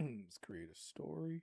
Let's create a story.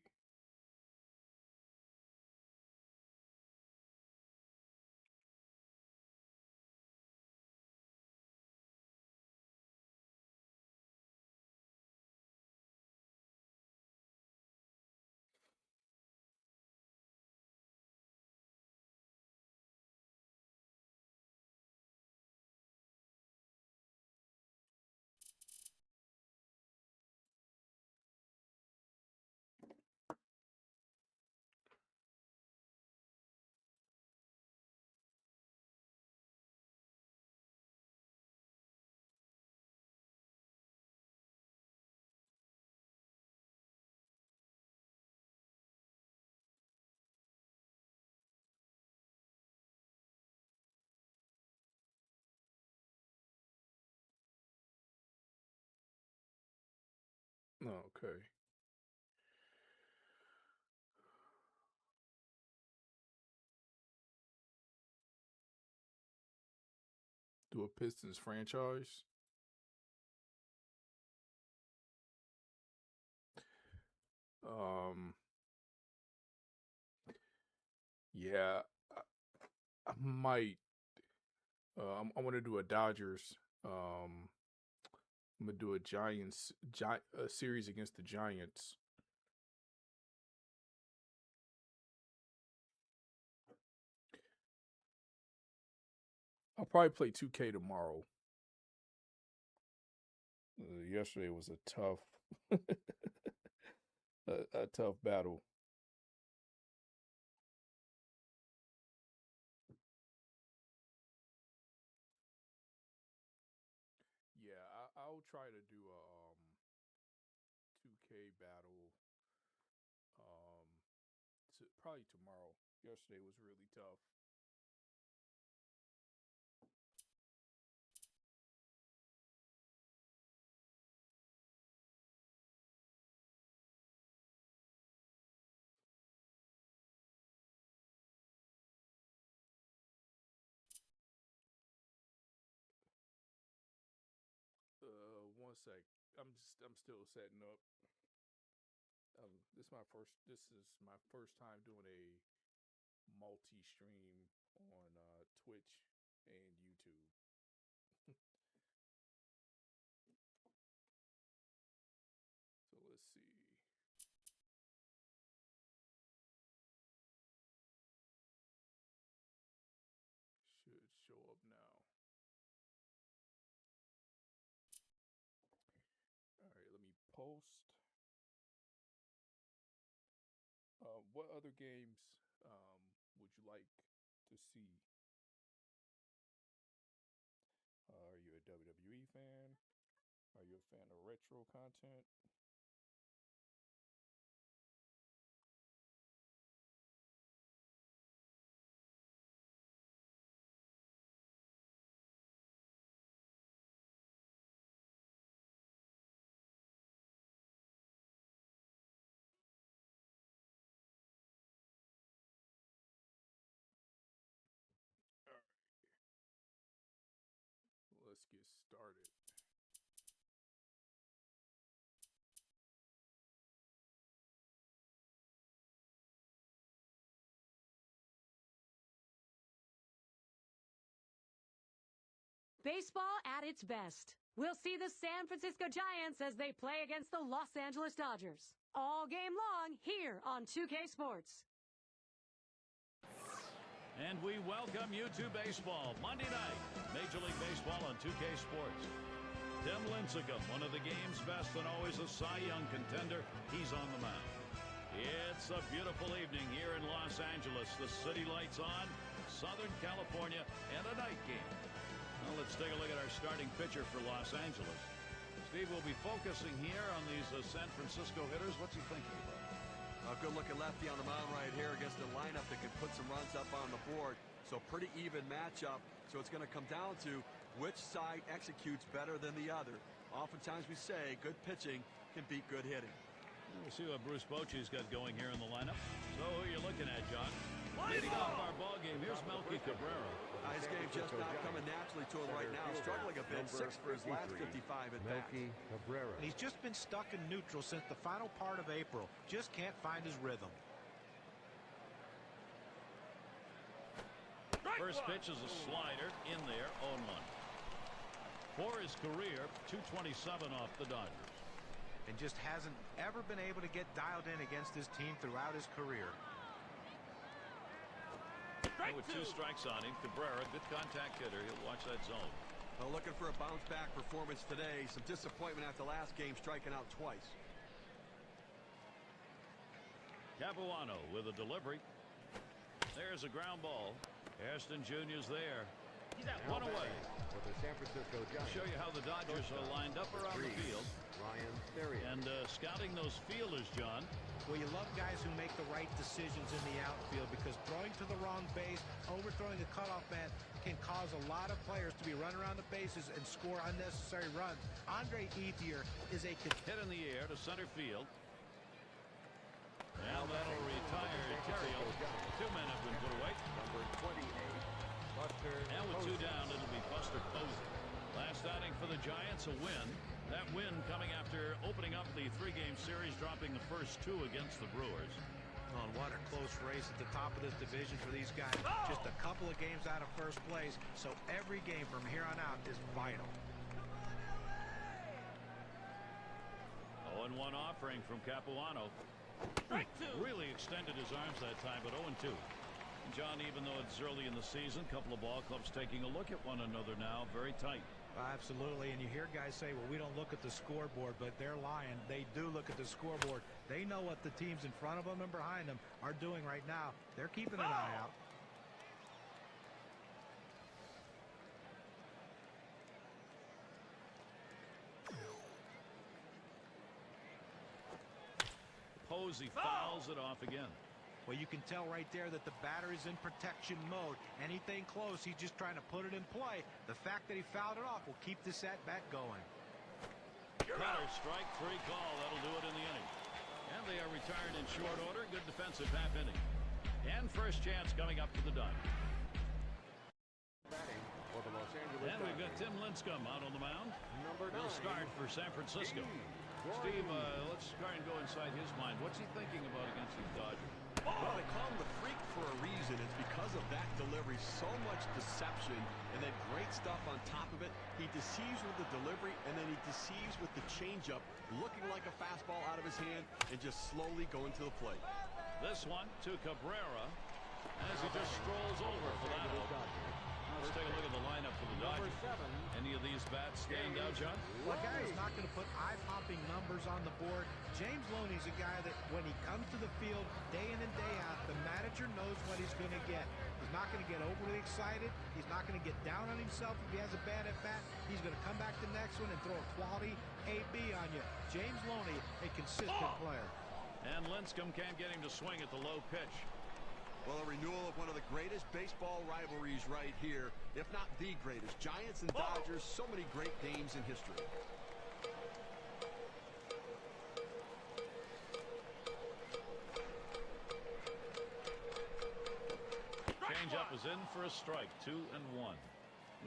Okay. Do a Pistons franchise. Um, yeah, I might. I want to do a Dodgers. I'm gonna do a a series against the Giants. I'll probably play 2K tomorrow. Yesterday was a tough, a tough battle. Yeah, I'll try to do a 2K battle. Probably tomorrow. Yesterday was really tough. One sec. I'm still setting up. This is my first time doing a multi-stream on Twitch and YouTube. So let's see. Should show up now. All right, let me post. What other games would you like to see? Are you a WWE fan? Are you a fan of retro content? All right, let's get started. Baseball at its best. We'll see the San Francisco Giants as they play against the Los Angeles Dodgers. All game long here on 2K Sports. And we welcome you to baseball. Monday night, Major League Baseball on 2K Sports. Tim Lincecum, one of the game's best and always a Cy Young contender. He's on the mound. It's a beautiful evening here in Los Angeles. The city lights on, Southern California, and a night game. Well, let's take a look at our starting pitcher for Los Angeles. Steve will be focusing here on these San Francisco hitters. What's he thinking about? A good-looking lefty on the mound right here against a lineup that can put some runs up on the board. So pretty even matchup. So it's going to come down to which side executes better than the other. Oftentimes we say good pitching can beat good hitting. We'll see what Bruce Bochy's got going here in the lineup. So who are you looking at, John? Leading off our ball game, here's Melky Cabrera. His game just not coming naturally to him right now. Struggling a bit. 6 for his last 55 at bat. And he's just been stuck in neutral since the final part of April. Just can't find his rhythm. First pitch is a slider in there, 0-1. For his career, 227 off the Dodgers. And just hasn't ever been able to get dialed in against his team throughout his career. And with 2 strikes on him, Cabrera, good contact hitter. He'll watch that zone. Well, looking for a bounce-back performance today. Some disappointment after last game, striking out twice. Capuano with a delivery. There's a ground ball. Hairston Jr.'s there. He's at one away. For the San Francisco Giants. Show you how the Dodgers are lined up around the field. And scouting those fielders, John. Well, you love guys who make the right decisions in the outfield, because throwing to the wrong base, overthrowing a cutoff man can cause a lot of players to be running around the bases and score unnecessary runs. Andre Ethier is a hit in the air to center field. And that'll retire Terrio. 2 men have been put away. Number 28, Buster. And with 2 down, it'll be Buster Posey. Last outing for the Giants, a win. That win coming after opening up the 3-game series, dropping the first 2 against the Brewers. Oh, and what a close race at the top of this division for these guys. Just a couple of games out of first place, so every game from here on out is vital. 0-1 offering from Capuano. Really extended his arms that time, but 0-2. John, even though it's early in the season, a couple of ball clubs taking a look at one another now, very tight. Absolutely, and you hear guys say, well, we don't look at the scoreboard, but they're lying. They do look at the scoreboard. They know what the teams in front of them and behind them are doing right now. They're keeping an eye out. Posey fouls it off again. Well, you can tell right there that the batter is in protection mode. Anything close, he's just trying to put it in play. The fact that he fouled it off will keep this at-bat going. Cutter, strike 3 call. That'll do it in the inning. And they are retired in short order. Good defensive half inning. And first chance coming up for the Dodgers. Batting for the Los Angeles And we've got Dodgers. Tim Lincecum out on the mound. Number 9. He'll start for San Francisco. Steve, let's try and go inside his mind. What's he thinking about against these Dodgers? Well, they call him the freak for a reason. It's because of that delivery. So much deception and then great stuff on top of it. He deceives with the delivery, and then he deceives with the changeup, looking like a fastball out of his hand and just slowly going to the plate. This one to Cabrera as he just strolls over for that one. Let's take a look at the lineup for the Dodgers. Any of these bats stand out, John? Well, a guy who's not going to put eye-popping numbers on the board. James Loney's a guy that when he comes to the field day in and day out, the manager knows what he's going to get. He's not going to get overly excited. He's not going to get down on himself if he has a bad at-bat. He's going to come back the next one and throw a quality AB on you. James Loney, a consistent player. And Lincecum can't get him to swing at the low pitch. Well, a renewal of one of the greatest baseball rivalries right here, if not the greatest. Giants and Dodgers, so many great games in history. Changeup is in for a strike, 2-1.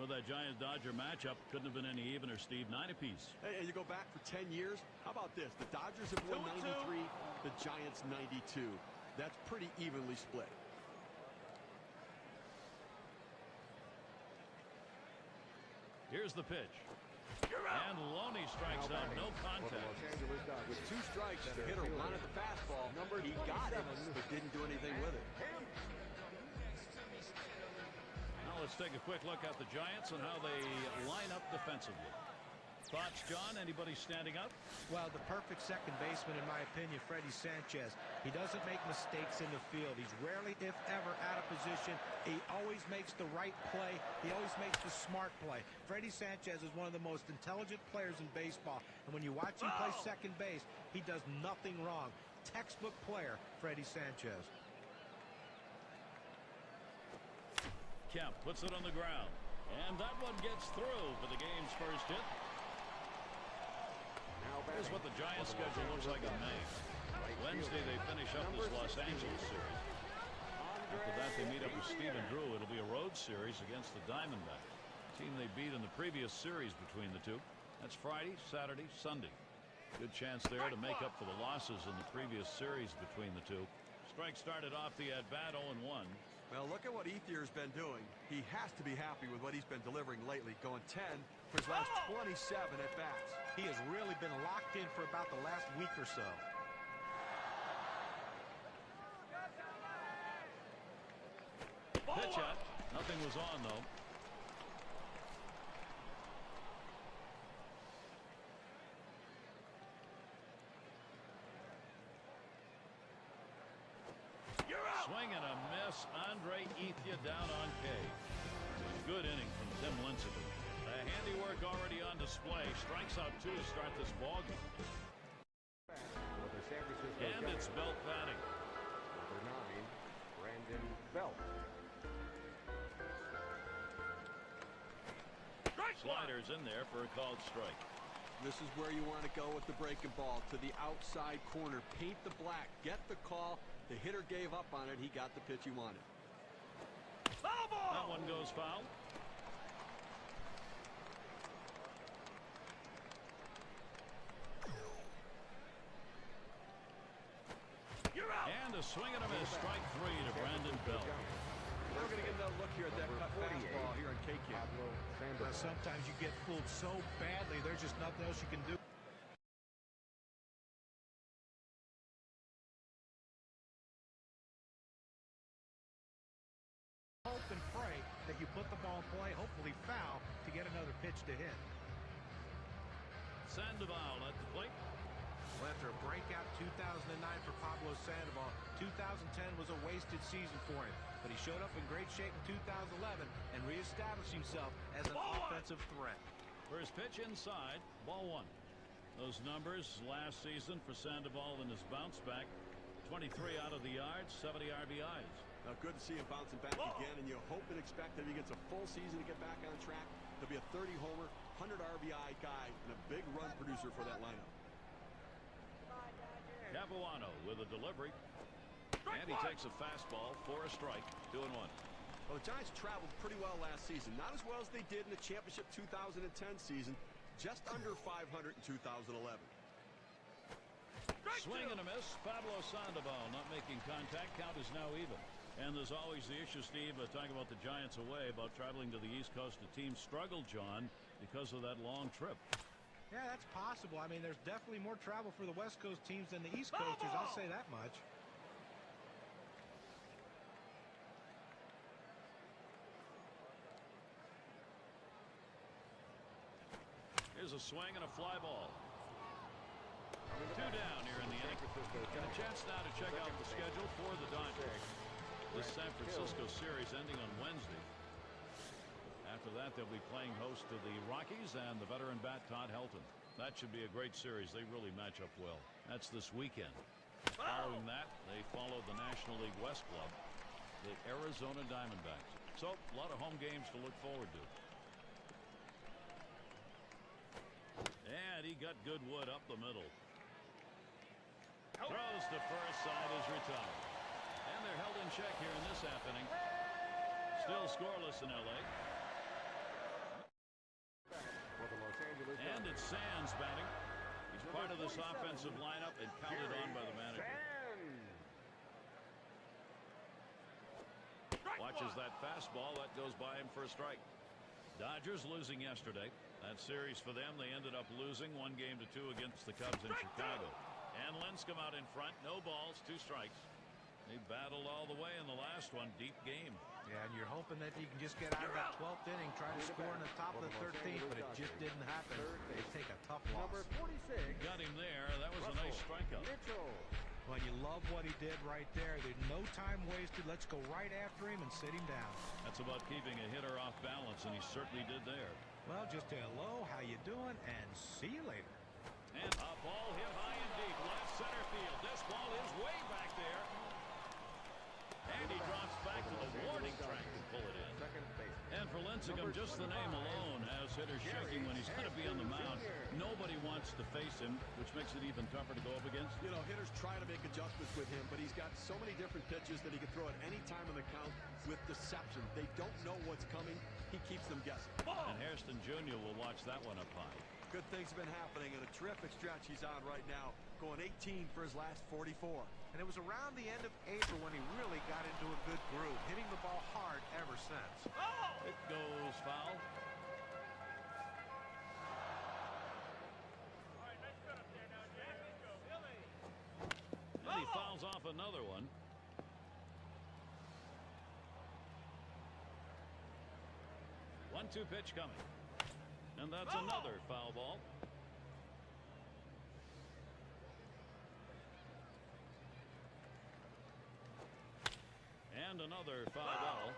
Well, that Giants-Dodger matchup couldn't have been any evener, Steve. 9 apiece. Hey, and you go back for 10 years. How about this? The Dodgers have won 93, the Giants 92. That's pretty evenly split. Here's the pitch. And Loney strikes out. No contact. With 2 strikes, the hitter wanted the fastball. He got it, but didn't do anything with it. Now let's take a quick look at the Giants and how they line up defensively. Thoughts, John? Anybody standing up? Well, the perfect second baseman, in my opinion, Freddie Sanchez. He doesn't make mistakes in the field. He's rarely, if ever, out of position. He always makes the right play. He always makes the smart play. Freddie Sanchez is one of the most intelligent players in baseball. And when you watch him play second base, he does nothing wrong. Textbook player, Freddie Sanchez. Kemp puts it on the ground. And that one gets through for the game's first hit. Here's what the Giants' schedule looks like in May. Wednesday, they finish up this Los Angeles series. After that, they meet up with Stephen Drew. It'll be a road series against the Diamondbacks, team they beat in the previous series between the two. That's Friday, Saturday, Sunday. Good chance there to make up for the losses in the previous series between the two. Strike started off the at-bat 0-1. Well, look at what Ethier's been doing. He has to be happy with what he's been delivering lately, going 10 for his last 27 at-bats. He has really been locked in for about the last week or so. Pitch up. Nothing was on, though. Swing and a miss. Andre Ethier down on K. A good inning from Tim Lincecum. The handiwork already on display. Strikes out 2 to start this ballgame. And it's Belt batting. Number 9, Brandon Belt. Sliders in there for a called strike. This is where you want to go with the breaking ball, to the outside corner. Paint the black. Get the call. The hitter gave up on it. He got the pitch he wanted. That one goes foul. And a swing and a miss. Strike 3 to Brandon Belt. We're going to get another look here at that cut fastball here on K-Camp. Sometimes you get fooled so badly, there's just nothing else you can do. Hope and pray that you put the ball in play, hopefully foul, to get another pitch to hit. Sandoval at the plate. Well, after a breakout 2009 for Pablo Sandoval, 2010 was a wasted season for him. But he showed up in great shape in 2011 and reestablished himself as an offensive threat. First pitch inside, ball 1. Those numbers last season for Sandoval in his bounce back. 23 out of the yard, 70 RBIs. Now, good to see him bouncing back again, and you hope and expect that he gets a full season to get back on track. He'll be a 30-homer, 100 RBI guy, and a big run producer for that lineup. Capuano with a delivery. And he takes a fastball for a strike. 2-1. Well, the Giants traveled pretty well last season. Not as well as they did in the championship 2010 season. Just under 500 in 2011. Swing and a miss. Pablo Sandoval not making contact. Count is now even. And there's always the issue, Steve, talking about the Giants away, about traveling to the East Coast. The team struggled, John, because of that long trip. Yeah, that's possible. I mean, there's definitely more travel for the West Coast teams than the East Coasters. I'll say that much. Here's a swing and a fly ball. 2 down here in the inning. And a chance now to check out the schedule for the Dodgers. This San Francisco series ending on Wednesday. After that, they'll be playing host to the Rockies and the veteran bat Todd Helton. That should be a great series. They really match up well. That's this weekend. Following that, they follow the National League West club, the Arizona Diamondbacks. So, a lot of home games to look forward to. And he got good wood up the middle. Throws to first, side is retired. And they're held in check here in this half inning. Still scoreless in L.A. And it's Sands batting. He's part of this offensive lineup and counted on by the manager. Watches that fastball. That goes by him for a strike. Dodgers losing yesterday. That series for them, they ended up losing 1-2 against the Cubs in Chicago. And Lincecum out in front. No balls, 2 strikes. They battled all the way in the last one. Deep game. Yeah, and you're hoping that you can just get out of that 12th inning, try to score in the top of the 13th, but it just didn't happen. They take a tough loss. Number 46. Got him there. That was a nice strikeout. Well, you love what he did right there. There's no time wasted. Let's go right after him and sit him down. That's about keeping a hitter off balance, and he certainly did there. Well, just a hello, how you doing, and see you later. And a ball hit high and deep, left center field. This ball is way back there. And he drops back to the warning track to pull it in. And for Lincecum, just the name alone has hitters shaking when he's going to be on the mound. Nobody wants to face him, which makes it even tougher to go up against. You know, hitters try to make adjustments with him, but he's got so many different pitches that he can throw at any time in the count with deception. They don't know what's coming. He keeps them guessing. And Hairston Jr. will watch that one up high. Good things have been happening, and a terrific stretch he's on right now, going 18 for his last 44. And it was around the end of April when he really got into a good groove, hitting the ball hard ever since. It goes foul. And he fouls off another one. One-two pitch coming. And that's another foul ball. And another foul ball.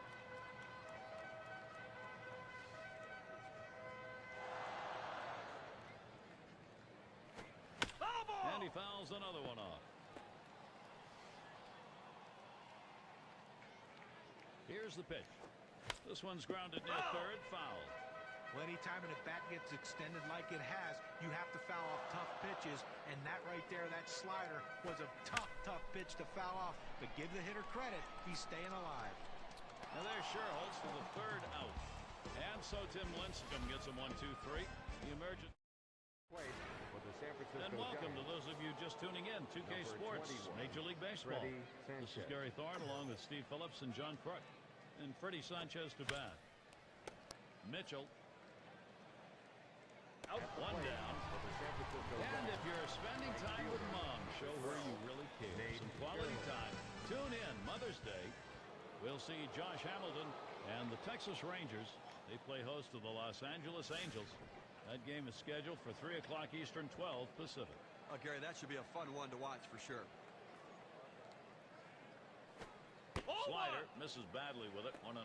And he fouls another one off. Here's the pitch. This one's grounded near third, foul. Well, anytime an at-bat gets extended like it has, you have to foul off tough pitches, and that right there, that slider, was a tough pitch to foul off. But give the hitter credit, he's staying alive. Now there's Sherholtz for the third out. And so Tim Lincecum gets him 1-2-3. The emergent. And welcome to those of you just tuning in. 2K Sports, Major League Baseball. This is Gary Thorne along with Steve Phillips and John Crook. And Freddie Sanchez to bat. Mitchell. Out, one down. And if you're spending time with Mom, show her you really care. Some quality time. Tune in Mother's Day. We'll see Josh Hamilton and the Texas Rangers. They play host to the Los Angeles Angels. That game is scheduled for 3 o'clock Eastern, 12 Pacific. Oh, Gary, that should be a fun one to watch for sure. Slider misses badly with it, 1-0.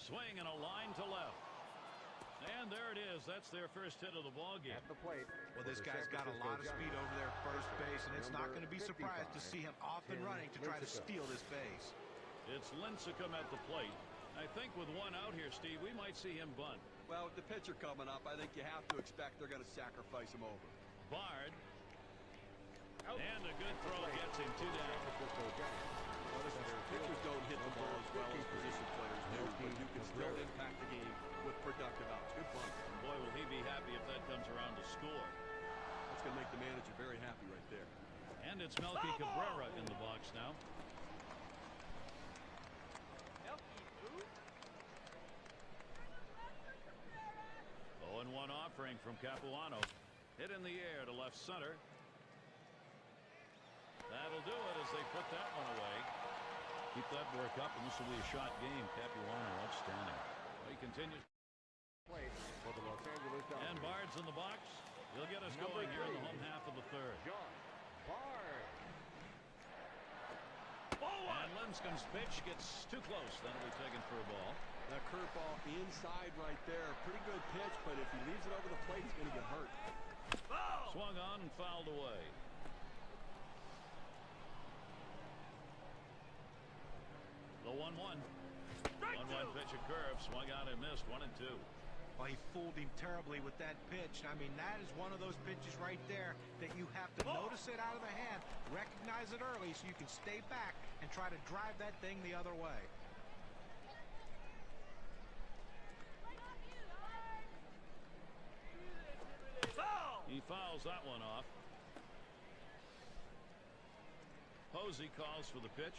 Swing and a line to left. And there it is. That's their first hit of the ball game. At the plate. Well, this guy's got a lot of speed over there at first base, and it's not going to be surprised to see him off and running to try to steal this base. It's Lincecum at the plate. I think with one out here, Steve, we might see him bunt. Well, with the pitcher coming up, I think you have to expect they're going to sacrifice him over. Bard. And a good throw gets him 2 down. Pitchers don't hit the ball as well as position players do, but you can still impact the game with productive outs. Good bunt. And boy, will he be happy if that comes around to score. That's going to make the manager very happy right there. And it's Melky Cabrera in the box now. 0-1 offering from Capuano. Hit in the air to left center. That'll do it as they put that one away. Keep that work up, and this will be a shot game. Capuano outstanding. Well, he continues. And Bard's in the box. He'll get us going here in the home half of the third. And Lincecum's pitch gets too close. That'll be taken for a ball. That curveball inside right there. Pretty good pitch, but if he leaves it over the plate, he's going to get hurt. Swung on and fouled away. The 1-1. 1-1 pitch, a curve, swung out and missed. 1-2. Well, he fooled him terribly with that pitch. I mean, that is one of those pitches right there that you have to notice it out of the hand, recognize it early so you can stay back and try to drive that thing the other way. He fouls that one off. Posey calls for the pitch.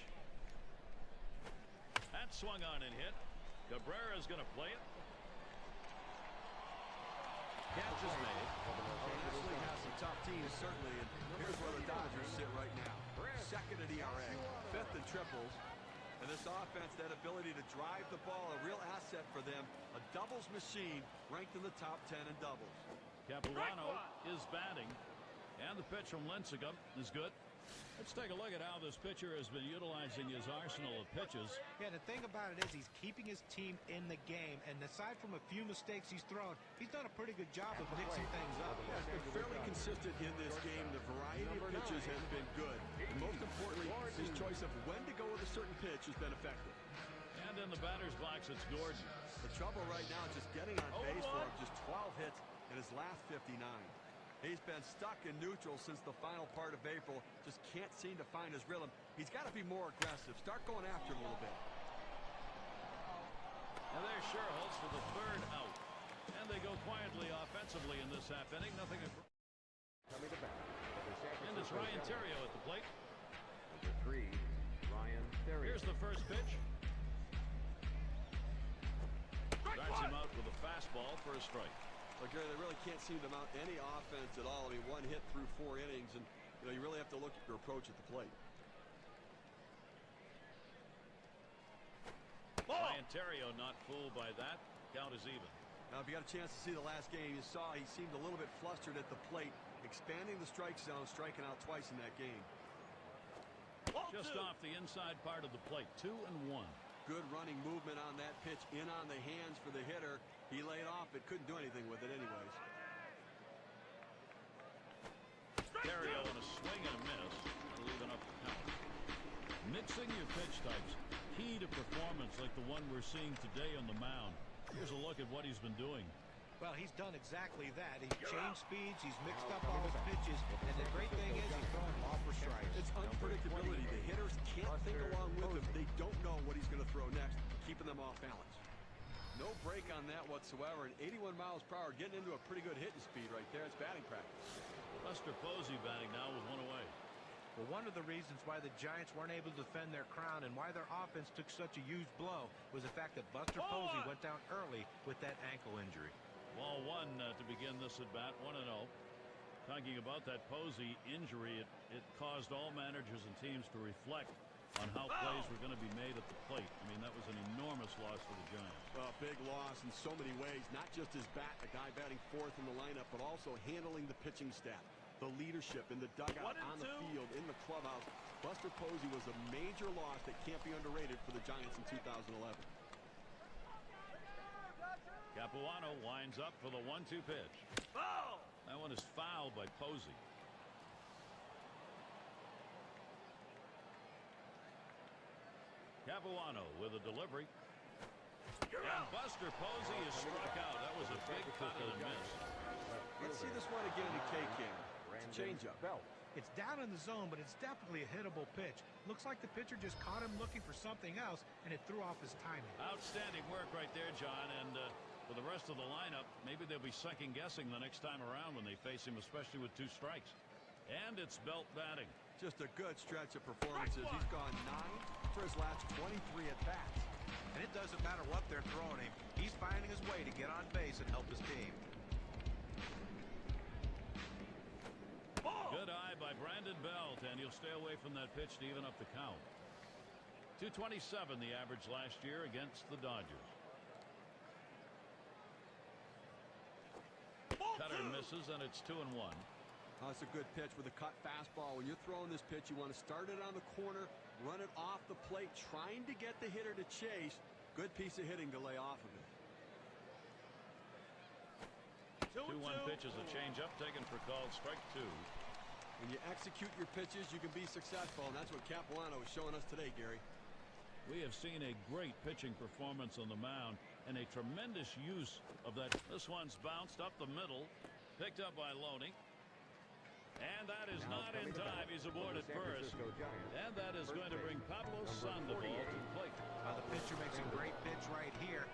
That swung on and hit. Cabrera is going to play it. Catch is made. This league has some tough teams, certainly, and here's where the Dodgers sit right now. Second in ERA, fifth in triples. And this offense, that ability to drive the ball, a real asset for them. A doubles machine ranked in the top 10 in doubles. Capuano is batting. And the pitch from Lincecum is good. Let's take a look at how this pitcher has been utilizing his arsenal of pitches. Yeah, the thing about it is he's keeping his team in the game, and aside from a few mistakes he's thrown, he's done a pretty good job of mixing things up. Yeah, he's been fairly consistent in this game. The variety of pitches has been good. And most importantly, his choice of when to go with a certain pitch has been effective. And in the batter's box, it's Gordon. The trouble right now is just getting on base for him. Just 12 hits in his last 59. He's been stuck in neutral since the final part of April. Just can't seem to find his rhythm. He's got to be more aggressive. Start going after him a little bit. And there's Sherholtz for the third out. And they go quietly offensively in this half inning. Nothing. Coming to bat. And it's Ryan Theriot at the plate. Number 3, Ryan Theriot. Here's the first pitch. Starts him out with a fastball for a strike. But Gary, they really can't seem to mount any offense at all. I mean, one hit through 4 innings, and you really have to look at your approach at the plate. Ryan Theriot not fooled by that. Count is even. Now, if you got a chance to see the last game, you saw he seemed a little bit flustered at the plate, expanding the strike zone, striking out twice in that game. Just off the inside part of the plate, 2-1. Good running movement on that pitch, in on the hands for the hitter. He laid off it, couldn't do anything with it anyways. Theriot on a swing and a miss, leaving up the count. Mixing your pitch types, key to performance like the one we're seeing today on the mound. Here's a look at what he's been doing. Well, he's done exactly that. He's changed speeds, he's mixed up all his pitches, and the great thing is he's throwing them off for strikes. It's unpredictability. The hitters can't think along with him. They don't know what he's going to throw next, keeping them off balance. No break on that whatsoever, and 81 miles per hour, getting into a pretty good hitting speed right there. It's batting practice. Buster Posey batting now with one away. Well, one of the reasons why the Giants weren't able to defend their crown and why their offense took such a huge blow was the fact that Buster Posey went down early with that ankle injury. Ball one to begin this at bat, 1-0. Talking about that Posey injury, it caused all managers and teams to reflect on how plays were going to be made at the plate. I mean, that was an enormous loss for the Giants. Well, big loss in so many ways. Not just his bat, a guy batting fourth in the lineup, but also handling the pitching staff, the leadership in the dugout, on the field, in the clubhouse. Buster Posey was a major loss that can't be underrated for the Giants in 2011. Capuano winds up for the 1-2 pitch. That one is fouled by Posey. Capuano with a delivery. And Buster Posey is struck out. That was a big cut and a miss. Let's see this one again in K-Cam. It's a changeup. It's down in the zone, but it's definitely a hittable pitch. Looks like the pitcher just caught him looking for something else, and it threw off his timing. Outstanding work right there, John. And for the rest of the lineup, maybe they'll be second-guessing the next time around when they face him, especially with 2 strikes. And it's Belt batting. Just a good stretch of performances. He's gone 9 for his last 23 at-bats. And it doesn't matter what they're throwing him. He's finding his way to get on base and help his team. Good eye by Brandon Belt, and he'll stay away from that pitch to even up the count. 227 the average last year against the Dodgers. Cutter misses, and it's 2-1. That's a good pitch with a cut fastball. When you're throwing this pitch, you want to start it on the corner, run it off the plate, trying to get the hitter to chase. Good piece of hitting to lay off of it. 2-1 pitch is a changeup taken for called strike 2. When you execute your pitches, you can be successful, and that's what Capuano is showing us today, Gary. We have seen a great pitching performance on the mound and a tremendous use of that. This one's bounced up the middle, picked up by Loney. And that is not in time. He's aboard at first. And that is going to bring Pablo Sandoval to the plate. The pitcher makes a great pitch right here.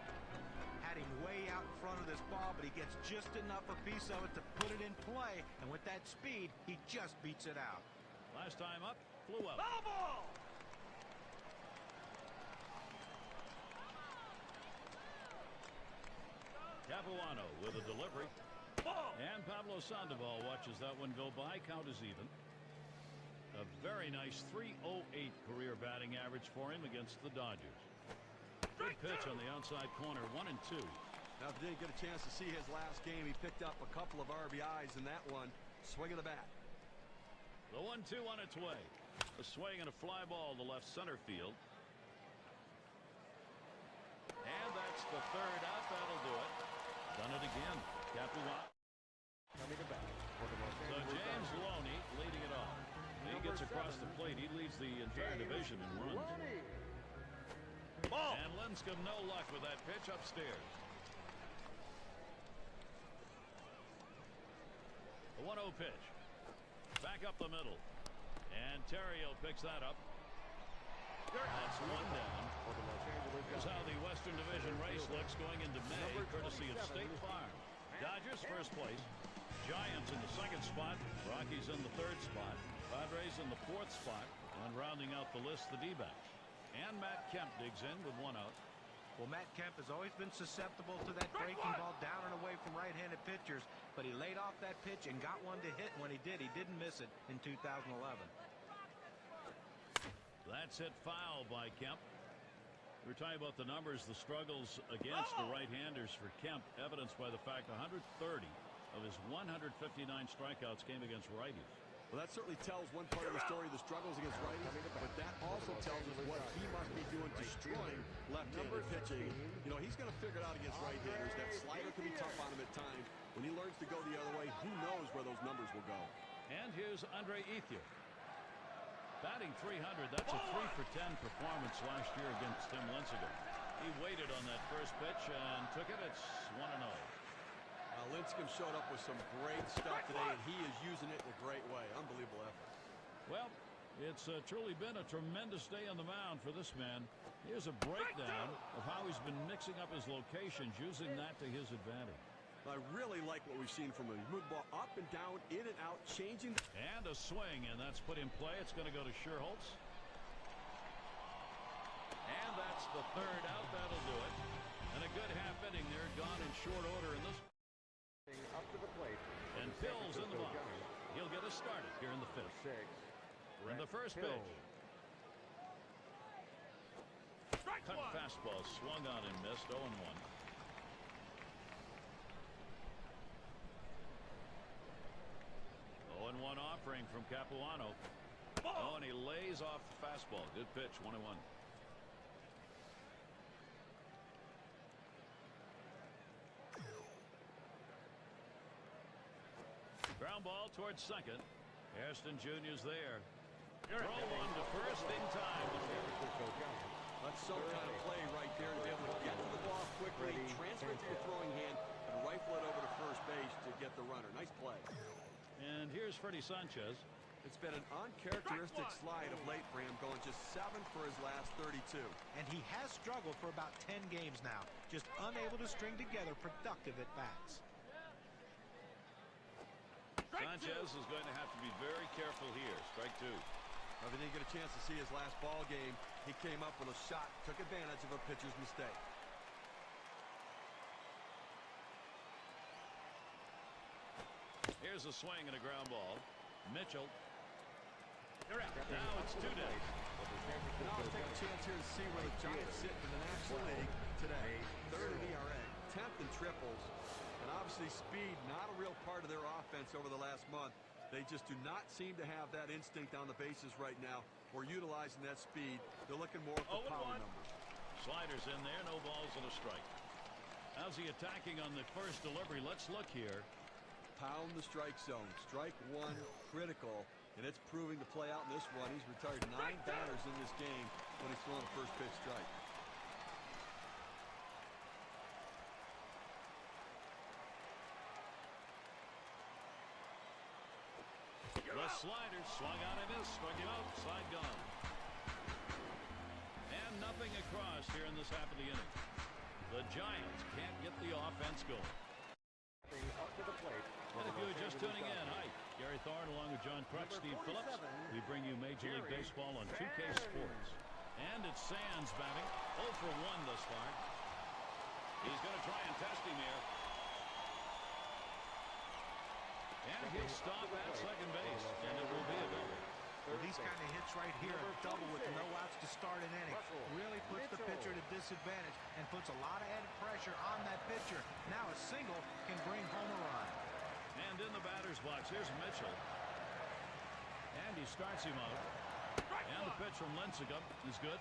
Had him way out in front of this ball, but he gets just enough a piece of it to put it in play. And with that speed, he just beats it out. Last time up, flew out. Capuano with a delivery. And Pablo Sandoval watches that one go by. Count is even. A very nice 308 career batting average for him against the Dodgers. Good pitch on the outside corner, 1-2. Now, if you didn't get a chance to see his last game, he picked up a couple of RBIs in that one. Swing of the bat. The 1-2 on its way. A swing and a fly ball to left center field. And that's the third out. That'll do it. Done it again. Capuano. Coming to bat for the Los So Angeles James Dodgers. Loney leading it off. He gets across the plate. He leads the entire division in runs. Ball. And Lincecum no luck with that pitch upstairs. The 1-0 pitch. Back up the middle. And Terrio picks that up. That's one down. For the Los Angeles Here's how the Dodgers. Western Division race looks going into May, courtesy of State Farm. Dodgers first place. Giants in the second spot. Rockies in the third spot. Padres in the fourth spot. And rounding out the list, the D-backs. And Matt Kemp digs in with one out. Well, Matt Kemp has always been susceptible to that breaking ball down and away from right-handed pitchers, but he laid off that pitch and got one to hit. When he did, he didn't miss it in 2011. That's hit foul by Kemp. We're talking about the numbers, the struggles against the right-handers for Kemp, evidenced by the fact 130 of his 159 strikeouts came against righties. Well, that certainly tells one part of the story, the struggles against righties, but that also tells us what he must be doing destroying left-handed pitching. You know, he's going to figure it out against right-handers. That slider can be tough on him at times. When he learns to go the other way, who knows where those numbers will go. And here's Andre Ethier. Batting .300, that's a 3-for-10 performance last year against Tim Lincecum. He waited on that first pitch and took it. It's 1-0. Lincecum showed up with some great stuff today, and he is using it in a great way. Unbelievable effort. Well, it's truly been a tremendous day on the mound for this man. Here's a breakdown of how he's been mixing up his locations, using that to his advantage. I really like what we've seen from him. He moved the ball up and down, in and out, changing. And a swing, and that's put in play. It's going to go to Scherholtz. And that's the third out. That'll do it. And a good half inning there, gone in short order in this. Up to the plate. And Pill's in the box. He'll get us started here in the fifth. And the first pitch. Cut fastball swung on and missed. 0-1. 0-1 offering from Capuano. Oh, and he lays off the fastball. Good pitch. 1-1. Ground ball towards second. Hairston Jr.'s there. Throw one to first in time. That's some kind of play right there to be able to get to the ball quickly, transfer it to the throwing hand, and rifle it over to first base to get the runner. Nice play. And here's Freddie Sanchez. It's been an uncharacteristic slide of late for him, going just 7 for his last 32. And he has struggled for about 10 games now, just unable to string together productive at-bats. Sanchez is going to have to be very careful here. Strike two. If he didn't get a chance to see his last ball game, he came up with a shot, took advantage of a pitcher's mistake. Here's a swing and a ground ball. Mitchell. They're out. Now it's 2 down. Now let's take a chance here and see where the Giants sit in the National League today. Third in ERA, 10th in triples, and obviously speed not a real part of their offense over the last month. They just do not seem to have that instinct on the bases right now or utilizing that speed. They're looking more for power numbers. Sliders in there, no balls and a strike. How's he attacking on the first delivery? Let's look here. Pound the strike zone. Strike one, critical, and it's proving to play out in this one. He's retired 9 batters in this game when he's throwing a first pitch strike. The slider swung on and missed. Struck him out. Side gone. And nothing across here in this half of the inning. The Giants can't get the offense going. Up to the plate. And if you were just tuning in, hi, Gary Thorne along with John Crutch, Steve Phillips. We bring you Major League Baseball on 2K Sports. And it's Sands batting. 0 for 1 thus far. He's going to try and test him here. And he'll stop at second base, and it will be a double. Well, these kind of hits right here, a double with no outs to start an inning, really puts the pitcher at a disadvantage and puts a lot of added pressure on that pitcher. Now a single can bring home a run. And in the batter's box, here's Mitchell. And he starts him out. And the pitch from Lincecum is good.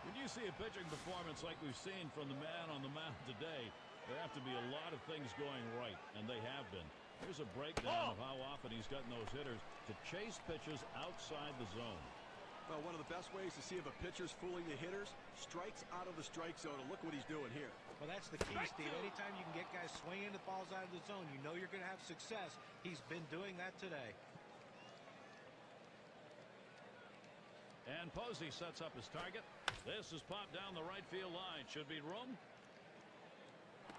When you see a pitching performance like we've seen from the man on the mound today, there have to be a lot of things going right, and they have been. Here's a breakdown of how often he's gotten those hitters to chase pitches outside the zone. Well, one of the best ways to see if a pitcher's fooling the hitters, strikes out of the strike zone, and look what he's doing here. Well, that's the key, Steve. Anytime you can get guys swinging the balls out of the zone, you know you're going to have success. He's been doing that today. And Posey sets up his target. This is popped down the right field line. Should be room.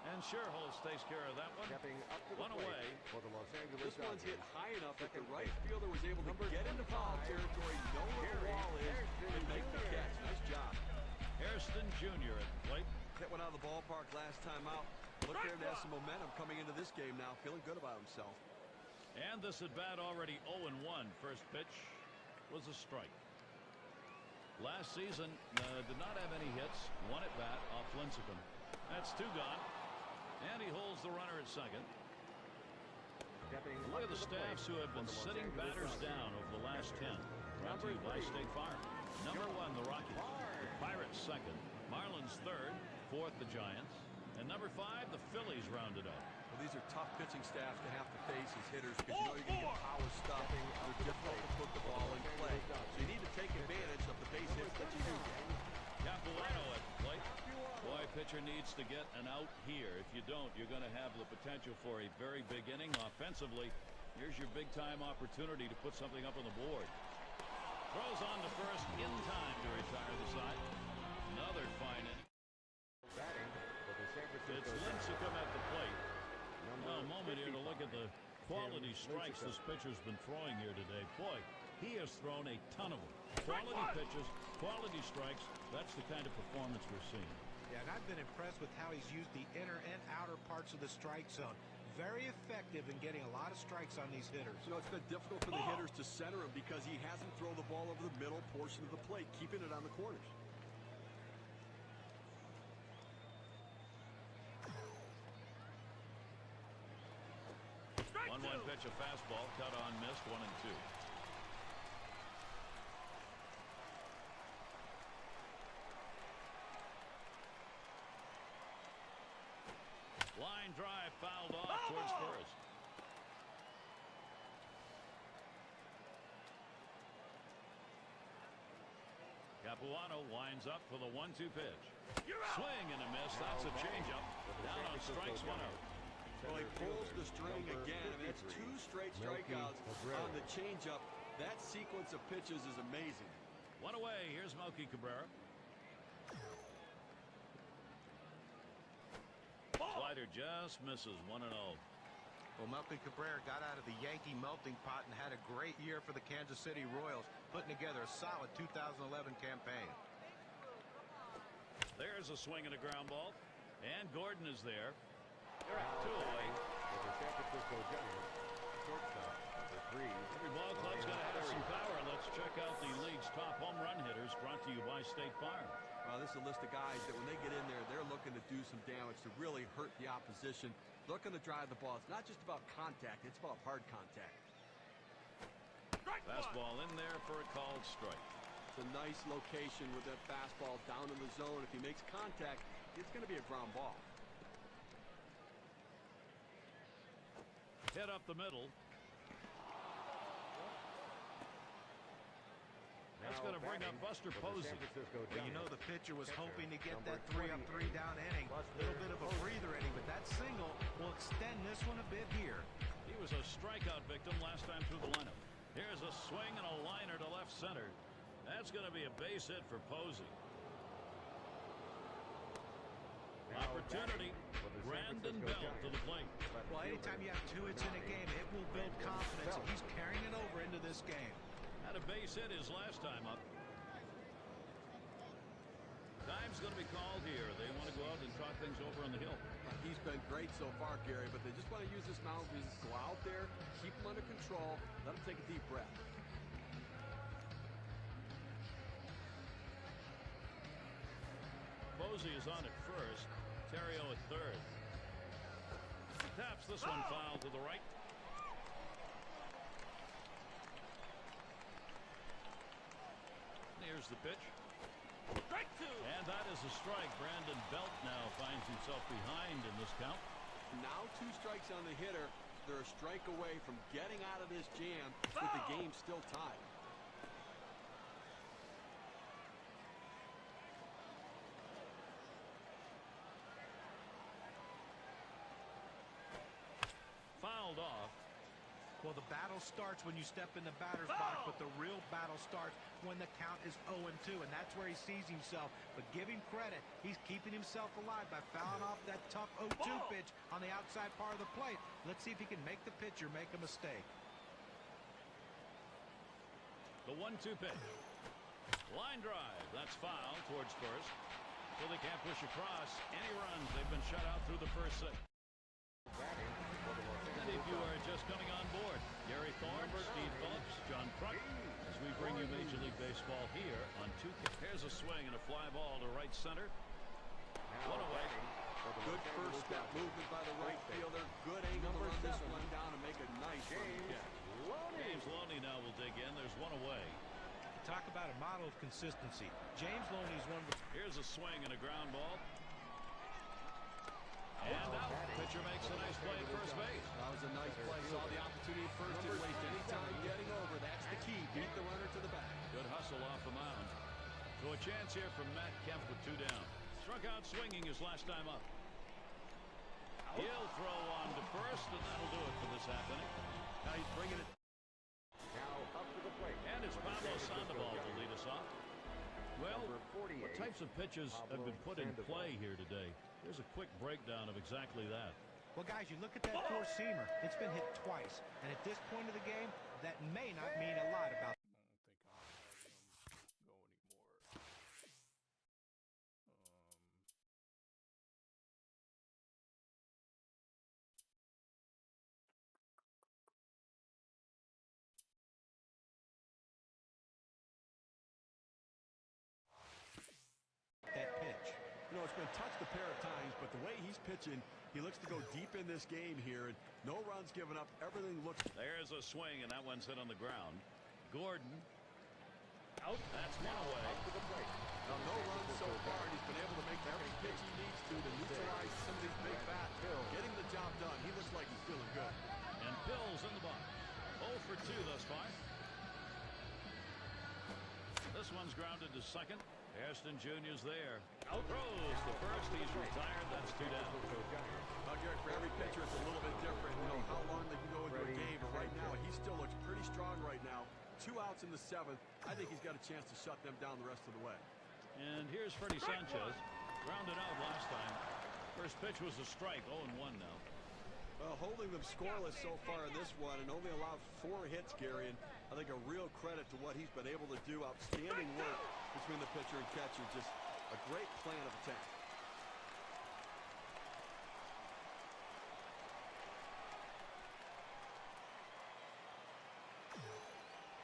And Sherholz takes care of that one. Stepping up to the One plate away. for the Los Angeles This one's hit Dodgers. high enough that the Second right base. fielder was able to Number get into foul 25, territory, know where the wall is, and make the catch. Nice job. Hairston Jr. at the plate. Hit one out of the ballpark last time out. Look there to have some momentum coming into this game now, feeling good about himself. And this at bat already 0-1. First pitch was a strike. Last season did not have any hits. One at bat off Lincecum. That's two gone. And he holds the runner at second. Stepping Look up at the to plate staffs who have for been the Los sitting Angeles batters Dodgers. down over the last 10. Brought to you by State Farm. Number 1, the Rockies. The Pirates second. Marlins third. Fourth, the Giants. And number 5, the Phillies rounded up. Well, these are tough pitching staffs to have to face as hitters because you know you're going to get power stuffing. They're difficult to put the ball in play. So you need to take advantage of the base hits that you do get. Capuano at the plate. Boy, pitcher needs to get an out here. If you don't, you're going to have the potential for a very big inning offensively. Here's your big-time opportunity to put something up on the board. Throws on to first in time to retire the side. Another fine inning. Batting for the San Francisco It's Giants. Lincecum at the plate. Number Now, a moment here to look at the quality Tim strikes Lincecum. this pitcher's been throwing here today. Boy, he has thrown a ton of them. Quality pitches, quality strikes. That's the kind of performance we're seeing. Yeah, and I've been impressed with how he's used the inner and outer parts of the strike zone. Very effective in getting a lot of strikes on these hitters. You know, it's been difficult for the hitters to center him because he hasn't thrown the ball over the middle portion of the plate, keeping it on the corners. One pitch, a fastball, cut on, missed, 1-2. Line drive fouled off towards first. Capuano winds up for the 1-2 pitch. Swing and a miss. That's a changeup. Down on strikes, 1 out. Well, he pulls the string again. I mean, it's 2 straight strikeouts on the changeup. That sequence of pitches is amazing. 1 away. Here's Melky Cabrera. Slider just misses, 1-0. Well, Melky Cabrera got out of the Yankee melting pot and had a great year for the Kansas City Royals, putting together a solid 2011 campaign. There's a swing and a ground ball. And Gordon is there. They're out. 2 away. For the San Francisco Giants. Shortstop, number 3. Every ball club's going to have some power. Let's check out the league's top home run hitters, brought to you by State Farm. Well, this is a list of guys that when they get in there, they're looking to do some damage to really hurt the opposition. Looking to drive the ball. It's not just about contact. It's about hard contact. Fastball in there for a called strike. It's a nice location with that fastball down in the zone. If he makes contact, it's going to be a ground ball. Hit up the middle. That's going to bring up Buster Posey. Well, you know the pitcher was hoping to get that 3-up, 3-down inning. A little bit of a breather inning, but that single will extend this one a bit here. He was a strikeout victim last time through the lineup. Here's a swing and a liner to left center. That's going to be a base hit for Posey. Opportunity. Brandon Belt to the plate. Well, anytime you have 2 hits in a game, it will build confidence, and he's carrying it over into this game. Had a base hit his last time up. Time's going to be called here. They want to go out and talk things over on the hill. He's been great so far, Gary, but they just want to use this mound to go out there, keep him under control, let him take a deep breath. Posey is on at first. Terrio at third. Taps this one foul to the right. Here's the pitch. Strike two. And that is a strike. Brandon Belt now finds himself behind in this count. Now 2 strikes on the hitter. They're a strike away from getting out of this jam with the game still tied. Fouled off. Well, the battle starts when you step in the batter's box, but the real battle starts when the count is 0-2, and that's where he sees himself. But give him credit, he's keeping himself alive by fouling off that tough 0-2 pitch on the outside part of the plate. Let's see if he can make the pitcher make a mistake. The 1-2 pitch. Line drive. That's foul towards first. So they can't push across any runs. They've been shut out through the first 6. And if you are just coming on board, Gary Thorne, Steve Phillips, John Kruk, as we bring you Major League Baseball here on 2K. Here's a swing and a fly ball to right center. One away. Good first step movement by the right fielder. Good angle to run this one down and make a nice catch. James Loney now will dig in. There's one away. Talk about a model of consistency. James Loney is one of the... Here's a swing and a ground ball. And out. Pitcher makes a nice play at first base. That was a nice play. Saw the opportunity at first. Didn't waste any time getting over. That's the key. Beat the runner to the back. Good hustle off the mound. So a chance here from Matt Kemp with 2 down. Struck out swinging his last time up. He'll throw on to first, and that'll do it for this half inning. Now he's bringing it. Now up to the plate. And it's Pablo Sandoval to lead us off. Well, what types of pitches have been put in play here today? Here's a quick breakdown of exactly that. Well, guys, you look at that four-seamer. It's been hit twice. And at this point of the game, that may not mean a lot about... I don't think I'm having them go anymore. that pitch. You know, it's been touched a pair of times, but the way he's pitching, he looks to go deep in this game here, and no runs given up. Everything looks... There's a swing, and that one's hit on the ground. Gordon. Out. That's one away. Now, no runs so far. He's been able to make every pitch he needs to neutralize some of these big bats. Getting the job done. He looks like he's feeling good. And Pill's in the box. 0 for 2 thus far. This one's grounded to second. Hairston Jr.'s there. Out throws the first. He's retired. That's 2 down. Now, Garrett, for every pitcher, it's a little bit different. You know how long they can go into a game, but right now, he still looks pretty strong right now. 2 outs in the 7th. I think he's got a chance to shut them down the rest of the way. And here's Freddie Sanchez. Grounded out last time. First pitch was a strike. 0-1 now. Holding them scoreless so far in this one and only allowed 4 hits, Gary. And I think a real credit to what he's been able to do. Outstanding work between the pitcher and catcher. Just a great plan of attack.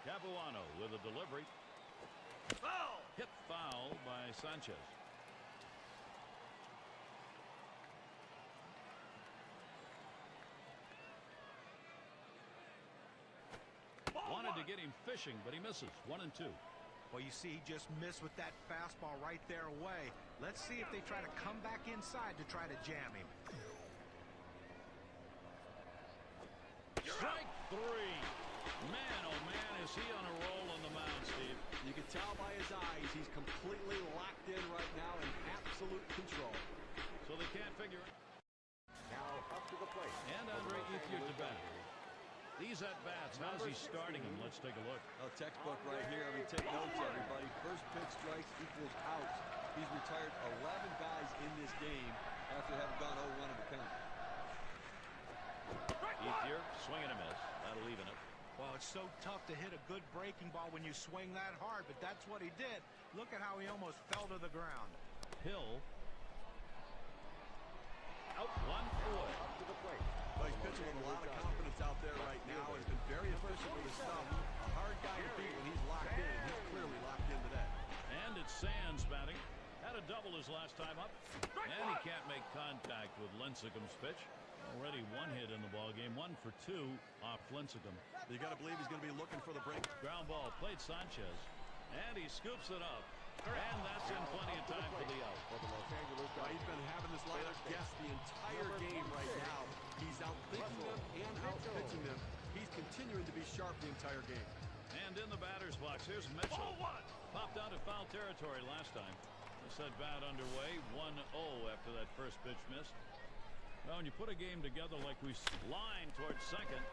Capuano with a delivery. Foul! Hit foul by Sanchez. Wanted to get him fishing, but he misses. 1-2. Well, you see, he just missed with that fastball right there away. Let's see if they try to come back inside to try to jam him. Strike 3. Man, oh man, is he on a roll on the mound, Steve. You can tell by his eyes he's completely locked in right now in absolute control. So they can't figure it. Now up to the plate. And Andre Ethier to bat. These at-bats, how's he starting them? Let's take a look. A textbook right here. I mean, take notes, everybody. First pitch strikes equals outs. He's retired 11 guys in this game after having gone 0-1 in the count. Ethier, swing and a miss. That'll even it. Well, it's so tough to hit a good breaking ball when you swing that hard, but that's what he did. Look at how he almost fell to the ground. Hill. Out 1 away. Up to the plate. Well, he's pitching with a lot of confidence out there right now. He's been very efficient with his stuff. A hard guy to beat when he's locked in. He's clearly locked in today. And it's Sands batting. Had a double his last time up. And he can't make contact with Lincecum's pitch. Already 1 hit in the ballgame. 1 for 2 off Lincecum. You got to believe he's going to be looking for the break. Ground ball played Sanchez. And he scoops it up. And that's in plenty of time for the out. He's been having this lineup guess the entire game right now. He's out-thinking them and out-pitching them. He's continuing to be sharp the entire game. And in the batter's box, here's Mitchell. Popped out of foul territory last time. This at bat underway, 1-0 after that first pitch missed. Well, when you put a game together like we line towards second.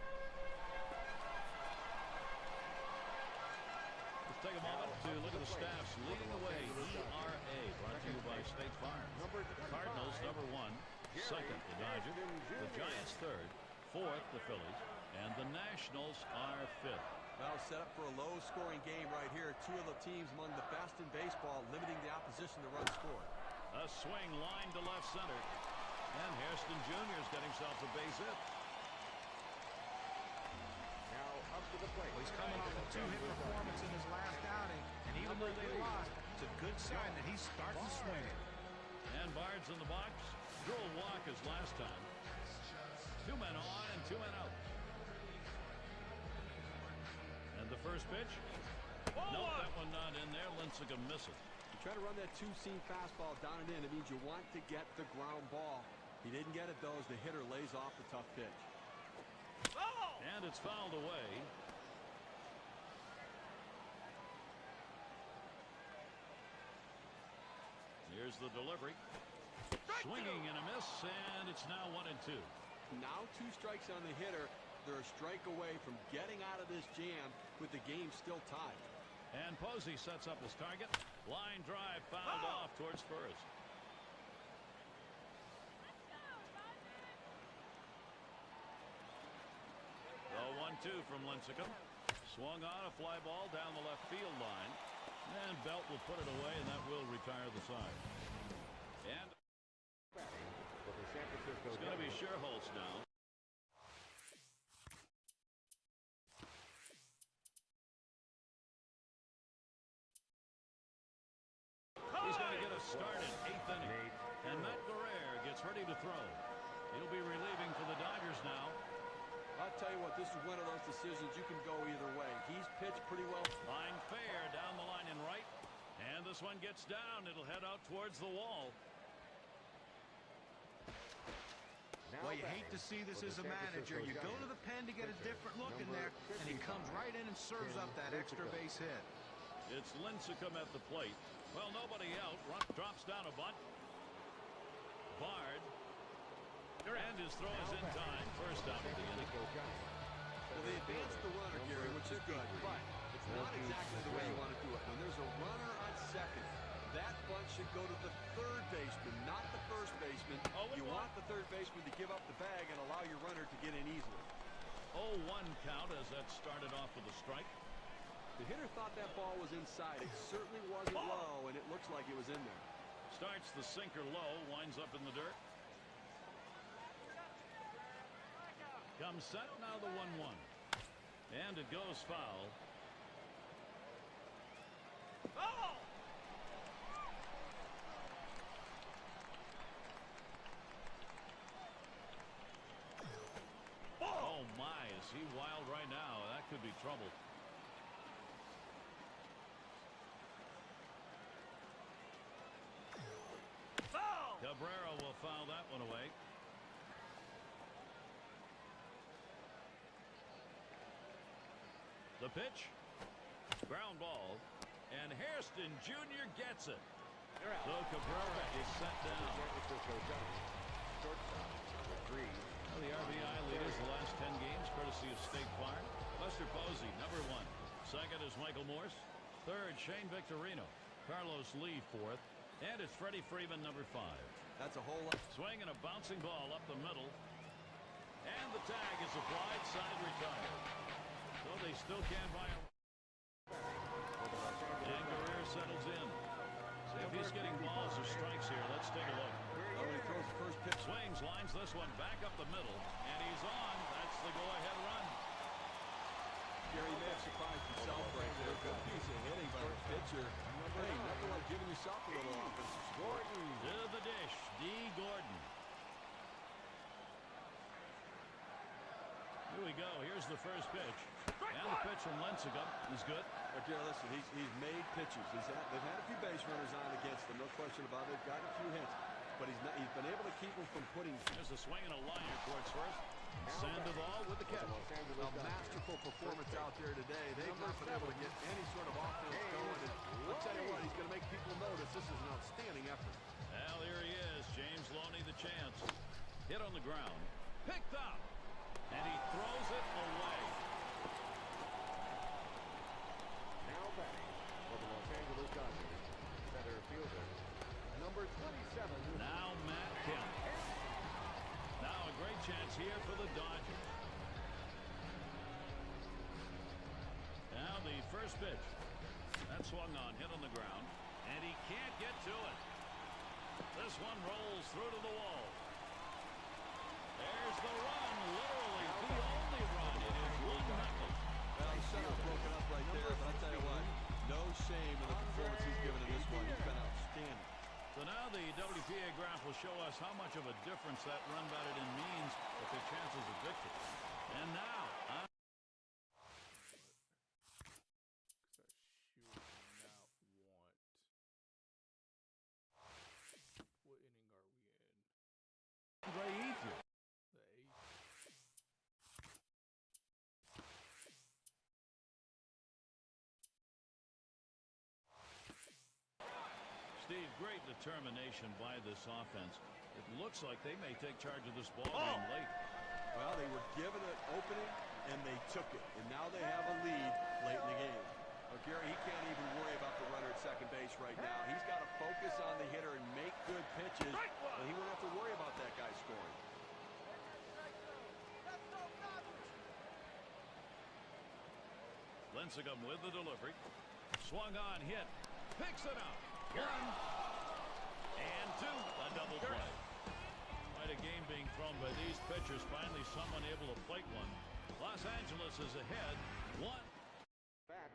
Let's take a moment to look at the stats. Leading the way, ERA, brought to you by State Farm. Cardinals, number 1. Second, the Dodgers. The Giants, third. Fourth, the Phillies. And the Nationals are fifth. Well, set up for a low-scoring game right here. Two of the teams among the best in baseball, limiting the opposition to run score. A swing line to left center. And Hairston Jr. has got himself a base hit. Now up to the plate. Well, he's coming off a two-hit performance in his last outing, and even though they lost, it's a good sign that he's starting to swing it. And Bard's in the box. Drew a walk as last time. 2 men on and 2 men out. And the first pitch. Nope, that one not in there. Lincecum misses. You try to run that two-seam fastball down and in. It means you want to get the ground ball. He didn't get it, though, as the hitter lays off the tough pitch. And it's fouled away. Here's the delivery. Swinging and a miss, and it's now 1-2. Now 2 strikes on the hitter. They're a strike away from getting out of this jam with the game still tied. And Posey sets up his target. Line drive fouled off towards first. The 1-2 from Lincecum. Swung on a fly ball down the left field line. And Belt will put it away, and that will retire the side. And it's going to be Sherholtz now. He's going to get us started, 8th inning. And Matt Guerrero gets ready to throw. He'll be relieving for the Dodgers now. I'll tell you what, this is one of those decisions you can go either way. He's pitched pretty well. Line fair down the line in right. And this one gets down. It'll head out towards the wall. Well, you hate to see this as a manager. You go to the pen to get a different look in there, and he comes right in and serves up that extra base hit. It's Lincecum at the plate. Well, nobody out. Drops down a bunt. Bard. And his throw is in time. First out of the inning. Well, they advanced the runner, Gary, which is good, but it's not exactly the way you want to do it. When there's a runner on second, that bunt should go to the third baseman, not the first baseman. You want the third baseman to give up the bag and allow your runner to get in easily. 0-1 count as that started off with a strike. The hitter thought that ball was inside. It certainly wasn't low, and it looks like it was in there. Starts the sinker low, winds up in the dirt. Comes set, now the 1-1. And it goes foul. Oh my, is he wild right now? That could be trouble. Cabrera will foul that one away. The pitch. Ground ball. And Hairston Jr. gets it. So Cabrera is set down. Well, the RBI leaders the last 10 games, courtesy of State Farm. Buster Posey, number 1. Second is Michael Morse. Third, Shane Victorino. Carlos Lee, fourth. And it's Freddie Freeman, number 5. That's a whole lot. Swing and a bouncing ball up the middle. And the tag is applied, side retired. So they still can't buy a... And Guerrero settles in. See if he's getting balls or strikes here. Let's take a look. Oh, he throws the first pitch. Swings, lines this one back up the middle. And he's on. That's the go-ahead run. Gary, you may have surprised himself right there. Good piece of hitting by the pitcher. Hey, nothing like giving yourself a little offensive score. To the dish, D. Gordon. Here we go. Here's Here's the first pitch. And the pitch from Lincecum is good. Okay, listen, he's made pitches. They've had a few base runners on against him, no question about it. They've gotten a few hits, but he's been able to keep them from putting. There's a swing and a liner towards first. Sandoval with the catch. A masterful performance out there today. They've not been able to get any sort of offense going. And I'll tell you what, he's going to make people notice this is an outstanding effort. Well, here he is. James Loney the chance. Hit on the ground. Picked up. And he throws it away. Now batting for the Los Angeles Dodgers, center fielder, number 27. Now Matt Kemp. Now a great chance here for the Dodgers. Now the first pitch. That swung on, hit on the ground, and he can't get to it. This one rolls through to the wall. There's the run, literally the only run. It is 1-0. Well, he should have broken up right there, but I'll tell you what, no shame in the performance he's given in this one. He's been outstanding. So now the WPA graph will show us how much of a difference that run batted in means with their chances of victory. And now, What inning are we in? Andre Ethier. The 8th. Steve, great determination by this offense. It looks like they may take charge of this ball game late. Well, they were given an opening, and they took it. And now they have a lead late in the game. Well, Gary, he can't even worry about the runner at second base right now. He's got to focus on the hitter and make good pitches, and he won't have to worry about that guy scoring. Lincecum with the delivery. Swung on, hit. Picks it up. 1 and 2. A double play. Quite a game being thrown by these pitchers. Finally, someone able to plate one. Los Angeles is ahead. 1. Back.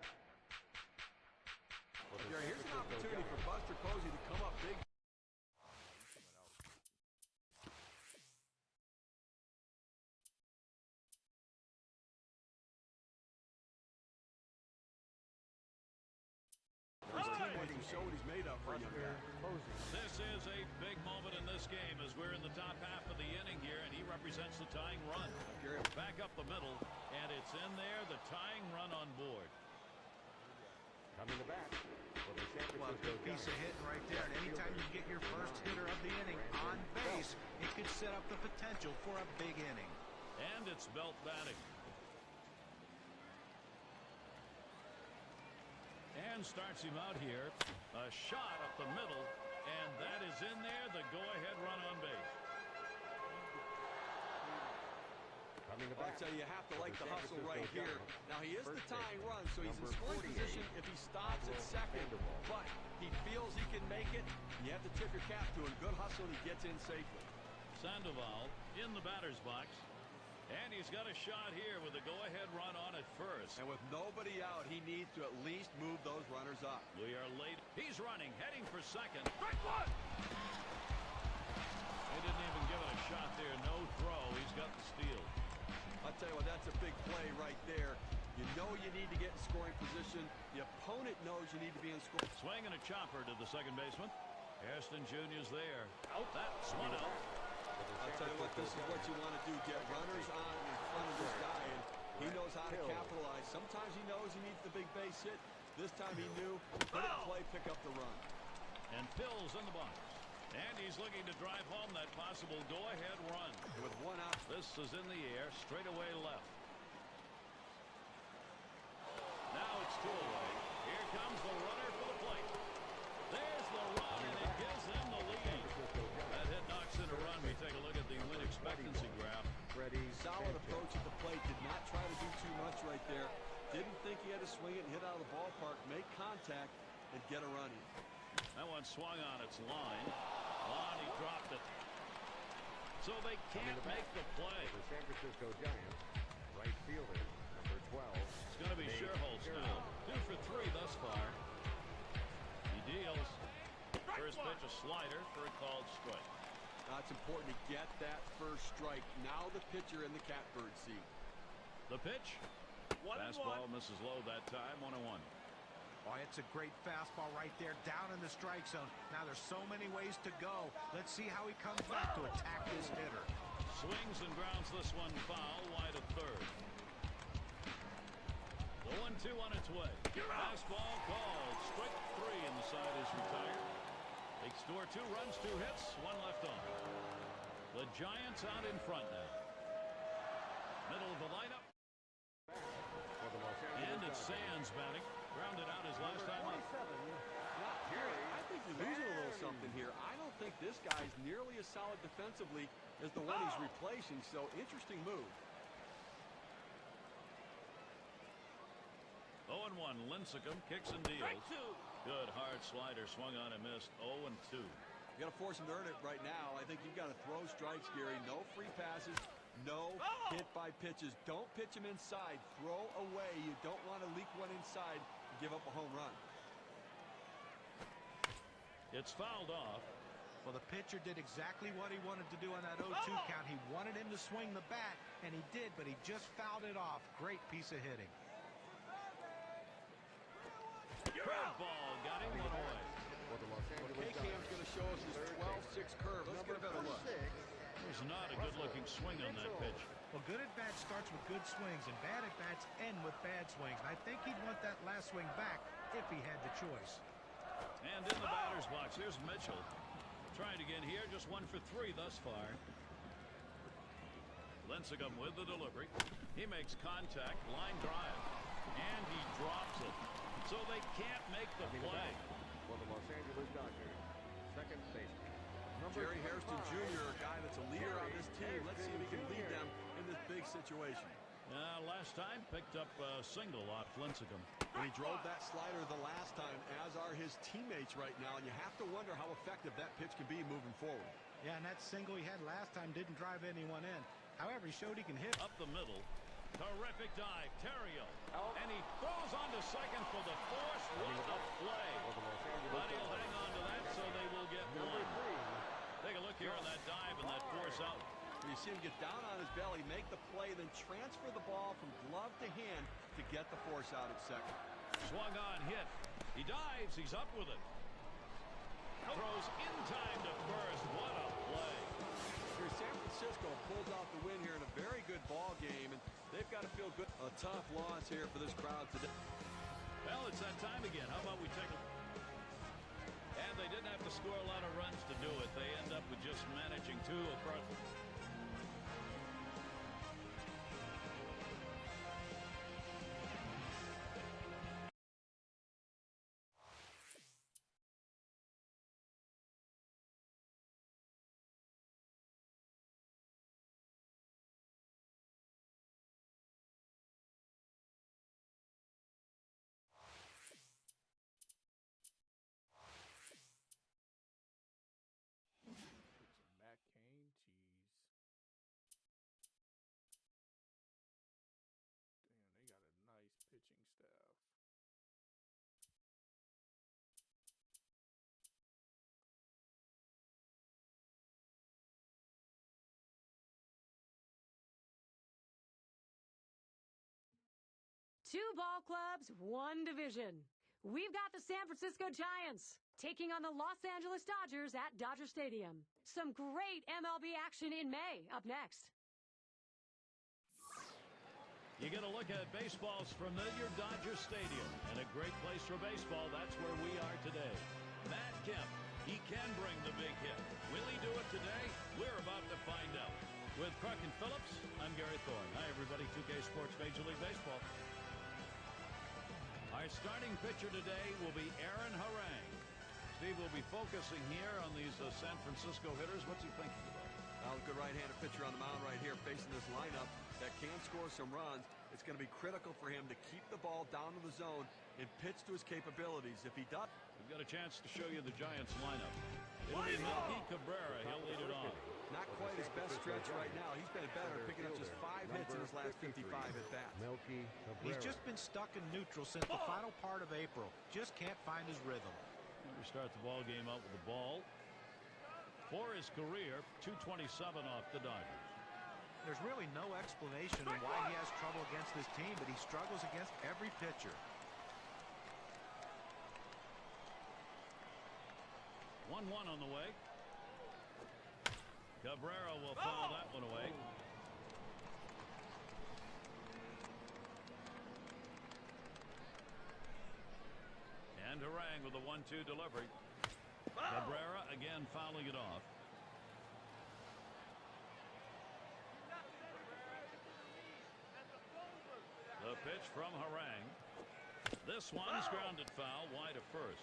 Gary, here's an opportunity for Buster Posey to come up big. Show what he's made of for a young guy. This is a big moment in this game as we're in the top half of the inning here, and he represents the tying run. Back up the middle, and it's in there, the tying run on board. Coming to bat for the San Well, Francisco good piece of hitting right there. And anytime you get your first hitter of the inning on base, it could set up the potential for a big inning. And it's Belt batting. And starts him out here. A shot up the middle, and that is in there, the go-ahead run on base. I tell you, you have to like the hustle right here. Now, he is the tying run, so he's in scoring position if he stops at second, but he feels he can make it. You have to tip your cap to him. Good hustle, and he gets in safely. Sandoval in the batter's box. And he's got a shot here with a go-ahead run on at first. And with nobody out, he needs to at least move those runners up. We are late. He's running, heading for second. Strike one! They didn't even give it a shot there. No throw. He's got the steal. I'll tell you what, that's a big play right there. You know you need to get in scoring position. The opponent knows you need to be in scoring. Swing and a chopper to the second baseman. Hairston Jr.'s there. Out. That's one out. I'll tell you what, this is what you want to do. Get runners on in front of this guy, and he knows how to capitalize. Sometimes he knows he needs the big base hit. This time he knew. Put it in play, pick up the run. And Phil's in the box. And he's looking to drive home that possible go-ahead run. With one out. This is in the air, straight away left. Now it's 2 away. Here comes the runner for the plate. There's the run, and it gives them the lead. That hit knocks in a run. We take a look at the win expectancy graph. Solid approach at the plate. Did not try to do too much right there. Didn't think he had to swing it and hit out of the ballpark, make contact, and get a run in. That one swung on its line. On, he dropped it. So they can't make the play. The San Francisco Giants, right fielder, number 12. It's going to be Sherholtz now. 2 for 3 thus far. He deals. First pitch, a slider for a called strike. Now it's important to get that first strike. Now the pitcher in the catbird seat. The pitch. Fastball misses low that time. 1-1. Oh, it's a great fastball right there, down in the strike zone. Now there's so many ways to go. Let's see how he comes back to attack this hitter. Swings and grounds this one foul, wide of third. The 1-2 on its way. Fastball called. Strike 3, and the side is retired. They score 2 runs, 2 hits, 1 left on. The Giants out in front now. Middle of the lineup. And it's Sands batting. Grounded out his last time up. I think you're losing a little something here. I don't think this guy's nearly as solid defensively as the one he's replacing, so interesting move. 0-1. Lincecum kicks and deals. Good hard slider swung on and missed. 0-2. You got to force him to earn it right now. I think you've got to throw strikes, Gary. No free passes. No hit by pitches. Don't pitch him inside. Throw away. You don't want to leak one inside and give up a home run. It's fouled off. Well, the pitcher did exactly what he wanted to do on that 0-2 count. He wanted him to swing the bat, and he did, but he just fouled it off. Great piece of hitting. Curveball got him one away. K-Cam's going to show us his 12-6 curve. Let's get a better look. There's not a good-looking swing on that pitch. Well, good at-bat starts with good swings, and bad at-bats end with bad swings. And I think he'd want that last swing back if he had the choice. And in the batter's box, here's Mitchell. Trying again here, just 1 for 3 thus far. Lincecum with the delivery. He makes contact, line drive, and he drops it. So they can't make the play. For the Los Angeles Dodgers, second baseman. Jerry Hairston Jr., a guy that's a leader on this team. Let's see if he can lead them in this big situation. Last time, picked up a single off Lincecum. And he drove that slider the last time, as are his teammates right now. And you have to wonder how effective that pitch can be moving forward. Yeah, and that single he had last time didn't drive anyone in. However, he showed he can hit. Up the middle. Terrific dive. Terrio. And he throws on to second for the force. What a play. But he'll hang on to that, so they will get 1. Take a look here on that dive and that force out. You see him get down on his belly, make the play, then transfer the ball from glove to hand to get the force out at second. Swung on, hit. He dives. He's up with it. Throws in time to first. What a play. Here, San Francisco pulls out the win here in a very good ball game, and they've got to feel good. A tough loss here for this crowd today. Well, it's that time again. How about we take a... And they didn't have to score a lot of runs to do it. They end up with just managing 2 across. Two ball clubs, one division. We've got the San Francisco Giants taking on the Los Angeles Dodgers at Dodger Stadium. Some great MLB action in May up next. You get a look at baseball's familiar Dodger Stadium, and a great place for baseball. That's where we are today. Matt Kemp, he can bring the big hit. Will he do it today? We're about to find out. With Kruk and Phillips, I'm Gary Thorne. Hi, everybody. 2K Sports Major League Baseball. Our starting pitcher today will be Aaron Harang. Steve will be focusing here on these San Francisco hitters. What's he thinking about? Well, a good right-handed pitcher on the mound right here facing this lineup that can score some runs. It's going to be critical for him to keep the ball down to the zone and pitch to his capabilities. If he does... We've got a chance to show you the Giants lineup. It'll be Melky Cabrera. He'll lead it off. Not quite his best stretch right now. He's been better, picking up just 5 hits in his last 55 at bats. He's just been stuck in neutral since the final part of April. Just can't find his rhythm. We start the ball game out with the ball. For his career, 227 off the Dodgers. There's really no explanation on why he has trouble against this team, but he struggles against every pitcher. 1-1 on the way. Cabrera will foul that one away. And Harang with a 1-2 delivery. Cabrera again fouling it off. The pitch from Harang. This one's grounded foul wide of first.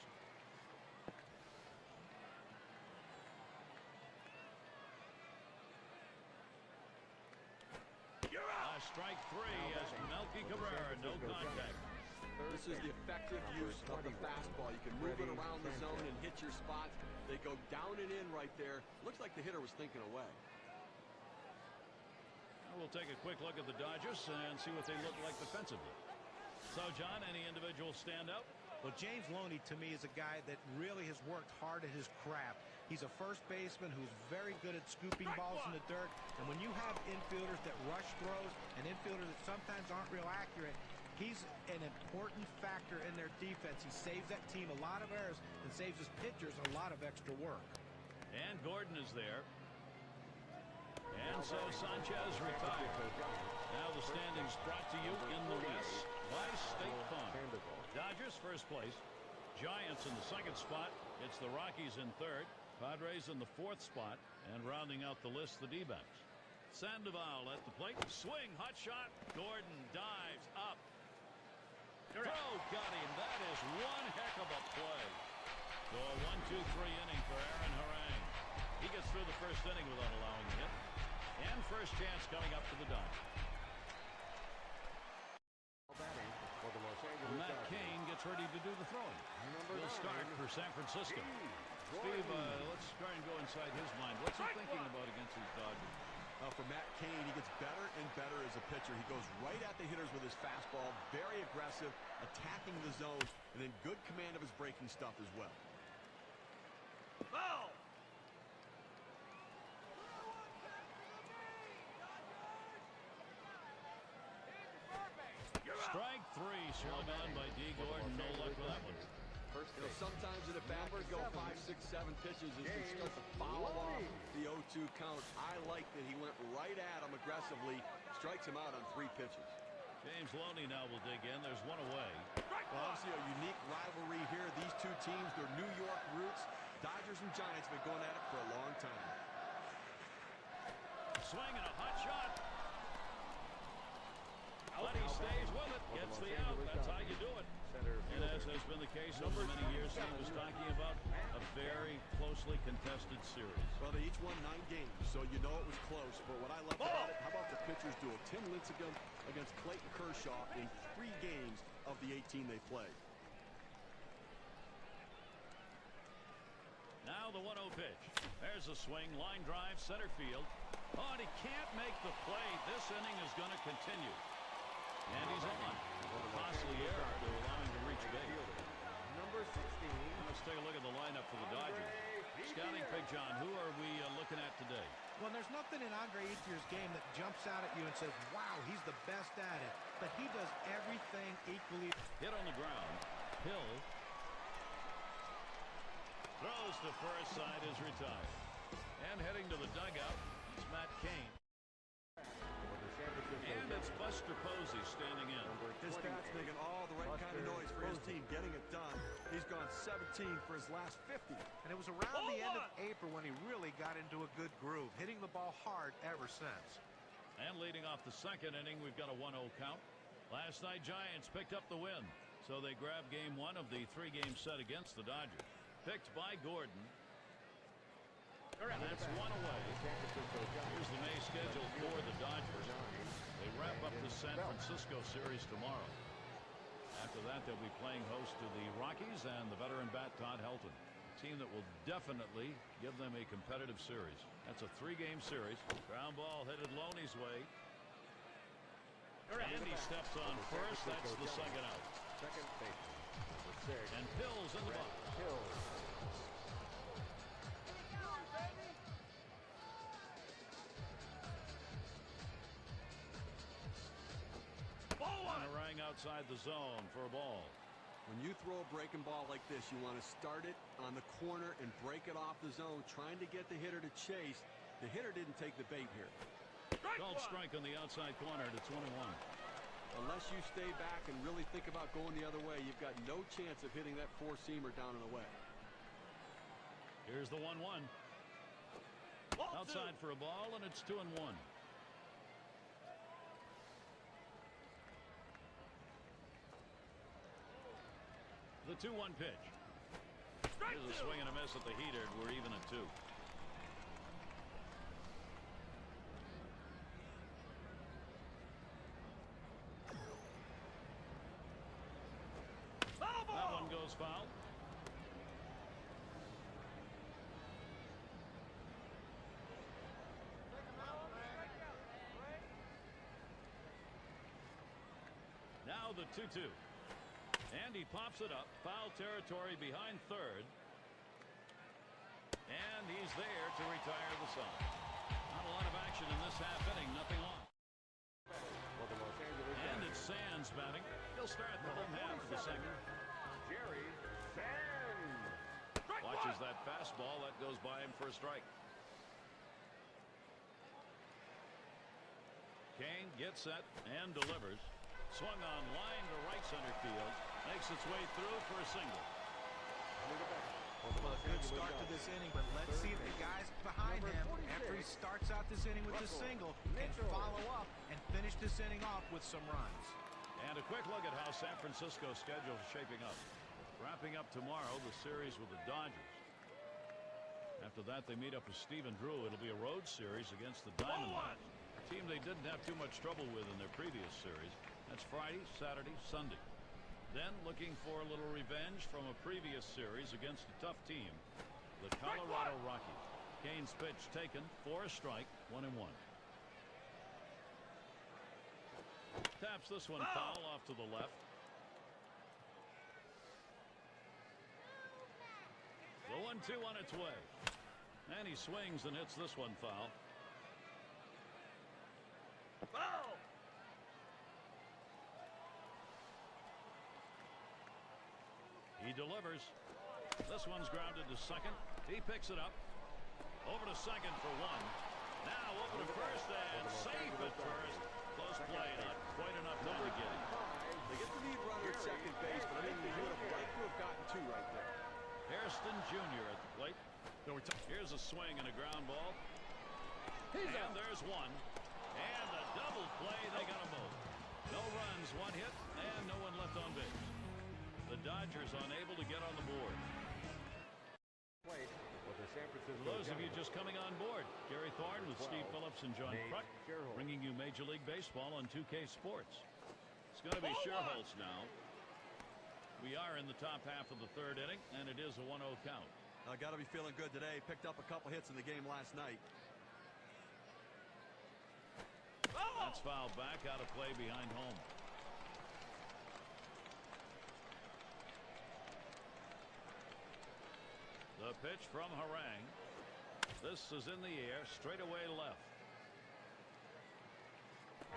Strike three as Melky Cabrera, no contact. This is the effective use of the fastball. You can move it around the zone and hit your spots. They go down and in right there. Looks like the hitter was thinking away. We'll take a quick look at the Dodgers and see what they look like defensively. So, John, any individual stand out? Well, James Loney, to me, is a guy that really has worked hard at his craft. He's a first baseman who's very good at scooping balls in the dirt. And when you have infielders that rush throws and infielders that sometimes aren't real accurate, he's an important factor in their defense. He saves that team a lot of errors and saves his pitchers a lot of extra work. And Gordon is there. And so Sanchez retired. Now the standings brought to you in the West by State Farm. Dodgers first place. Giants in the second spot. It's the Rockies in third. Padres in the fourth spot. And rounding out the list, the D-backs. Sandoval at the plate. Swing, hot shot. Gordon dives up. Throw got him. That is one heck of a play. So a 1-2-3 inning for Aaron Harang. He gets through the first inning without allowing a hit. And first chance coming up for the Dodgers. Matt Cain gets ready to do the throwing. He'll start for San Francisco. Steve, let's try and go inside his mind. What's he thinking about against these Dodgers? For Matt Cain, he gets better and better as a pitcher. He goes right at the hitters with his fastball, very aggressive, attacking the zone, and then good command of his breaking stuff as well. Foul! Strike three swung on by D. Gordon. No luck with that one. You know, sometimes in a bat can go 5, 6, 7 pitches as he starts to foul off the 0-2 count. I like that he went right at him aggressively, strikes him out on 3 pitches. James Loney now will dig in. There's one away. Well, obviously a unique rivalry here. These two teams, their New York roots. Dodgers and Giants have been going at it for a long time. Swing and a hot shot. But he stays with it, gets the out. That's how you do it. And as has been the case over many years, he was talking about a very closely contested series. Well, they each won 9 games, so you know it was close. But what I love about it, how about the pitchers duel? Tim Lincecum against Clayton Kershaw in 3 games of the 18 they played. Now the 1-0 pitch. There's a swing, line drive, center field. Oh, and he can't make the play. This inning is going to continue. And he's on. Costly error after allowing to reach base. Number 16. Let's take a look at the lineup for the Dodgers. Scouting pick, John. Who are we looking at today? Well, there's nothing in Andre Etier's game that jumps out at you and says, wow, he's the best at it. But he does everything equally. Hit on the ground. Hill throws to first, side is retired. And heading to the dugout, it's Matt Cain. And it's Buster Posey standing in. His bat's making all the right kind of noise for his team, getting it done. He's gone 17 for his last 50. And it was around the end of April when he really got into a good groove, hitting the ball hard ever since. And leading off the second inning, we've got a 1-0 count. Last night, Giants picked up the win, so they grabbed game 1 of the 3-game set against the Dodgers. Picked by Gordon. And that's 1 away. Here's the May schedule for the Dodgers. They wrap up the San Francisco series tomorrow. After that, they'll be playing host to the Rockies and the veteran bat Todd Helton. A team that will definitely give them a competitive series. That's a 3-game series. Ground ball headed Loney's way. And he steps on first. That's the second out. Second baseman, number 6. And Pill's in the box. outside the zone for a ball. When you throw a breaking ball like this, you want to start it on the corner and break it off the zone, trying to get the hitter to chase. The hitter didn't take the bait here. Called strike on the outside corner to 21. Unless you stay back and really think about going the other way, you've got no chance of hitting that four-seamer down and away. Here's the 1-1. Outside for a ball, and it's 2-1. The 2-1 pitch. Here's a swing and a miss at the heater. We're even at 2. That one goes foul. Now the 2-2. And he pops it up. Foul territory behind third. And he's there to retire the side. Not a lot of action in this half inning. Nothing on. And it's Sands batting. He'll start the home half of the second. Jerry Sands. Watches that fastball. That goes by him for a strike. Kane gets set and delivers. Swung on line to right center field. Makes its way through for a single. Good start to this inning, but let's see if the guys behind him, after he starts out this inning with the single, can follow up and finish this inning off with some runs. And a quick look at how San Francisco's schedule is shaping up. Wrapping up tomorrow, the series with the Dodgers. After that, they meet up with Stephen Drew. It'll be a road series against the Diamondbacks, a team they didn't have too much trouble with in their previous series. That's Friday, Saturday, Sunday. Then looking for a little revenge from a previous series against a tough team, the Colorado Rockies. Kane's pitch taken for a strike, 1-1. Taps this one foul off to the left. The 1-2 on its way. And he swings and hits this one foul. Foul! He delivers. This one's grounded to second. He picks it up. Over to second for one. Now over to first and safe at first. Close play, not quite enough time to get him. They get the lead runner at second base, but I think he would have liked to have gotten 2 right there. Hairston Jr. at the plate. Here's a swing and a ground ball. And there's one. And a double play. They got them both. No runs, 1 hit, and no one left on base. The Dodgers unable to get on the board. For those of you just coming on board, Gary Thorne with Steve Phillips and John Kruk bringing you Major League Baseball on 2K Sports. It's going to be Sherholtz now. We are in the top half of the 3rd inning, and it is a 1-0 count. I got to be feeling good today. Picked up a couple hits in the game last night. That's fouled back, out of play behind home. The pitch from Harang. This is in the air, straight away left.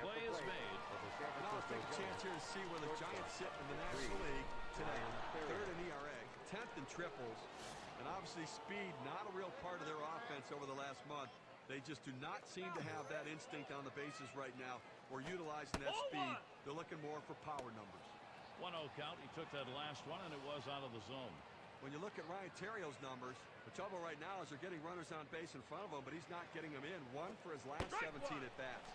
Play is made. And I'll take a chance here to see where the Giants sit in the National League today. 3rd in ERA, 10th in triples, and obviously speed not a real part of their offense over the last month. They just do not seem to have that instinct on the bases right now or utilizing that speed. They're looking more for power numbers. 1-0 count. He took that last one, and it was out of the zone. When you look at Ryan Terrio's numbers, the trouble right now is they're getting runners on base in front of him, but he's not getting them in. 1 for his last 17 at-bats.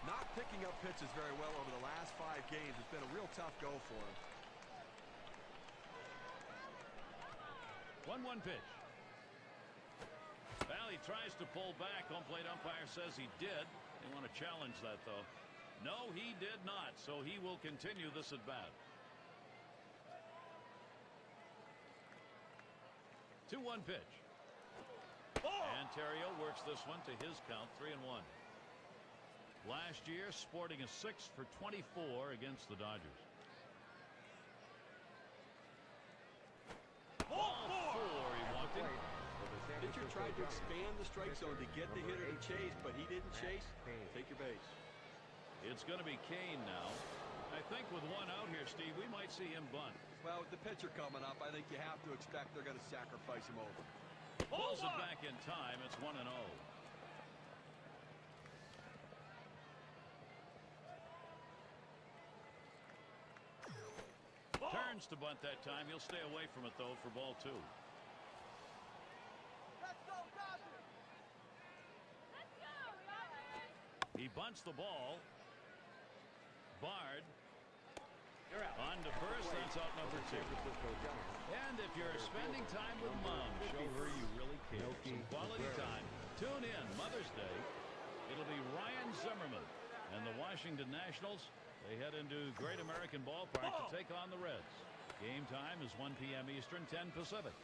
Not picking up pitches very well over the last 5 games. It's been a real tough go for him. 1-1 pitch. Well, he tries to pull back. Home plate umpire says he did. They want to challenge that, though. No, he did not, so he will continue this at-bat. 2-1 pitch. And Terrio works this one to his count, 3-1. Last year, sporting a 6 for 24 against the Dodgers. Ball 4, he walked him. Pitcher tried to expand the strike zone to get the hitter to chase, but he didn't chase. Take your base. It's going to be Kane now. I think with one out here, Steve, we might see him bunt. Well, with the pitcher coming up, I think you have to expect they're going to sacrifice him over. Pulls it back in time. It's 1-0. Turns to bunt that time. He'll stay away from it, though, for ball 2. He bunts the ball. Bard on to first. That's out number 2. And if you're spending time with Mom, show her you really care. Some quality time. Tune in Mother's Day. It'll be Ryan Zimmerman and the Washington Nationals. They head into Great American Ballpark to take on the Reds. Game time is 1 p.m. Eastern, 10 Pacific.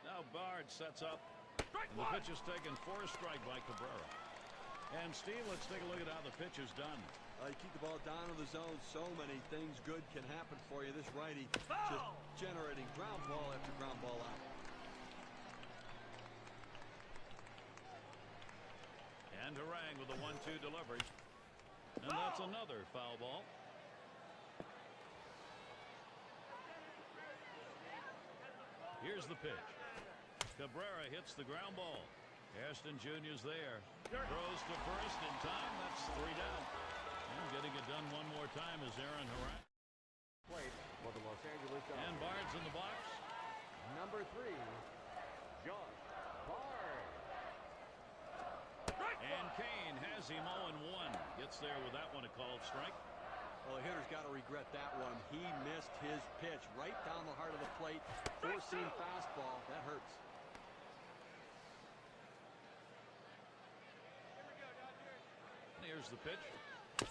Now Bard sets up. And the pitch is taken for a strike by Cabrera. And Steve, let's take a look at how the pitch is done. You keep the ball down in the zone. So many things good can happen for you. This righty just generating ground ball after ground ball out. And Harang with a 1-2 delivery. And that's another foul ball. Here's the pitch. Cabrera hits the ground ball. Hairston Jr.'s there. Throws to first in time. That's 3 down. And getting it done one more time is Aaron Harang. Plate for the Los Angeles Dodgers. And Bard's in the box. Number 3, Josh Bard. And Kane has him 0-1. Gets there with that one a called strike. Well, the hitter's got to regret that one. He missed his pitch right down the heart of the plate. 4-seam fastball. That hurts. Here's the pitch.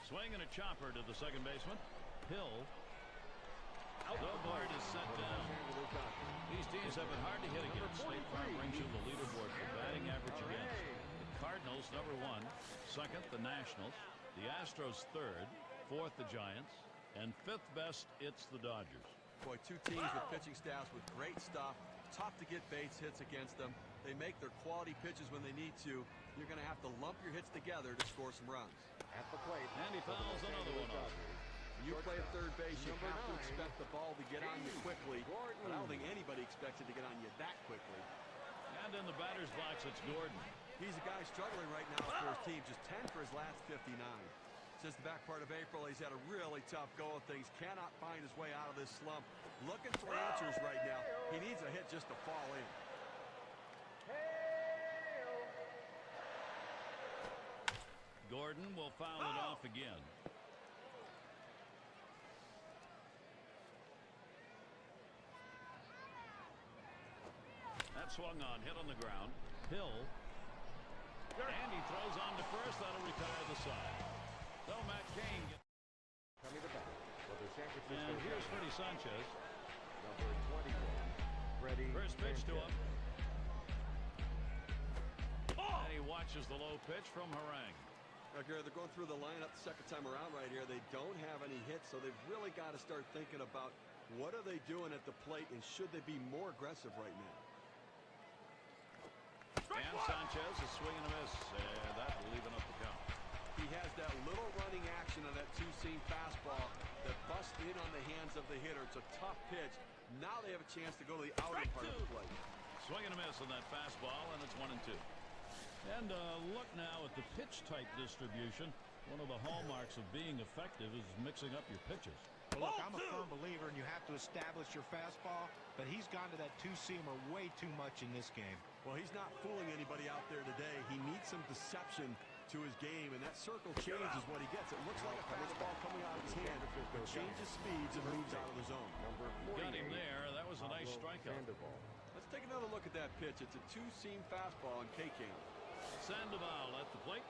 Swing and a chopper to the second baseman. Hill. The Bard is set down. These teams have been hard to hit against. State Farm brings you the leaderboard for batting average against. The Cardinals, number 1. Second, the Nationals. The Astros, third. Fourth, the Giants. And fifth best, it's the Dodgers. Boy, two teams with pitching staffs with great stuff. Tough to get base hits against them. They make their quality pitches when they need to. You're going to have to lump your hits together to score some runs. At the plate. And he fouls another one off. When you play at third base, you have to expect the ball to get on you quickly. But I don't think anybody expects it to get on you that quickly. And in the batter's box, it's Gordon. He's a guy struggling right now for his team. Just 10 for his last 59. Since the back part of April, he's had a really tough go of things. Cannot find his way out of this slump. Looking for answers right now. He needs a hit just to fall in. Gordon will foul it off again. That swung on, hit on the ground. Hill. And he throws on to first. That'll retire the side. So Matt Cain gets. Coming to bat for the San Francisco. And here's Freddie Sanchez. Number 21, Freddie First pitch to Sanchez. him. And he watches the low pitch from Harang. Gary, they're going through the lineup the second time around right here. They don't have any hits, so they've really got to start thinking about what are they doing at the plate and should they be more aggressive right now. And Sanchez is swinging a miss. And that will even up the count. He has that little running action on that two-seam fastball that busts in on the hands of the hitter. It's a tough pitch. Now they have a chance to go to the outer part of the plate. Swing and a miss on that fastball, and it's 1-2. And look now at the pitch type distribution. One of the hallmarks of being effective is mixing up your pitches. Well, look, I'm a firm believer, and you have to establish your fastball, but he's gone to that two-seamer way too much in this game. Well, he's not fooling anybody out there today. He needs some deception to his game, and that circle change is what he gets. It looks like a fastball coming out of his hand. It changes speeds and moves out of the zone. Number 48, Got him there. That was a nice strikeout. Sandoval. Let's take another look at that pitch. It's a two-seam fastball on K-King. Sandoval at the plate.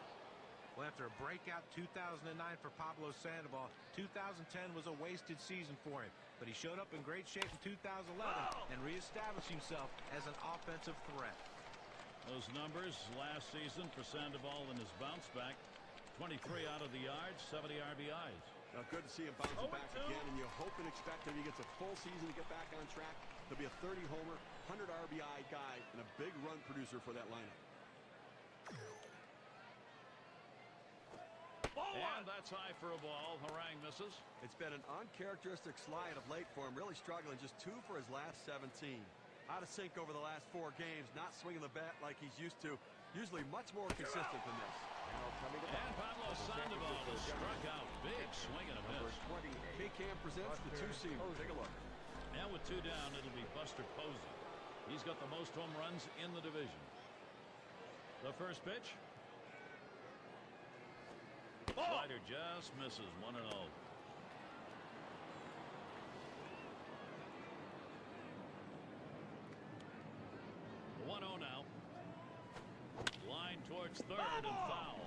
Well, after a breakout 2009 for Pablo Sandoval, 2010 was a wasted season for him. But he showed up in great shape in 2011 and reestablished himself as an offensive threat. Those numbers last season for Sandoval in his bounce back. 23 out of the yards, 70 RBIs. Now, good to see him bouncing back again, and you hope and expect that he gets a full season to get back on track. He'll be a 30-homer, 100 RBI guy, and a big run producer for that lineup. And that's high for a ball. Harang misses. It's been an uncharacteristic slide of late for him. Really struggling. Just 2 for his last 17. Out of sync over the last 4 games. Not swinging the bat like he's used to. Usually much more consistent than this. And Pablo Sandoval is struck out. Big swing and a miss. K-Cam presents the 2-seamer. Take a look. And with 2 down, it'll be Buster Posey. He's got the most home runs in the division. The first pitch. Slider just misses. 1-0. The 1-0 now. Line towards third and foul.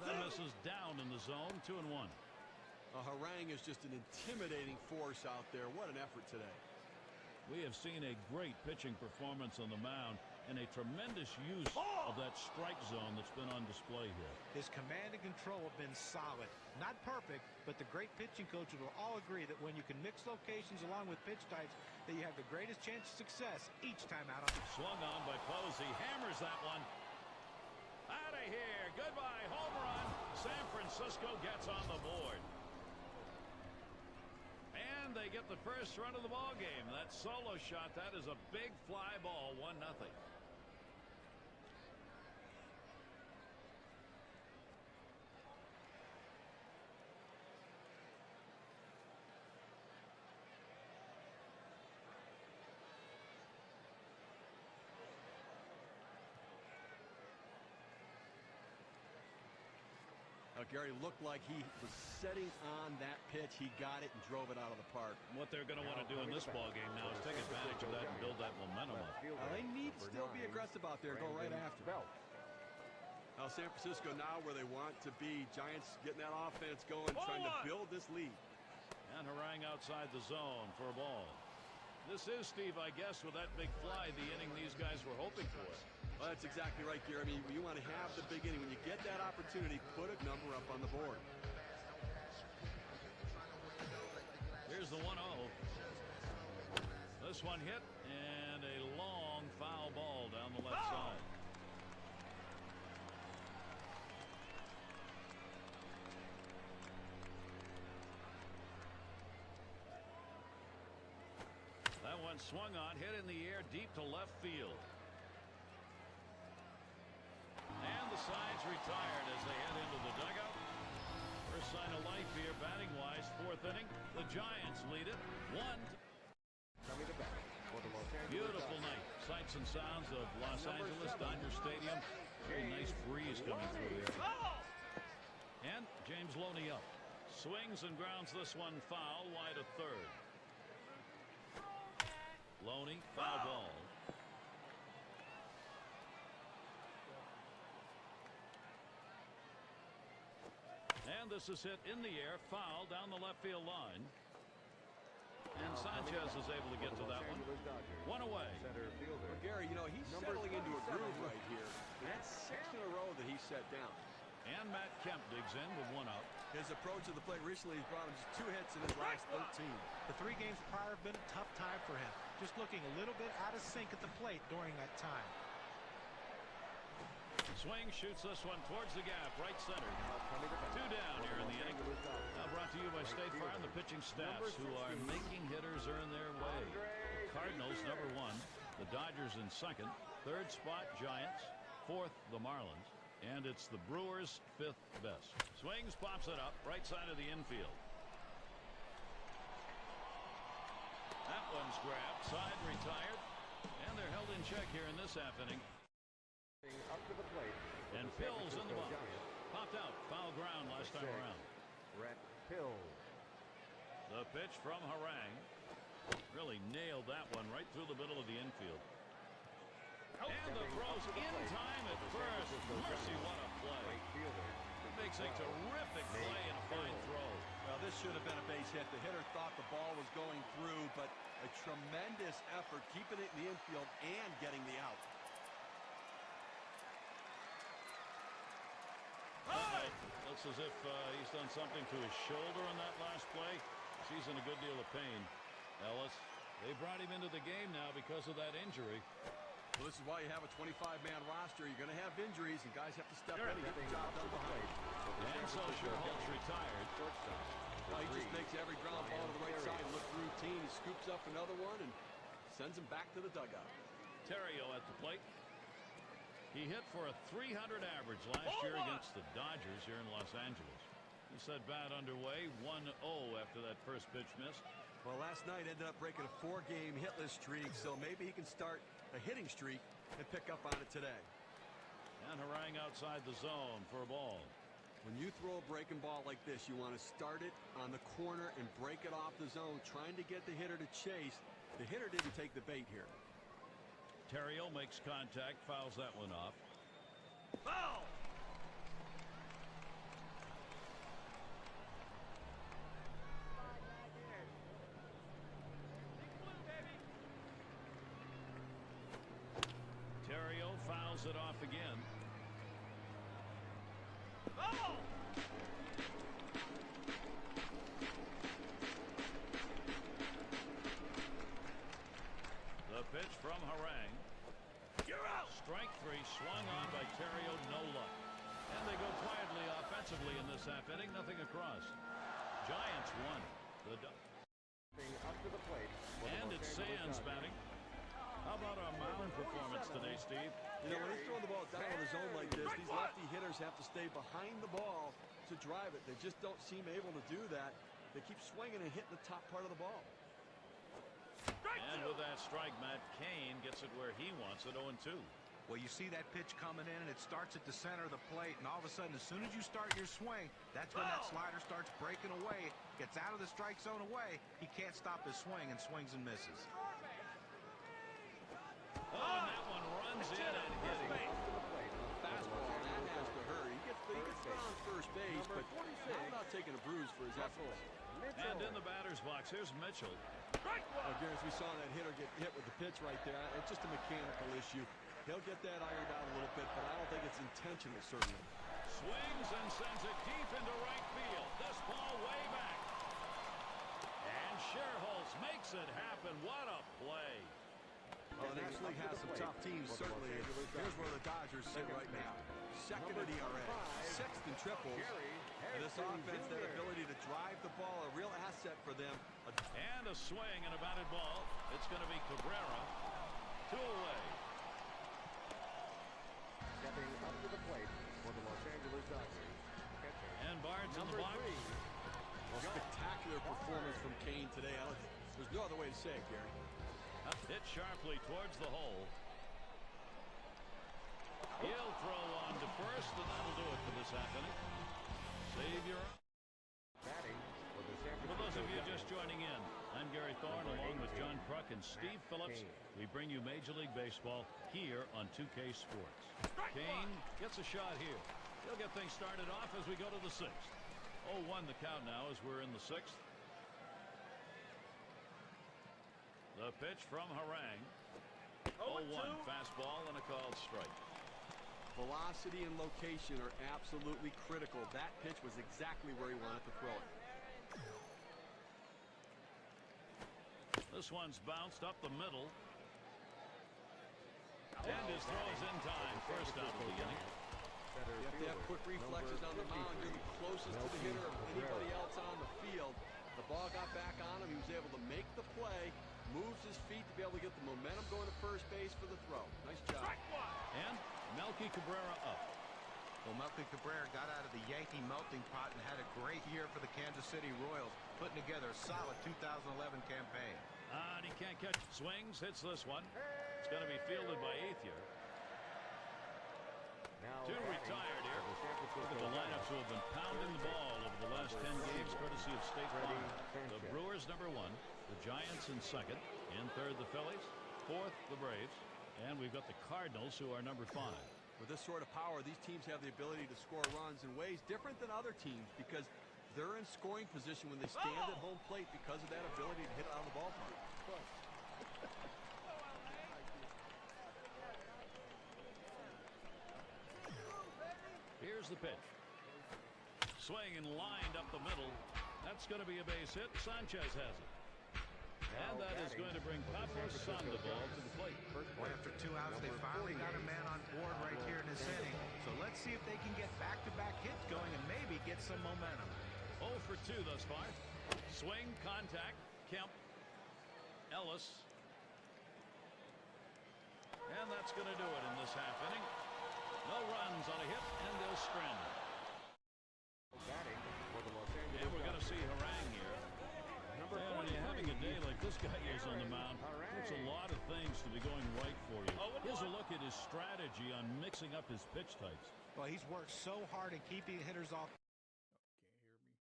That misses down in the zone. 2-1. Harang is just an intimidating force out there. What an effort today. We have seen a great pitching performance on the mound and a tremendous use of that strike zone that's been on display here. His command and control have been solid. Not perfect, but the great pitching coaches will all agree that when you can mix locations along with pitch types, that you have the greatest chance of success each time out. Swung on by Posey. Hammers that one. Out of here. Goodbye. Home run. San Francisco gets on the board. And they get the first run of the ball game. That solo shot, that is a big fly ball. 1-0. Gary looked like he was setting on that pitch. He got it and drove it out of the park. What they're going to want to do in this ball game now is take advantage of that and build that momentum up. They need to still be aggressive out there and go right after. Now San Francisco now where they want to be. Giants getting that offense going, trying to build this lead. And Harang outside the zone for a ball. This is, Steve, I guess, with that big fly, the inning these guys were hoping for. Well, that's exactly right, Gary. I mean, you want to have the big inning. When you get that opportunity, put a number up on the board. Here's the 1-0. This one hit, and a long foul ball down the left side. That one swung on, hit in the air deep to left field. And the sides retired as they head into the dugout. First sign of life here, batting-wise, 4th inning. The Giants lead it 1. Beautiful night. Sights and sounds of Los Angeles, Dodger Stadium. Very nice breeze coming through here. And James Loney up. Swings and grounds this one foul, wide of third. Loney, foul ball. And this is hit in the air, foul down the left field line. And Sanchez is able to get to that one. 1 away. Well, Gary, you know, he's settling into a groove right here. That's 6 in a row that he set down. And Matt Kemp digs in with 1 out. His approach to the plate recently has brought him just 2 hits in his last 13. The 3 games prior have been a tough time for him. Just looking a little bit out of sync at the plate during that time. Swing, shoots this one towards the gap, right center. 2 down here in the inning. Now brought to you by State Farm, the pitching staffs who are making hitters earn their way. The Cardinals, number 1. The Dodgers in 2nd. 3rd spot, Giants. 4th, the Marlins. And it's the Brewers' 5th best. Swings, pops it up, right side of the infield. That one's grabbed, side retired. And they're held in check here in this half inning. Up to the plate. And Pills in the box. Popped out. Foul ground last time around. Brett Pills. The pitch from Harang. Really nailed that one right through the middle of the infield. And the throws in time at first. Mercy, what a play. It makes a terrific play and a fine throw. Well, this should have been a base hit. The hitter thought the ball was going through, but a tremendous effort keeping it in the infield and getting the out. Looks as if he's done something to his shoulder on that last play. He's in a good deal of pain. Ellis They brought him into the game now because of that injury. Well, this is why you have a 25-man roster. You're going to have injuries, and guys have to step in and get the job done behind. And so Sherholt's retired. Well, he just makes every ground ball to the right side look routine. He scoops up another one and sends him back to the dugout. Terrio at the plate. He hit for a 300 average last year against the Dodgers here in Los Angeles. He said bat underway, 1-0 after that first pitch missed. Well, last night ended up breaking a 4-game hitless streak, so maybe he can start a hitting streak and pick up on it today. And Harang outside the zone for a ball. When you throw a breaking ball like this, you want to start it on the corner and break it off the zone, trying to get the hitter to chase. The hitter didn't take the bait here. Terrio makes contact, fouls that one off. Foul! Terrio fouls it off again. The pitch from Harang. You're out! Strike three, swung on by Terrio, no luck. And they go quietly offensively in this half inning, nothing across. Giants won. Up to the plate. And it's Sands batting. How about our mound performance today, Steve? You know, when he's throwing the ball down in the zone like this, these lefty hitters have to stay behind the ball to drive it. They just don't seem able to do that. They keep swinging and hitting the top part of the ball. And with that strike, Matt Cain gets it where he wants it, 0-2. Well, you see that pitch coming in, and it starts at the center of the plate, and all of a sudden, as soon as you start your swing, that's when that slider starts breaking away, gets out of the strike zone away. He can't stop his swing and swings and misses. Oh, and that one runs in and hit him. Fastball, that has to hurry. He gets down first base, but not taking a bruise for his efforts. And in the batter's box, here's Mitchell. Again, as we saw that hitter get hit with the pitch right there, it's just a mechanical issue. He'll get that ironed out a little bit, but I don't think it's intentional, certainly. Swings and sends it deep into right field. This ball way back. And Sherholtz makes it happen. What a play. Well, the National League has some tough teams, certainly. Here's where the Dodgers sit right now. Second in ERA, sixth in triples. And this offense, that ability to drive the ball, a real asset for them. And a swing and a batted ball. It's going to be Cabrera. 2 away. Stepping up to the plate for the Los Angeles Dodgers. And Barnes in the box. Well, spectacular performance from Cain today. There's no other way to say it, Gary. Hit sharply towards the hole. He'll throw on to first, and that'll do it for this half inning. Save your... Batting for the San For those Francisco of you Giants. just joining in, I'm Gary Thorne along with John Kruk and Steve Phillips. We bring you Major League Baseball here on 2K Sports. Cain gets a shot here. He'll get things started off as we go to the 6th. 0-1 the count now as we're in the 6th. The pitch from Harang. 0-1 fastball and a called strike. Velocity and location are absolutely critical. That pitch was exactly where he wanted to throw it. This one's bounced up the middle. And his throw is in time. First out of the inning. You have to have quick reflexes on the mound. You're the closest to the hitter of anybody else on the field. The ball got back on him. He was able to make the play, moves his feet to be able to get the momentum going to first base for the throw. Nice job. And Melky Cabrera up. Well, Melky Cabrera got out of the Yankee melting pot and had a great year for the Kansas City Royals, putting together a solid 2011 campaign. And he can't catch. Swings, hits this one. It's going to be fielded by Ethier. Two retired here. Look at the lineups who have been pounding the ball over the last 10 games, courtesy of State Farm. The Brewers #1, the Giants in 2nd, in 3rd the Phillies, 4th the Braves, and we've got the Cardinals who are #5. With this sort of power, these teams have the ability to score runs in ways different than other teams because they're in scoring position when they stand at home plate because of that ability to hit it out of the ballpark. Here's the pitch. Swing and lined up the middle. That's going to be a base hit. Sanchez has it. And that is going to bring Pablo Sandoval to the plate. Well, after 2 outs, they finally got a man on board right here in this inning. So let's see if they can get back-to-back hits going and maybe get some momentum. 0 for 2 thus far. Swing, contact, Kemp, Ellis. And that's going to do it in this half inning. No runs on a hit, and they'll strand it. And we're going to see Harang here. And when you're having a day like this guy is on the mound, there's a lot of things to be going right for you. Here's a look at his strategy on mixing up his pitch types. Well, he's worked so hard at keeping hitters off. Can't hear me.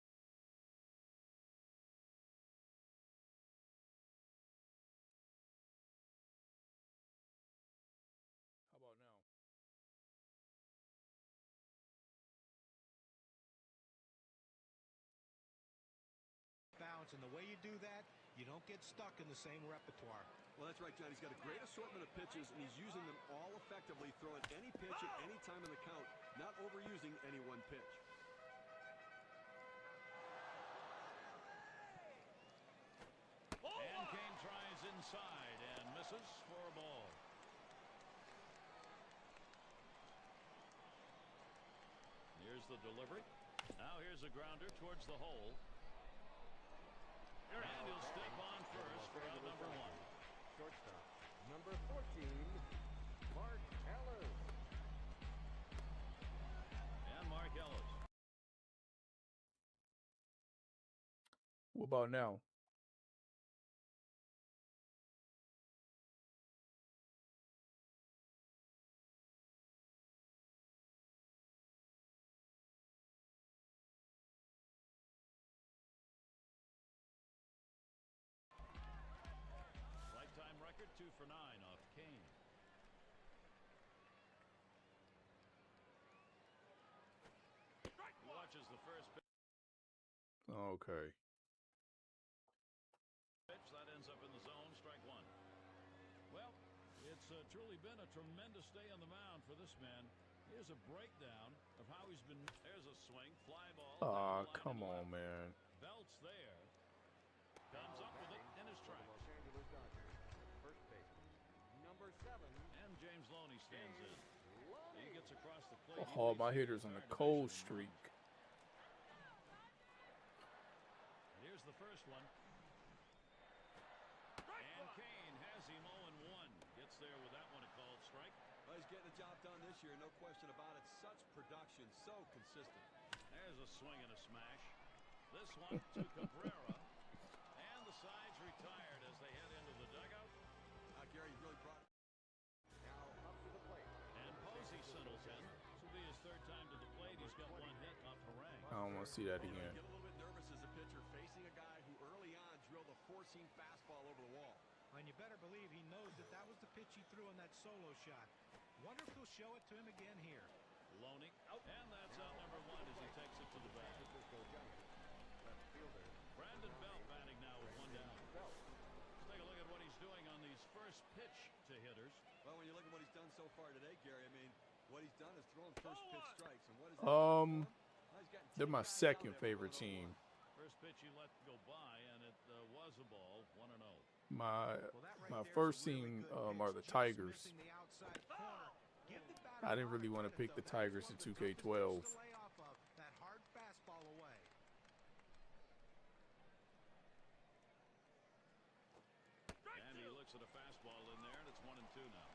How about now? Bounce, and the way you do that, you don't get stuck in the same repertoire. Well, that's right, John. He's got a great assortment of pitches, and he's using them all effectively, throwing any pitch at any time in the count, not overusing any one pitch. And Kane tries inside and misses for a ball. Here's the delivery. Now here's a grounder towards the hole. And he'll step on first for out number 1. Shortstop, number 14, Mark Ellis. And Mark Ellis. What about now? Lifetime record 2 for 9 off Kane. He watches the first pitch. Okay. That ends up in the zone, strike 1. Well, it's truly been a tremendous day on the mound for this man. Here's a breakdown of how he's been. There's a swing, fly ball. Ah, come on, man. Belts there. Comes up with it in his For the tracks. Los Angeles Dodgers, first baseman, number 7, And James Loney stands in. He gets across the plate. Oh, my hitter's on a cold streak. Here's the first one. And Kane has him 0-1. Gets there with that one a called strike. Well, he's getting the job done this year, no question about it. Such production, so consistent. There's a swing and a smash. This one to Cabrera. And the sides retired as they head into the dugout. Gary, you really brought it. now up to the plate. And Posey settles in. This will be his 3rd time to the plate. He's got 1 hit off Harang. I don't want to see that You again. get a little bit nervous as a pitcher facing a guy who early on drilled a 4-seam fastball over the wall. And you better believe he knows that that was the pitch he threw in that solo shot. Wonder if he'll show it to him again here. Loney out. And that's out number 1 as he takes it to the bag. Francisco Giants, left fielder, Brandon Belt batting now with 1 down. Belt. Let's take a look at what he's doing on these first pitch to hitters. Well, when you look at what he's done so far today, Gary, I mean, what he's done is throwing first pitch strikes. And what is that? Well, he's gotten They're 10 my guys second down there favorite for a team. First pitch he let go by, and it was a ball, 1-0. My Well, that right my there's first a really team good are pitch. the Just Tigers. missing the outside corner. Give the batter I didn't really want to pick the confidence, though. Tigers in That's one of the 2K12. toughest pitches to lay off of. That hard fastball away. And he looks at a fastball in there, and it's 1-2 now.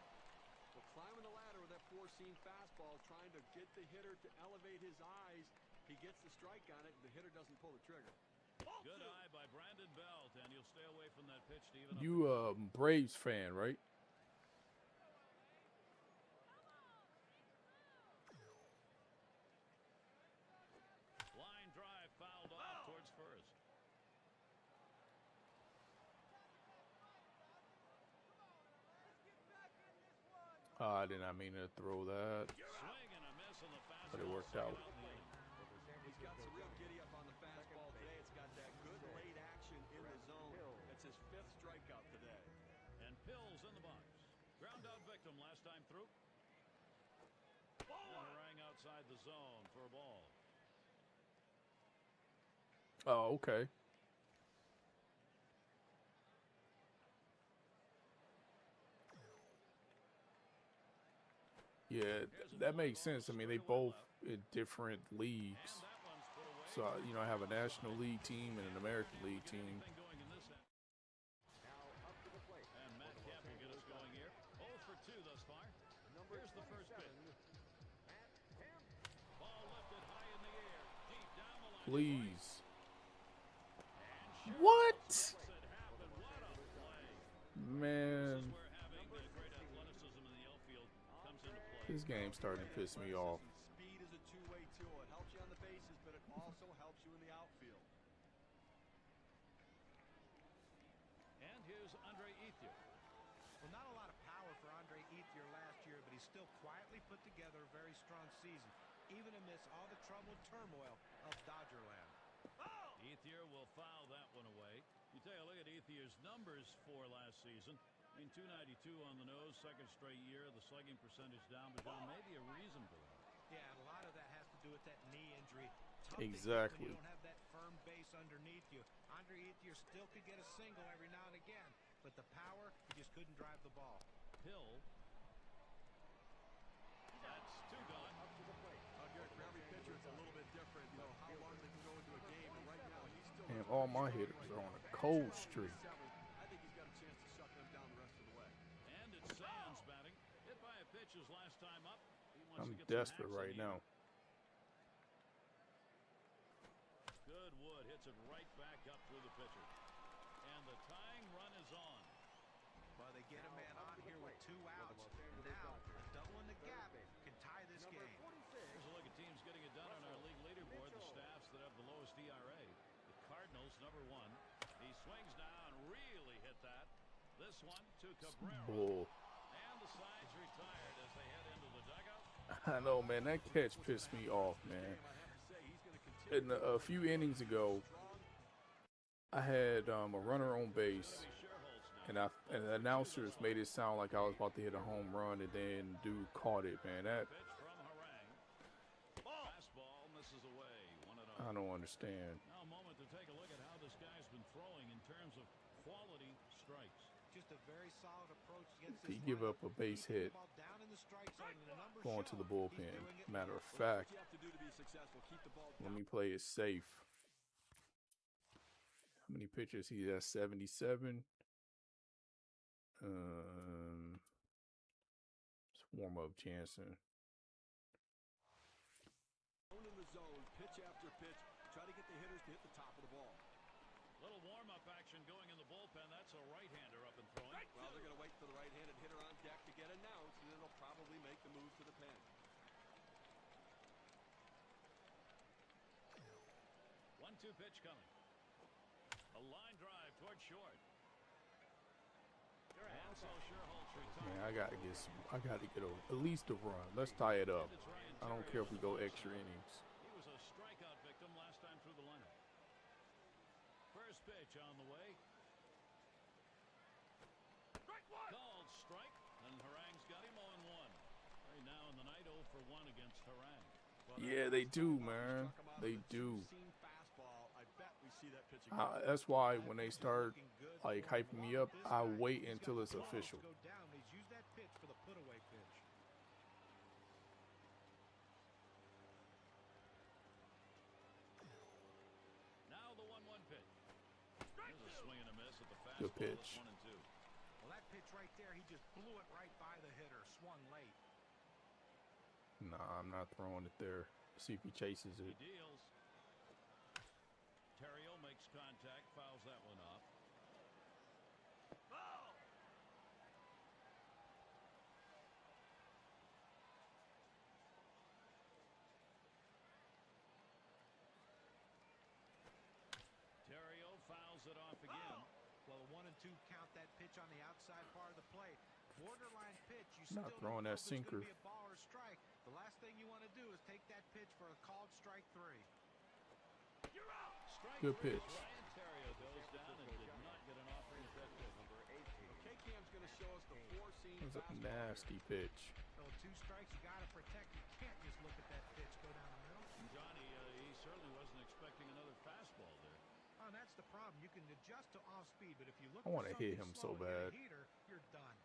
Well, climbing the ladder with that 4-seam fastball, trying to get the hitter to elevate his eyes. He gets the strike on it, and the hitter doesn't pull the trigger. Good eye by Brandon Belt, and he'll stay away from that pitch to even up You Braves fan, right? line drive fouled off towards first. I did not mean to throw that, Swing and a miss on the fastball. but it worked out. He's got some real giddy up on the fastball today. It's got that good late action in the zone. That's his 5th strikeout today. And Pills in the box. Ground out victim last time through. And Harang outside the zone for a ball. Oh, okay. Yeah, that makes sense. I mean, they both in different leagues. So, you know, I have a National League team and an American League team. Now up to the plate. And Matt Kemp will get us going here. 0 for 2 thus far. Here's the first pitch. Matt Kemp. Ball lifted high in the air, deep down the line. Please. And What? makes it happen. What a play. Man, This is where having great athleticism in the outfield comes into play. this game's starting to piss me off. Speed is a two-way tool. It helps you on the bases, but it also helps you in the outfield. And here's Andre Ethier. Well, not a lot of power for Andre Ethier last year, but he still quietly put together a very strong season, even amidst all the trouble and turmoil of Dodgerland. Ethier will foul that one away. You take a look at Ethier's numbers for last season. I mean, 292 on the nose, second straight year. The slugging percentage down, but John, maybe a reason for that. Yeah, and a lot of that has to do with that knee injury. Tough to hit Exactly. when you don't have that firm base underneath you. Andre Ethier still could get a single every now and again, but the power, he just couldn't drive the ball. Hill. That's 2 gone. Up to the plate. Garrett, for every pitcher, it's a little bit different. You know, how long they can go into a game. But right now, he's still... And all my hitters are on a cold streak. I think he's got a chance to shut them down the rest of the way. And it's Sands batting. Hit by a pitch his last time up. He wants I'm to get some desperate hacks right in now. Good Wood hits it right back up through the pitcher. And the tying run is on. Well, they get a man on here with 2 outs. Now, a double in the gap can tie this Number game. 46. Here's a look at teams getting it done on our league leaderboard. The staffs that have the lowest ERA. The Cardinals, number 1. He swings down, really hit that. This one to Cabrera. Bull. And the sides retired as they head into the dugout. I know, man. That catch pissed me off, man. In a few innings ago, I had a runner on base, and the announcers made it sound like I was about to hit a home run, and then dude caught it, man. That Pitch from Harang. Fastball misses away. 1-0. I don't understand. Now a moment to take a look at how this guy's been throwing in terms of quality strikes. Just a very solid approach against He this give lineup. up a base hit, Keeping the ball down in the strike zone, and the numbers going show to the he's bullpen. doing it Matter of well. fact, What you have to do to be successful, keep the ball let down. me play it safe. How many pitches? He has 77. Let's warm up Jansen. In the zone, pitch after pitch. Try to get the hitters to hit the top of the ball. Little warm-up action going in the bullpen. That's a right-hander up and throwing. Well, they're going to wait for the right-handed hitter on deck to get announced, and then they'll probably make the move to the pen. 1-2 pitch coming. A line drive toward short. And so Sherholtz retired. Man, I gotta get at least a run. Let's tie it up. I don't care if we go extra innings. He was a strikeout victim last time through the lineup. First pitch on the way. Called strike, and Harang's got him 0-1. Right now in the night, 0 for 1 against Harang. Yeah, they do, man. They do. Fastball. I bet we see that pitch again. That's why when they start like hyping me up, I wait until it's official. Go down. He's used that pitch for the put-away pitch. Now the 1-1 pitch. There's a swing and a miss at the fastball. Good pitch. It's 1-2. Well, that pitch right there, he just blew it right by the hitter. Swung late. Nah, I'm not throwing it there. See if he chases He it. deals. Terrio makes contact, fouls that one off. Terrio fouls it off again. Well, a 1-2 count that pitch on the outside part of the plate. Borderline pitch. You Not still throwing don't know that if it's sinker. gonna be a ball or strike. The last thing you want to do is take that pitch for a called strike 3. Strike Good three as pitch. Ryan Terrio goes down and did not get an offering at that pitch. Number 18. K-Cam's going to show us the four-seam That's a fastball. nasty pitch. So 2 strikes, you got to protect. You can't just look at that pitch go down the middle. Johnny, he certainly wasn't expecting another fastball there. Oh, and that's the problem. You can adjust to off speed, but if you look I for wanna hit something him so slow and get a bad. heater, you're done.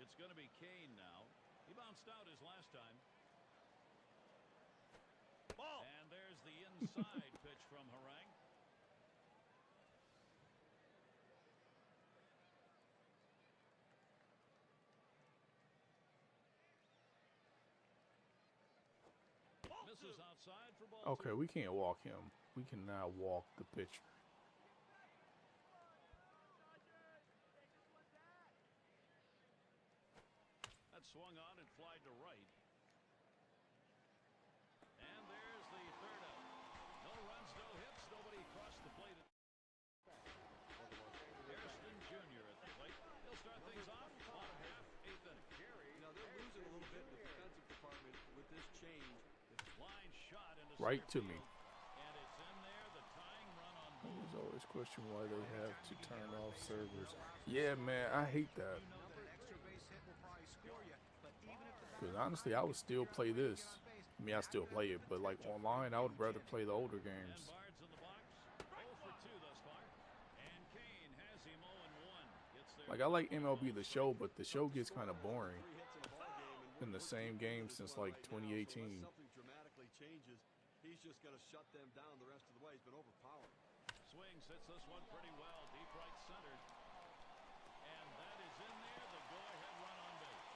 It's going to be Kane now. He bounced out his last time. Ball. And there's the inside pitch from Harang. Misses outside for ball. Okay, we can't walk him. We can now walk the pitcher. That swung on and flied to right. And there's the third out. No runs, no hits. Nobody crossed the plate. Hairston Jr. at the plate. He'll start things off. Bottom half, eighth inning. You know, they're losing a little bit in the defensive department with this change. Line shot into Right to center me. field. And it's in there. The tying run on There's always question why they have to turn off servers. Yeah, man, I hate that. Because honestly, I would still play this. I mean, I still play it, but like online, I would rather play the older games. Bard's in the box. 0 for 2 thus far. And Kane has him 0-1. Gets there. Like, I like MLB The Show, but the show gets kind of boring. In the same game since like 2018. Something dramatically changes. He's just going to shut them down the rest of the way. He's been overpowered. Swings, hits this one pretty well. Deep right centered. And that is in there. The go-ahead run on base.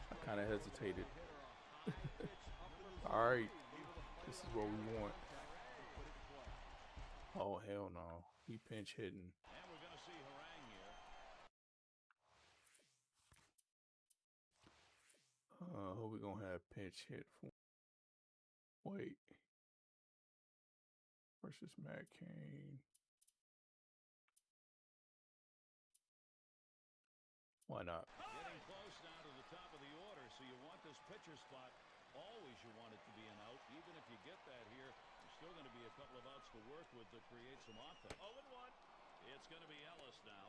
I kind of hesitated. All right, this is what we want. Oh, hell no. He pinch hitting. And we're going to see Harang here. Who we gonna have pinch hit for? Wait. Versus Matt Cain. Why not? Getting close now to the top of the order, so you want this pitcher spot. Always you want it to be an out. Even if you get that here, there's still going to be a couple of outs to work with to create some offense. 0-1. It's going to be Ellis now.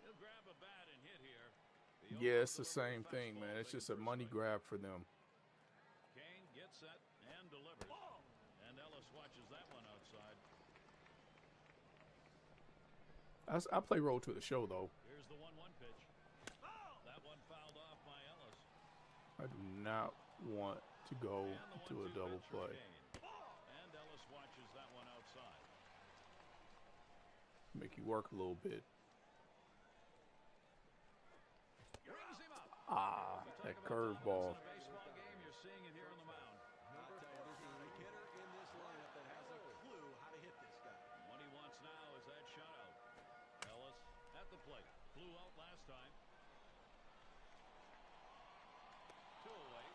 He'll grab a bat and hit here. Yeah, it's the same thing, man. It's just a money grab for them. Kane gets set and delivers. And Ellis watches that one outside. I play Road to the Show, though. Here's the 1-1 pitch. That one fouled off by Ellis. I do not want to go And the to a 1-2 double pitch for play. Kane. And Ellis watches that one outside. Make you work a little bit. Brings him up. Ah, that curveball. In a baseball game, you're seeing it here on the mound. I'll tell you, there's not a hitter in this lineup that has a clue how to hit this guy. What he wants now is that shutout. Ellis at the plate. Flew out last time. 2 away.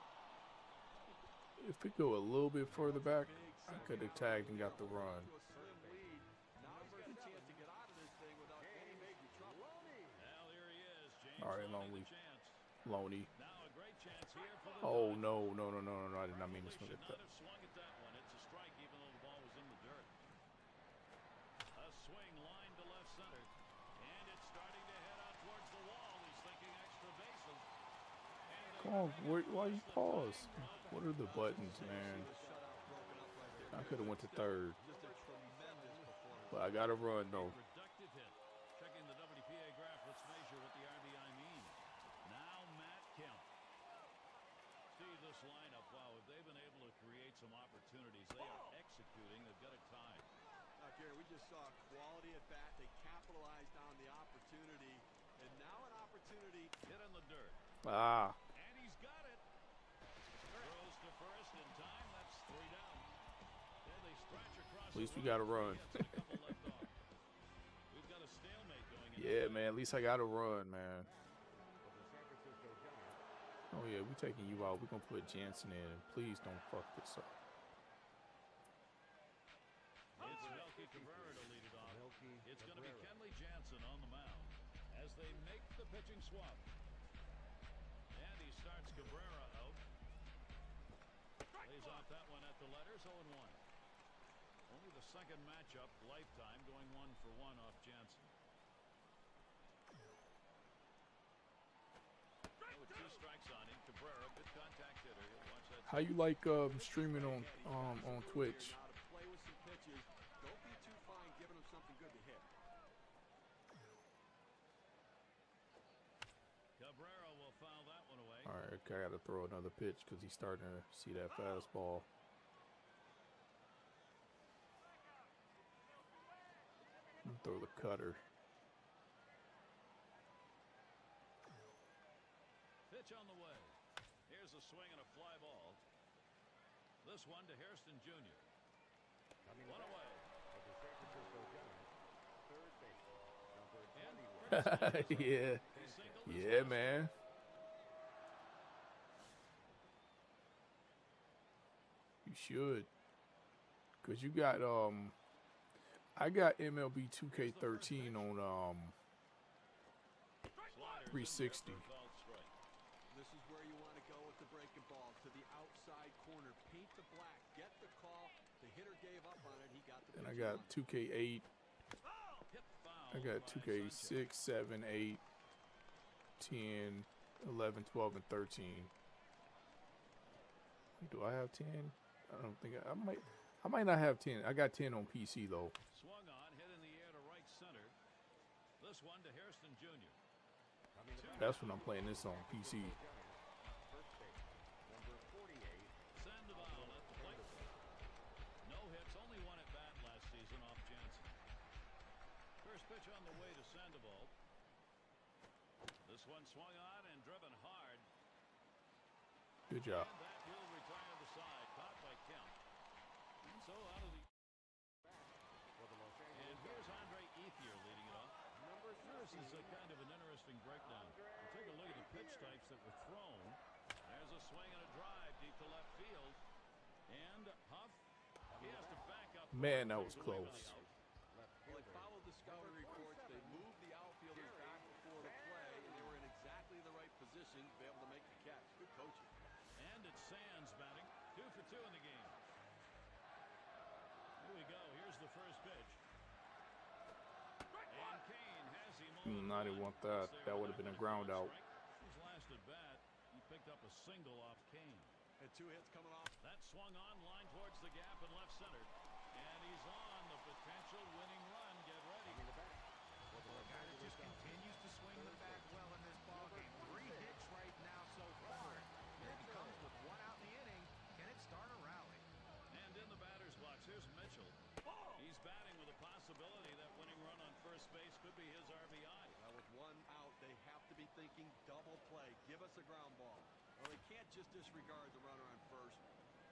If we go a little bit further back, I could have tagged and got the run. To a slim lead. Now he's got a chance to get out of this thing without any major trouble. Well, here he is. James All right, Loney, Loney. the chance. Loney. Now a great chance here for the Oh, Dodgers. no. I did not mean to Probably swing should at not that. have swung at that one. It's a strike even though the ball was in the dirt. A swing line to left center. And it's starting to head out towards the wall. He's thinking extra bases. And Come on, why you pause? What are the buttons, man? I could have went to third. Just a tremendous performance. But I got to run, though. Reductive hit. Checking the WPA graph. Let's measure what the RBI mean. Now Matt Kemp. See this lineup. Wow, if they've been able to create some opportunities, they are executing. They've got it tied. Now, Gary, we just saw quality at bat. They capitalized on the opportunity. And now an opportunity. Hit in the dirt. Ah, And he's got it. Throws to first in time. That's 3 down. Yeah, they stretch across. at least we got to run. A couple left off. We've got a stalemate going into Yeah, man, at least I got to run, man. Oh, yeah, we taking you out. We're going to put Jansen in. Please don't fuck this up. It's Melky Cabrera to lead it off. It's going to be Kenley Jansen on the mound as they make the pitching swap. And he starts Cabrera out. Lays off that one at the letters, 0-1. Only the second matchup, lifetime, going 1-for-1 off Jansen. With 2 strikes on him, Cabrera, good contact hitter. He'll watch that. How you like streaming on Twitch? How to play with some pitches. Don't be too fine giving them something good to hit. Cabrera will foul that one away. All right, I got to throw another pitch because he's starting to see that fastball. Throw the cutter. Pitch on the way. Here's a swing and a fly ball. This one to Hairston Jr. One away. Yeah. Yeah, man. You should. Cause you got I got MLB 2K13 on 360. This is where you want to go with the breaking ball, to the outside corner. Paint the black, get the call. The hitter gave up on it. He got the And I got 2K8. I got 2K6, 7, 8, 10, 11, 12, and 13. Do I have 10? I don't think I might not have 10. I got 10 on PC though. Swung on, hit in the air to right center. This one to Hairston Jr. That's when I'm playing this on PC. Sandoval at the plate. No hits, only one at bat last season off Jansen. First pitch on the way to Sandoval. This one swung on and driven hard. Good job. And that will retire the side, caught by Kemp. So out of the... And here's Andre Ethier leading it off. This is a kind of an interesting breakdown. We'll take a look at the pitch types that were thrown. There's a swing and a drive deep to left field. And Huff, he has to back up. Man, that was close. Well, they followed the scouting reports. They moved the outfielders back before the play, and they were in exactly the right position to be able to make the catch. Good coaching. And it's Sands batting. 2 for 2 in the game. Here we go. Here's the first pitch. And Kane has him. I didn't want that. That would have been a ground out. His last at bat, he picked up a single off Kane. And 2 hits coming off. That swung on, line towards the gap in left center. And he's on the potential winning run. Get ready. A guy that just continues to swing the bat well in this ballgame. 3 hits right now so far. Here he comes with 1 out in the inning. Can it start a rally? And in the batter's box, here's Mitchell. He's batting with a possibility that winning run on first base could be his RBI. With 1 out, they have to be thinking double play. Give us a ground ball. Well, they can't just disregard the runner on first.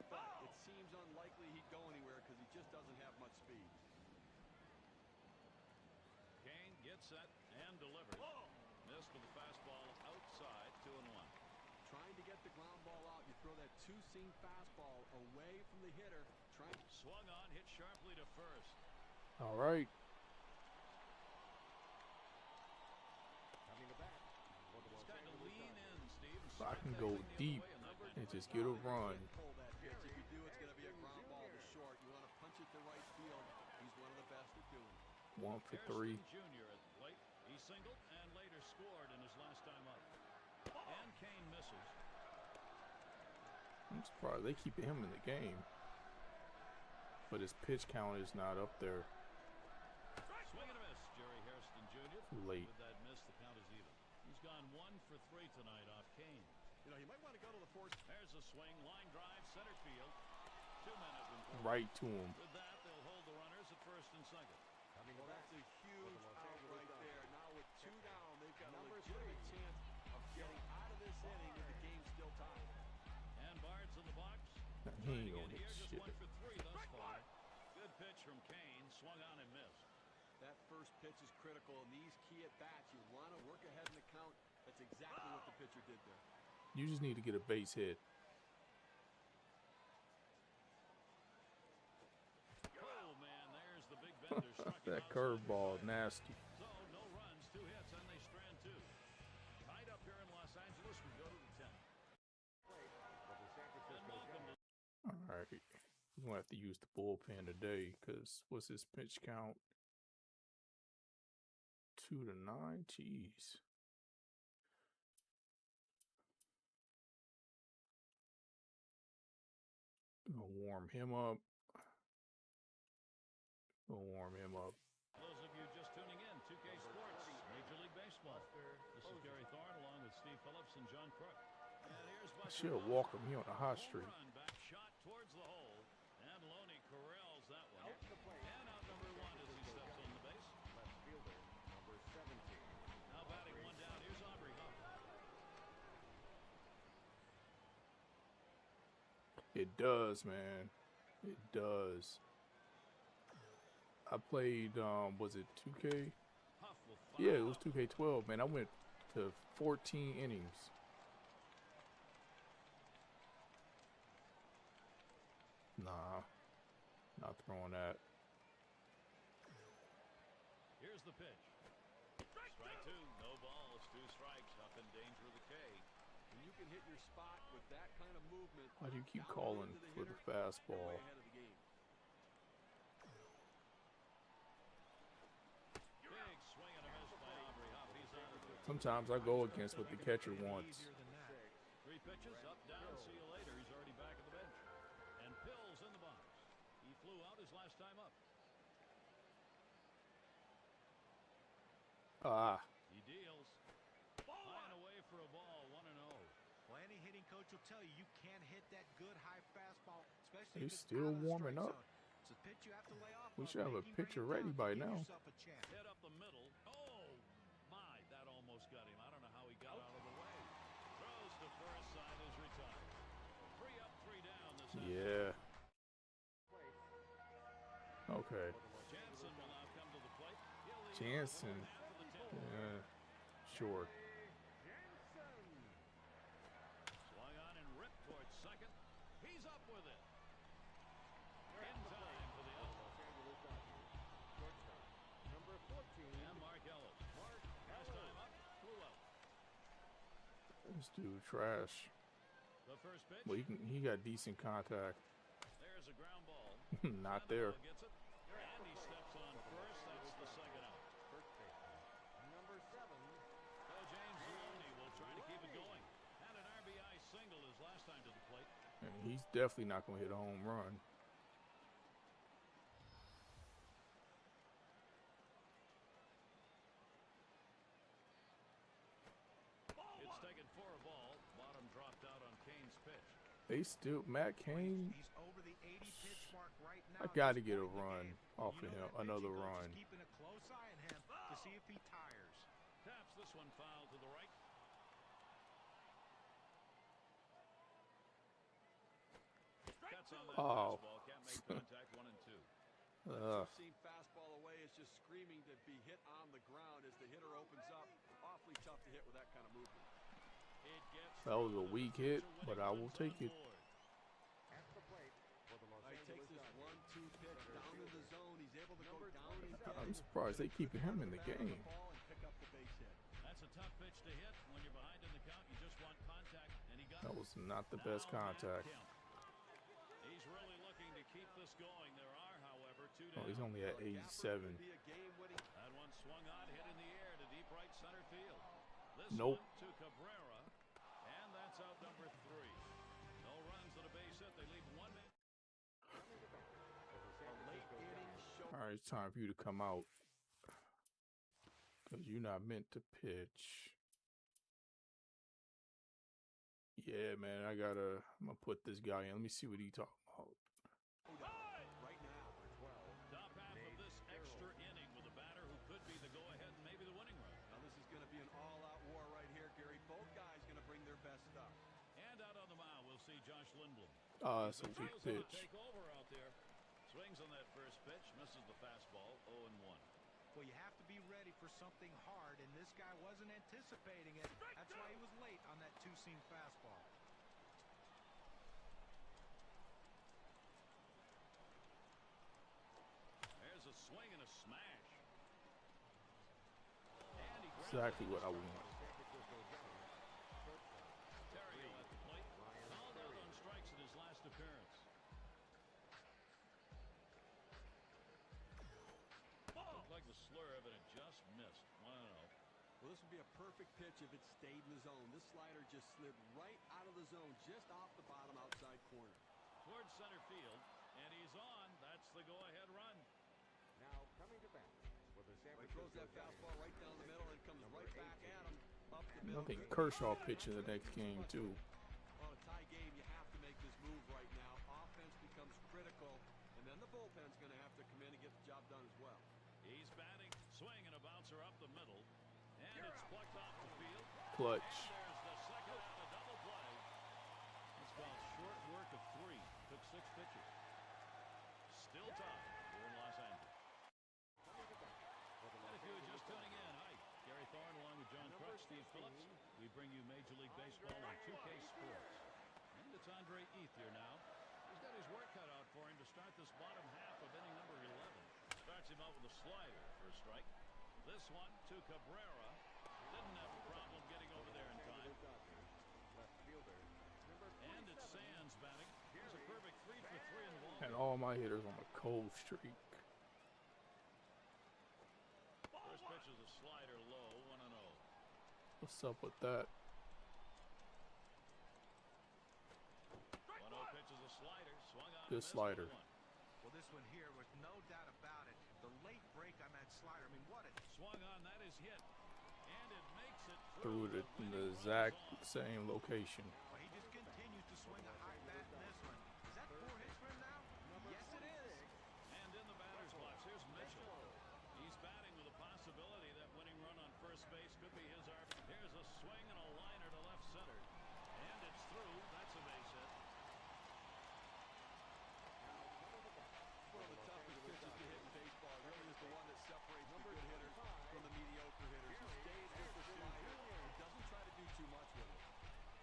But it seems unlikely he'd go anywhere because he just doesn't have much speed. Kane gets set and delivers. Missed with the fastball outside, 2-1. Trying to get the ground ball out, you throw that 2-seam fastball away from the hitter. Swung on, hit sharply to first. All right. Just kind of lean in, Steve. I can go deep and just get a run. Pull that pitch. If you do, it's going to be a ground ball to short. You want to punch it to right field. He's one of the best at doing it. 1 for 3. Hairston Jr. at the plate. He singled and later scored in his last time up. And Kane misses. I'm surprised they keep him in the game. But his pitch count is not up there. Swing and a miss, Jerry Hairston Jr. Late. With that miss, the count is even. He's gone 1 for 3 tonight off Kane. You know, you might want to go to the fourth. There's a swing, line drive, center field. 2 men have been pulled. Right to him. With that, they'll hold the runners at first and second. Well, that's a huge out right there. Now with 2 down, they've got a legitimate chance of getting out of this inning with the game still tied. And Bard's in the box. He ain't Trying gonna to get hit here, just shit. 1 for 3 thus far. Good pitch from Kane, swung on and missed. That first pitch is critical in these key at-bats. You want to work ahead in the count. That's exactly what the pitcher did there. You just need to get a base hit. Oh, man, there's the big bender. Struck him That outside curveball, the side. nasty. So, no runs, 2 hits, and they strand 2. Tied up here in Los Angeles, we go to the 10th. And welcome to All right. We're going to have to use the bullpen today because what's his pitch count? 2 to 9? Jeez. Gonna warm him up. those of you just tuning in, 2K Sports, Major League Baseball. This is Gary Thorne along with Steve Phillips and John Crook. And here's I Buster should Posey. walk him. He on a hot Home streak. run, back shot towards the hole. And Loney corrals that one. Out the plate. And out number 1 as he steps on the base. Left fielder, number 17. Now batting one down. Here's Aubrey Huff. It does, man. It does. I played, was it 2K? Huff will Yeah, it foul was out. 2K12, man. I went to 14 innings. Nah, not throwing that. Here's the pitch. Strike 2. No balls. 2 strikes. Huff in danger of the K. When you can hit your spot with that kind of movement. Why do you keep down calling into for the hitter, you're fastball? way ahead of the game. Big swing and a miss by Aubrey Huff. He's out of it. Sometimes I go against what the catcher wants. Easier than that. 3 pitches. Up, down. See you later. He's already back at the bench. And Pill's in the box. He flew out his last time up. Ah, He deals. High and away for a ball. 1-0. Well, any hitting coach will tell you you can't hit that good high fastball, He's especially if it's still out of the warming strike up. zone. It's a pitch you have to lay off We of, should have a making pitcher rain ready down to by give now. yourself a chance. Hit up the middle. Oh, my. That almost got him. I don't know how he got out of the way. Throws to first. Side is retired. 3 up, 3 down. This yeah. Okay. Jansen will now come to the plate. He'll lead Jansen. off after the 10th. Yeah. Sure. Swung on and ripped towards second. He's up with it. In time for the out. Los Angeles Dodgers. Shortstop, number 14. And Mark Ellis. Last time up, flew out. This dude trash. The first pitch. Well, he got decent contact. There's a ground ball. Not Sandoval there. Gets it. And he steps on first. That's the second out. First baseman, number 7. So James Loney will try to keep it going. Had an RBI single his last time to the plate. And he's definitely not going to hit a home run. It's taken for a ball. Bottom dropped out on Kane's pitch. They still, Matt Cain, He's over the 80 pitch mark right now. I at got to this get a point in the run game. off You of know him, that another pitching coach run. is keeping a close eye on him to see if he tires. Taps this one foul to the right. Cuts on that Oh. fastball. Can't make contact. 1 and 2. Seam fastball away is just screaming to be hit on the ground as the hitter opens up. Awfully tough to hit with that kind of movement. It gets That was a through. weak The hit, pitcher but winning I will runs take on it. board. At the plate for the Los He takes Angeles this Dodgers. 1-2 pitch down to the zone. He's able to go Number down and 27. I'm surprised they keeping him in the game. ball and pick up the base hit. That's a tough pitch to hit. When you're behind in the count, you just want contact, and he got That it. was not the best Now Matt contact. Kemp. He's really looking to keep this going. There are, however, 2 Oh, down. he's only at Well, Gapper 87. could be a game-winning. That one swung on, hit in the air to deep right center field. This Nope. one to Cabrera, and that's out number 3. No runs and a base hit. They leave 1 man. Coming to bat for the San A late Francisco inning Giants. show. All right, it's time for you to come out. Because you're not meant to pitch. Yeah, man, I'm going to put this guy in. Let me see what he talking about. Right now. Number 12. Top half of this extra inning with a batter who could be the go-ahead and maybe the winning run. Now this is going to be an all-out war right here, Gary. Both guys going to bring their best stuff. And out on the mound, we'll see Josh Lindblom. That's a The weak Phil's gonna pitch. take over out there. Swings on that first pitch, misses the fastball, 0-1. Well, you have to be ready for something hard, and this guy wasn't anticipating it. That's why he was late on that 2-seam fastball. There's a swing and a smash. And he grabs Exactly it. what I want. San Francisco Giants. Shortstop, Terrio at the plate. Fouled out on strikes in his last appearance. Looked like the slur of it had just missed. 1-0. Well, this would be a perfect pitch if it stayed in the zone. This slider just slid right out of the zone, just off the bottom outside corner. Towards center field, and he's on. That's the go-ahead run. now coming to bat for the San He throws Francisco that Giants. fastball right down the middle and comes Number right back 18, at him. A up the I middle. think Kershaw pitching the next game too. On a tie game, you have to make this move right now. Offense becomes critical, and then the bullpen's going to have to come in and get the job done as well. He's batting, swinging a bouncer up the middle, and it's plucked off the field. Clutch. And there's the second out of double play. It's called short work of 3. Took 6 pitches. Still tied here in Los Angeles. And if you were just tuning in, hi, Gary Thorne along with John Crutch, Steve Phillips. We bring you Major League Baseball on 2K Sports. And it's Andre Ethier now. He's got his work cut out for him to start this bottom half of inning number 11. Starts him out with a slider for a strike. This one to Cabrera. Didn't have a problem getting over there in time. And it's Sands batting. Here's a perfect 3 for 3 in the ball. And all my hitters on a cold streak. First pitch is a slider low, 1-0. What's up with that? 1-0 pitch is a slider. Swung on. Good slider. Well, this one here, with no doubt about it, the late break on that slider. I mean, what a Swung on. That is hit. And it makes it Threw it in the exact same location. Well, he just continues to swing a high bat in this one. Is that 4 hits for him now? Yes, it is. And in the batter's box, here's Mitchell. He's batting with a possibility that winning run on first base could be his arm. Here's a swing and a liner to left center. And it's through. That's a base hit. One of the toughest pitches to hit in baseball really is the one that separates the good hitters from the mediocre hitters. He stays with the slider and doesn't try to do too much with it.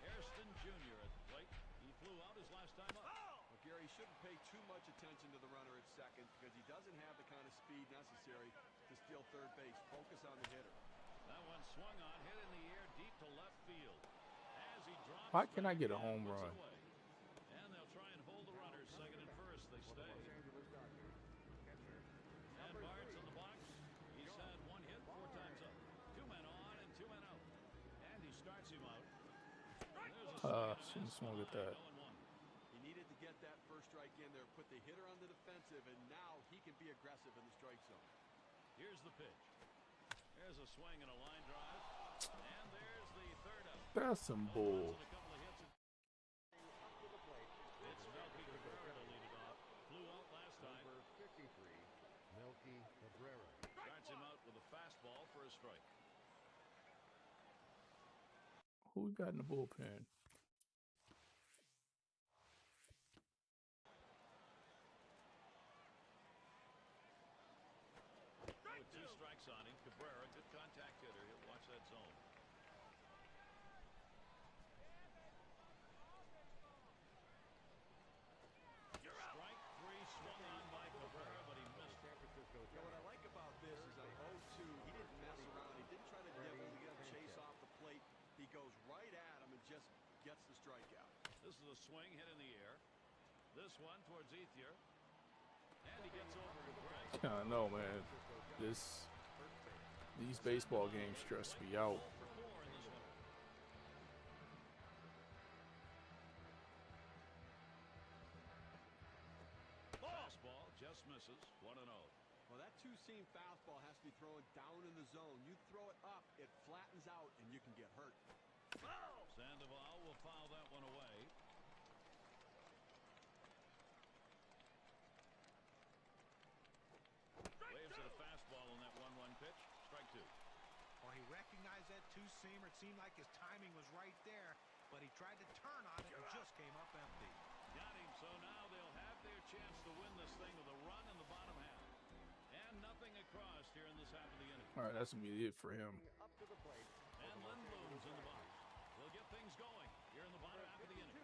Hairston Jr. at the plate. He flew out his last time up. Well, Gary shouldn't pay too much attention to the runner at second because he doesn't have the kind of speed necessary to steal third base. Focus on the hitter. That one swung on, hit in the air deep to left field. As he drops Why can't I back get a and home puts run? it away. And they'll try and hold the runners second and first. They stay. And Bart's in the box. He's had 1 hit 4 times up. 2 men on and 2 men out. And he starts him out. Shouldn't swung at that. 0-1. He needed to get that first strike in there, put the hitter on the defensive, and now he can be aggressive in the strike zone. Here's the pitch. There's a swing and a line drive. And there's the third out. That's some bull. And a couple of hits. It's Melky Cabrera to lead it off. Flew out last time. Number 53, Melky Cabrera. Starts him out with a fastball for a strike. Who we got in the bullpen? With 2 strikes on him, Cabrera, good contact hitter. He'll watch that zone. Strike 3 swung on by Cabrera, but he missed it. San Francisco You know, what I like about this is on 0-2, he didn't mess around. He didn't try to nibble to get a chase off the plate. He goes right at him and just gets the strikeout. This is a swing hit in the air. This one towards Ethier. And he gets over to Greg. I know, man. These baseball games stress me out. 4 in this one. Fastball just misses. 1-0. Well, that two-seam fastball has to be thrown down in the zone. You throw it up, it flattens out, and you can get hurt. Sandoval will foul that one away. Waves at a fastball on that 1-1 pitch. Strike 2. Well, he recognized that two-seamer. It seemed like his timing was right there, but he tried to turn on it and just came up empty. Got him, so now they'll have their chance to win this thing with a run in the bottom half. And nothing across here in this half of the inning. All right, that's gonna be it for him. up to the plate. And Lindblom's in the box. They'll get things going here in the bottom half of the inning.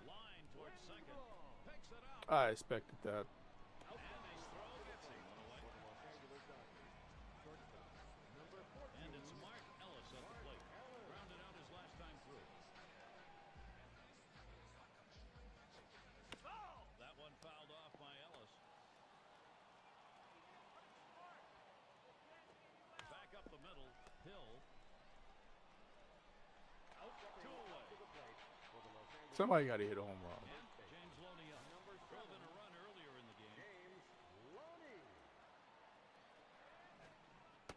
Line towards second. Picks it up. I expected that. And his throw gets him. One away. Los Angeles Dodgers. Shortstop, number 14. And it's Mark Ellis at the plate. Grounded out his last time through. That one fouled off by Ellis. Back up the middle. Hill. Out 2 away. For the Los Angeles Somebody got to hit a home run. And James Loney up. Drove in a run earlier in the game. James Loney.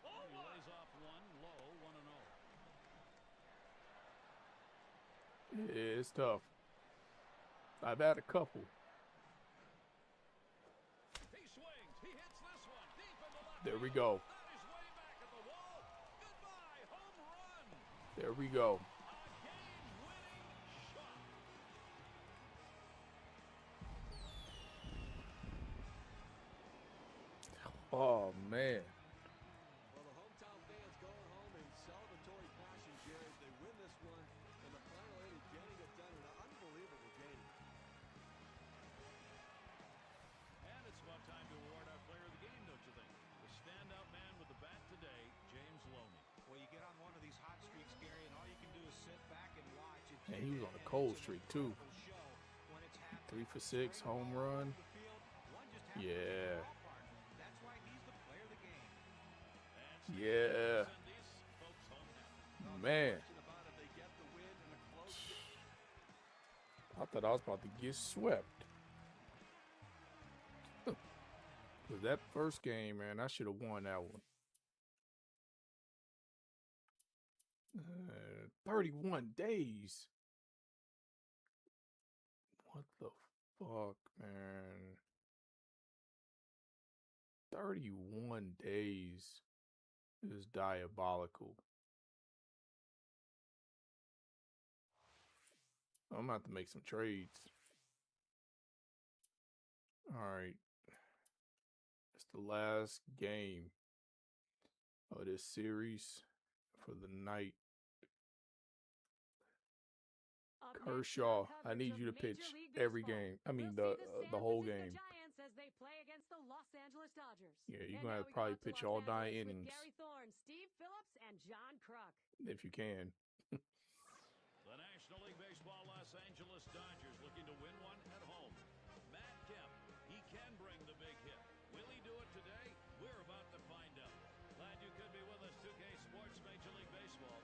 He lays off one low, 1-0. It's tough. I've had a couple. He swings. He hits this one deep in the left. There we go. That is way back at the wall. Goodbye, home run. There we go. A game-winning shot. Oh, man. Well, the hometown fans going home in celebratory fashion, Jerry, as they win this one in the final inning, getting it done in an unbelievable game. And it's about time to award our player of the game, don't you think? The standout man with the bat today, James Loney. Well, you get on one of these hot streaks, Gary, and all you can do is sit back and watch it. And he was on a cold streak, too. 3 for 6, home run. Yeah. That's why he's the player of the game. Yeah. Send these folks home now. Man. About if they get the win in a close game. I thought I was about to get swept. Cause that first game, man, I should have won that one. 31 days. What the fuck, man? 31 days is diabolical. I'm gonna have to make some trades. All right. It's the last game of this series for the night. Up next, Kershaw, our I need coverage you to of pitch Major League every Baseball. game. I mean, We'll see the whole San game. Francisco Giants as they play against the Los Angeles Dodgers. Yeah, you're And gonna now have to we go probably out to pitch Los all 9 Angeles with innings Gary Thorne, Steve Phillips, and John Kruk. if you can. The National League Baseball Los Angeles Dodgers looking to win one at home. Matt Kemp, he can bring the big hit. Will he do it today? We're about to find out. Glad you could be with us, 2K Sports Major League Baseball.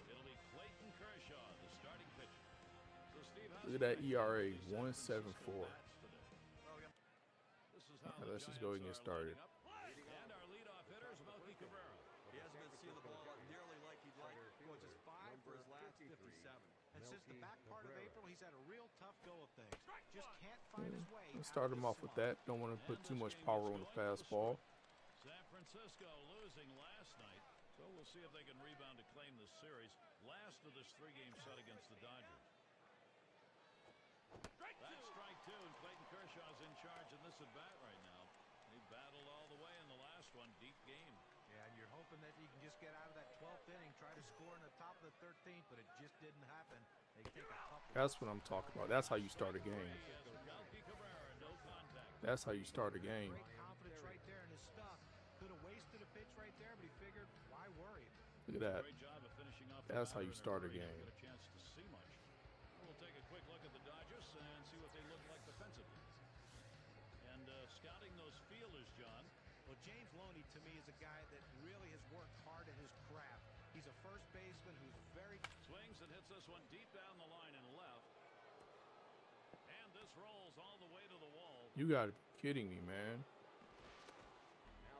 It'll be Clayton Kershaw, the starting pitcher. So Steve, how's Look at that the ERA, San Francisco 1.74. bats today? This is how Okay, the let's just go ahead and get Giants are started. lining up. And our leadoff hitter is Melky Cabrera. He hasn't been seeing the ball nearly like he'd like. Going just 5 for his last 57. And since the back part of April, he's had a real tough go of things. Just can't find his way. Let's start him off with that. Don't want to put too much power on the fastball. San Francisco losing last night, so we'll see if they can rebound to claim this series. Last of this 3-game set against the Dodgers. That's strike 2, and Clayton Kershaw's in charge in this at-bat right now. He battled all the way in the last one. Deep game. Yeah, and you're hoping that you can just get out of that 12th inning, try to score in the top of the 13th, but it just didn't happen. They take a couple. That's what I'm talking about. That's how you start a game. Melky Cabrera, no contact. That's how you start a game. Great confidence right there in his stuff. Could have wasted a pitch right there, but he figured, why worry? Look at that. Great job of finishing off. That's the how you batter in start a hurry. game. Didn't get a chance to see much. We'll take a quick look at the Dodgers and see what they look like defensively. And scouting those fielders, John. Well, James Loney, to me, is a guy that really has worked hard at his craft. He's a first baseman who's very... Swings and hits this one deep down the line and left. And this rolls all the way to the wall. You gotta be kidding me, man.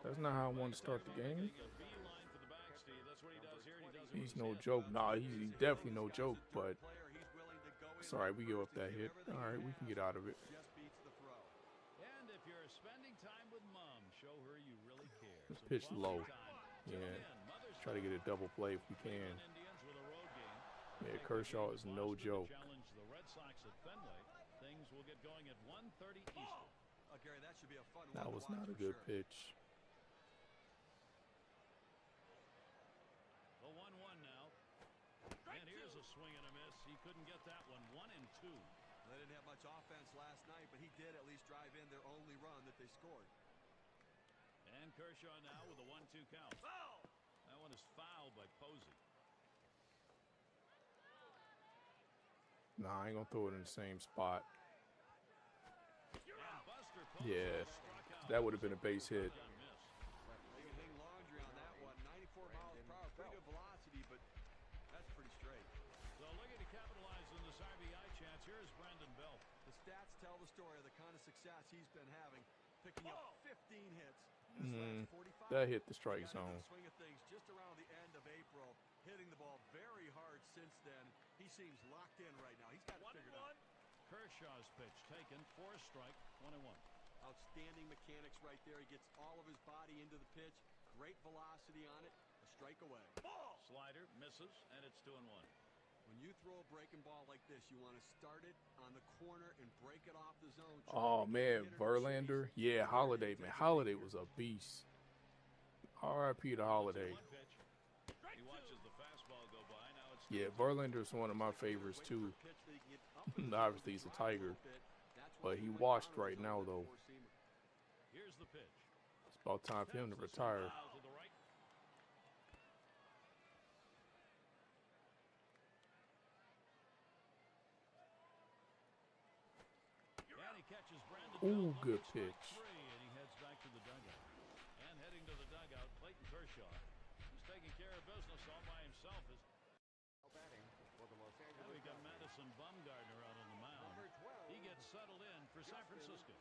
That's not how I want to start the game. Taking a beeline for the back, Steve. That's what he does here, and he does it He's with no his joke. hands. Nah, he's definitely no joke, but Player, he's willing to go in it's all right. We give up that hit. All right, we can get out of it. just beats the throw. And if you're spending time with Mom, show her you really care. Let's So pitch quality low. time. Yeah. Tune in Mother's Try to get a double play if we can. Indians with a road game. Yeah, Kershaw is no joke. Challenge the Red Sox at Fenway. Things will get going at 1:30 Eastern. Gary, that should be a fun That one to was watch not a for good sure. pitch. The 1-1 now. And here's a swing and a miss. He couldn't get that one. 1-2. They didn't have much offense last night, but he did at least drive in their only run that they scored. And Kershaw now with a 1-2 count. That one is fouled by Posey. Nah, I ain't gonna throw it in the same spot. And Buster Posey Yeah, struck out. that would have been a base hit. Gun miss. They can hang laundry on that one. 94 miles per hour, pretty good velocity, but that's pretty straight. So looking to capitalize on this RBI chance. Here's Brandon Belt. The stats tell the story of the kind of success he's been having, picking up 15 hits in his last 45. That hit the strike Got into zone. the swing of things just around the end of April, hitting the ball very hard since then. He seems locked in right now. He's got it figured out. Kershaw's pitch taken for a strike, 1-1. Outstanding mechanics right there. He gets all of his body into the pitch. Great velocity on it. A strike away. Slider misses, and it's 2-1. When you throw a breaking ball like this, you want to start it on the corner and break it off the zone. Oh man, Verlander. Yeah, Holiday, man. Holiday was a beast. R.I.P. to Holiday. He watches the fastball go by. Now it's Yeah, Verlander is one of my favorites too. Obviously, he's a Tiger, but he washed right now though. Here's the pitch. It's about time for him to retire. Foul to the right. And he catches Brandon Ooh, Belt, good looking pitch. strike three, and he heads back to the dugout. And heading to the dugout, Clayton Kershaw. He's taking care of business all by himself. Now batting for the Los Now Angeles we got Dodgers. Madison Bumgarner out on the mound. Number 12. He gets settled in for San Francisco.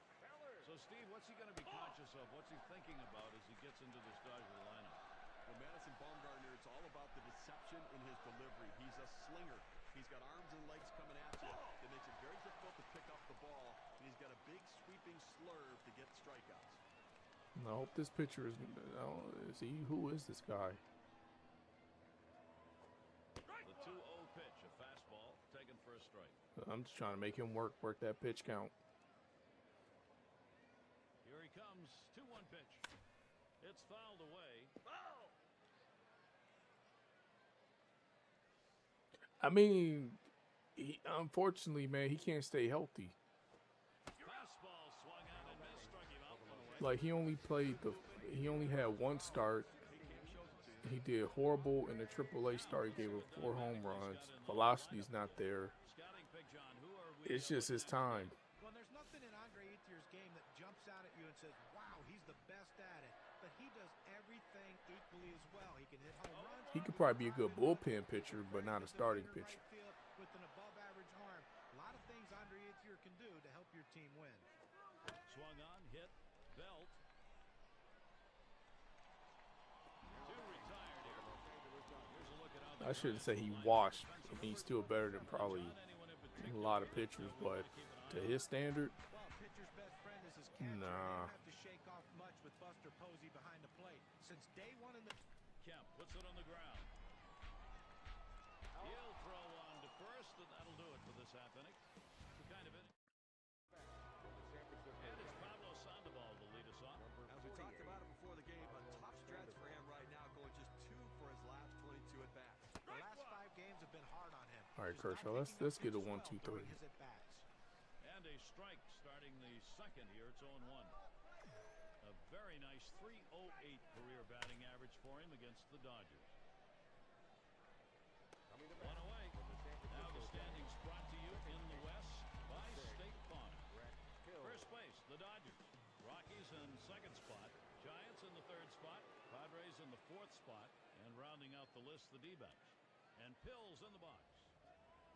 So, Steve, what's he going to be conscious of? What's he thinking about as he gets into this Dodger lineup? Well, Madison Bumgarner, it's all about the deception in his delivery. He's a slinger. He's got arms and legs coming at you. It makes it very difficult to pick up the ball. And he's got a big sweeping slurve to get strikeouts. I hope this pitcher is. Is he? Who is this guy? The 2-0 pitch, a fastball taken for a strike. I'm just trying to make him work that pitch count. Here he comes, 2-1 pitch. It's fouled away. I mean, unfortunately, man, he can't stay healthy. Fastball swung out and missed, struck him out one away. Like he only had one start. He did horrible in the AAA start. He gave up 4 home runs. Velocity's not there. Scouting pitch on. Who are we? It's just his time. Well, there's nothing in Andre Etier's game that jumps out at you and says, wow, he's the best at it. But he does everything equally as well. He can hit home runs. He could probably be a good bullpen pitcher, but not a starting pitcher. With an above-average arm. A lot of things Andre Etier can do to help your team win. Swung on, hit, Belt. 2 retired here. Here's a look at how I shouldn't say he washed. I mean, he's still better than probably a lot of pitchers, but to his standard, Well, pitcher's best friend is his catcher. Nah. They don't have to shake off much with Buster Posey behind the plate. Since day one in the Kemp puts it on the ground. He'll throw on to first, and that'll do it for this half inning. The kind of inning. And it's Pablo Sandoval to lead us off. As we talked about it before the game, a tough stretch for him right now, going just 2 for his last 22 at-bats. The last 5 games have been hard on him. all right, He's not Kershaw, let's picking up get a pitches 1, well 2, 3. during his at-bats. And a strike starting the second here. It's 0-1. A very nice 3.08 career batting average for him against the Dodgers. One away. Now the standings brought to you in the West by State Farm. First base, the Dodgers. Rockies in second spot. Giants in the third spot. Padres in the fourth spot. And rounding out the list, the D-backs. And Pills in the box.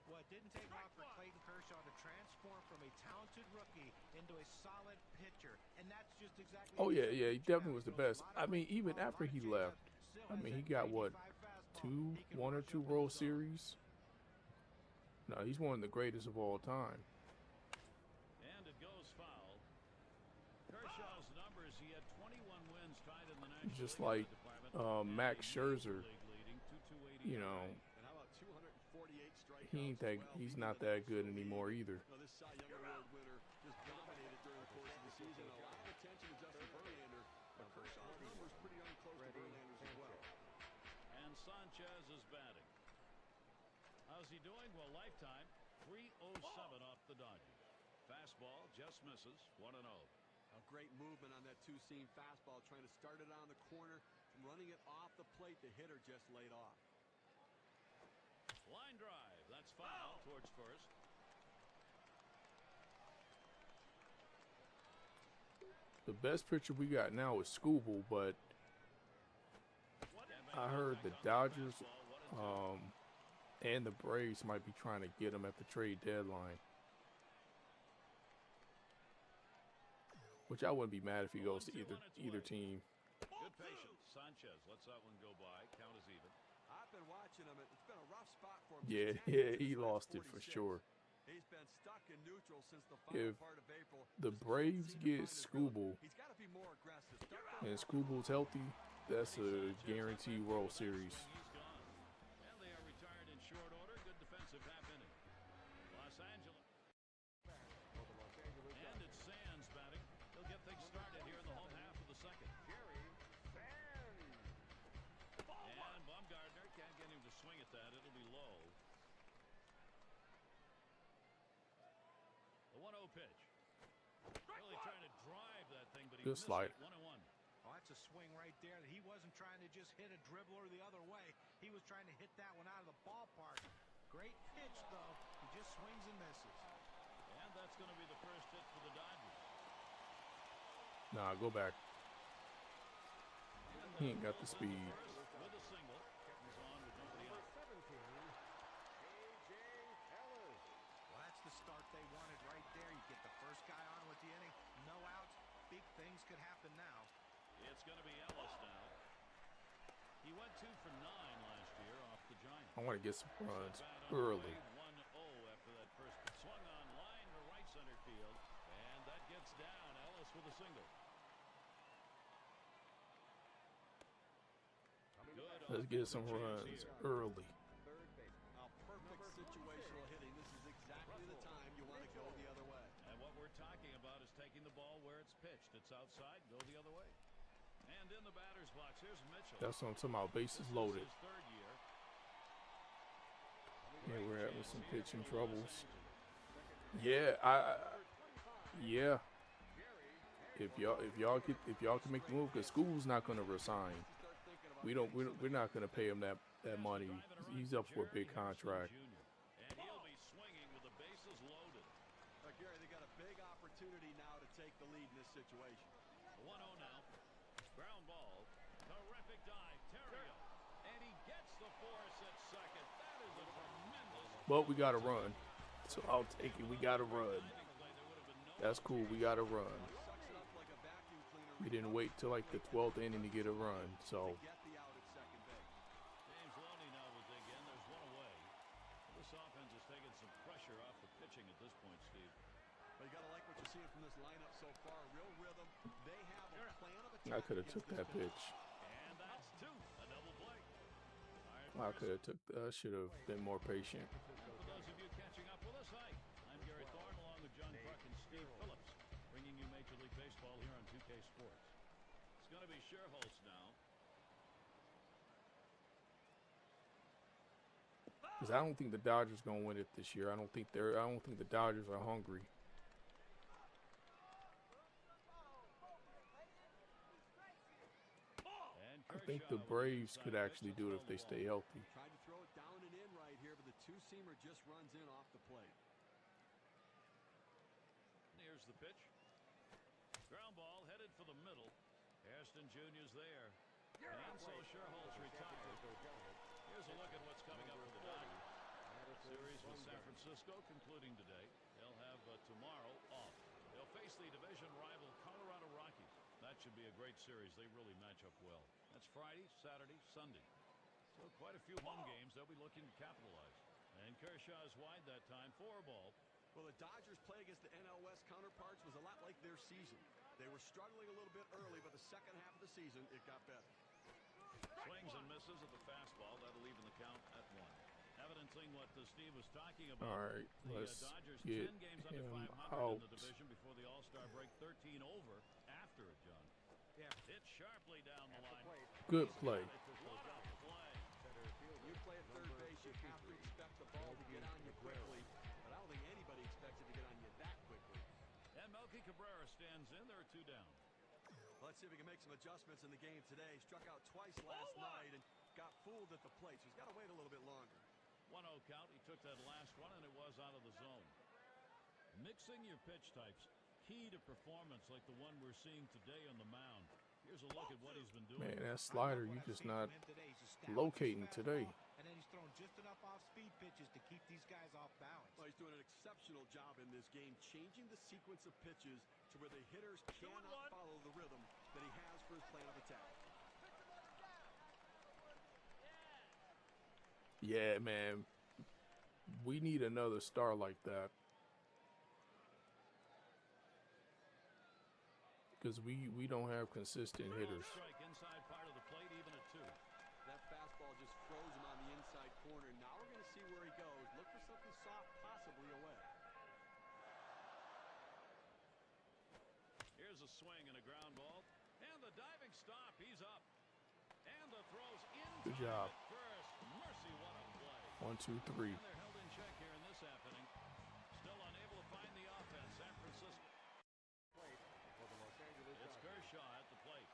Well, it didn't take long for Clayton Kershaw to transform from a talented rookie into a solid pitcher. And that's just exactly Oh what yeah, he yeah, he should definitely do. was the Throws a best. lot of I mean, breaking even balls, after a lot he of left, changeup, still I mean, has he that got what 85 fastball. 2, He can 1 or rush 2 up the World zone. Series. No, he's one of the greatest of all time. And it goes foul. Kershaw's numbers, he had 21 wins tied in the National Just League like department, and Max a Scherzer, Major League leading 228. you know, And how about 248 strikeouts? he ain't that. as well? He's Leading not the that good National anymore League. either. This Cy Young Award winner just dominated during the course of the season. A lot of attention to Justin Verlander, but Kershaw's numbers pretty darn close to Verlander's as well. And Sanchez is batting. How's he doing? Well, lifetime 307 off the Dodgers. Fastball just misses 1-0. A great movement on that 2-seam fastball, trying to start it on the corner, running it off the plate. The hitter just laid off. Line drive. That's foul towards first. The best pitcher we got now is Scooble, but I heard the Dodgers and the Braves might be trying to get him at the trade deadline. Which I wouldn't be mad if he goes to either team. Good patience. Sanchez lets that one go by. Count is even. been watching him. It's been a rough spot for him. Yeah, 10 yeah, hits in he his last lost it for 46. sure. He's been stuck in neutral since the final If part of April. the Just can't Braves seem to get find his rhythm. Scooble He's got to be more aggressive. and Scooble's healthy, that's a guaranteed World Series. He's gone. And they are retired in short order. Good defensive half inning. Los Angeles. And it's Sands batting. He'll get things started here in the home half of the second. And Baumgartner can't get him to swing at that. It'll be low. The 1-0 pitch. Really trying to drive that thing, but he Good missed slide. it. 1-1. Oh, that's a swing right there. He wasn't trying to just hit a dribbler the other way. He was trying to hit that one out of the ballpark. Great pitch, though. He just swings and misses. And that's going to be the first hit for the Dodgers. Nah, go back. He ain't got the speed. With a single. He's on with nobody out. Well, that's the start they wanted right there. You get the first guy on with the inning. No outs. Big things could happen now. It's going to be Ellis now. He went 2 for 9 last year off the Giants. I want to get some runs Bat early. underway, 1-0 after that first pitch. Swung on line to right center field. And that gets down. Ellis with a single. Good. Let's get some runs early. Perfect situational hitting. This is exactly the time you want to go the other way. And what we're talking about is taking the ball where it's pitched. It's outside, go the other way. And in the batter's box, here's Mitchell. That's what I'm talking about. Bases loaded. His third year. Yeah, we're having some pitching For Los troubles. Angeles. Yeah, yeah. If y'all can make the move, because School's not gonna resign. We're not gonna pay him that money. He's up for a big contract. And he'll be swinging with the bases loaded. Gary, they got a big opportunity now to take the lead in this situation. 1-0 now. Ground ball. Terrific dive. Terrio. And he gets the force at second. That is a tremendous. But we gotta run. So I'll take it. We gotta run. That's cool. We gotta run. Sucks it up like a vacuum cleaner. We didn't wait till like the 12th inning to get a run. So Get the out at second base. James Loney now will dig in. There's one away. This offense is taking some pressure off the pitching at this point, Steve. But you gotta like what you're seeing from this lineup so far. Real rhythm. They have a plan of I attack. could have took that pitch. And that's 2. A double play. I could have took. Should have been more patient. For those of you catching up with us, hi. I'm Gary Thorne along with John Buck and Steve Phillips, bringing you Major League Baseball here on 2K Sports. It's going to be Sherholtz now. Because I don't think the Dodgers gonna win it this year. I don't think the Dodgers are hungry. And I think Kershaw the with Braves inside could pitch. actually do it if they That's stay ball. healthy. Tried to throw it down and in right here, but the two-seamer just runs in off the plate. Here's the pitch. Ground ball headed for the middle. Hairston Jr.'s there. And so Sherholtz retired. Here's a look at what's coming up for the Dodgers. Series with San Francisco concluding today. They'll have tomorrow off. They'll face the division rival Colorado Rockies. That should be a great series. They really match up well. That's Friday, Saturday, Sunday. So quite a few home games they'll be looking to capitalize. And Kershaw is wide that time. 4 ball. Well, the Dodgers' play against the NL West counterparts was a lot like their season. They were struggling a little bit early, but the second half of the season, it got better. Swings and misses at the fastball. That'll even the count at 1. Evidencing what Steve was talking about. All right, The let's Dodgers get 10 games under him 500 out. in the division before the All-Star break. 13 over after it, John. Yeah. Hit sharply down the line. Good play. What a play. You play at third base, you have to expect the ball to get on you quickly, but I don't think anybody expects it to get on you that quickly. And Melky Cabrera stands in. There are 2 down. Let's see if he can make some adjustments in the game today. Struck out twice last night and got fooled at the plate, so he's got to wait a little bit longer. 1-0 count. He took that last one, and it was out of the zone. Mixing your pitch types, key to performance like the one we're seeing today on the mound. Here's a look at what he's been doing. Man, that slider, you just not locating today. And then he's throwing just enough off-speed pitches to keep these guys off balance. Well, he's doing an exceptional job in this game, changing the sequence of pitches to where the hitters cannot follow the rhythm that he has for his plan of attack. Yeah, man. We need another star like that. Because we don't have consistent hitters. Strike inside part of the plate, even at 2. That fastball just froze him on the inside corner. Now we're going to see where he goes. Look for something soft, possibly away. Here's a swing and a ground ball. And the diving stop. He's up. And the throws in. Good job. First. Mercy, what a play. 1, 2, 3. And they're held in check here in this half inning. Still unable to find the offense. San Francisco. Plate for the Los Angeles It's Dodgers. Kershaw at the plate.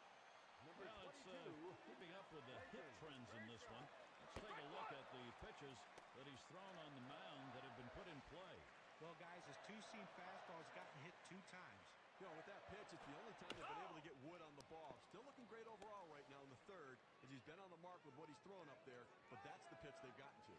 Number Well, it's 22. keeping up with the hit trends in this one. Let's take a look at the pitches that he's thrown on the mound that have been put in play. Well, guys, his two-seam fastball has gotten hit 2 times. You know, with that pitch, it's the only time they've been able to get wood on the ball. Still looking great overall right now in the third, as he's been on the mark with what he's throwing up there, but that's the pitch they've gotten to.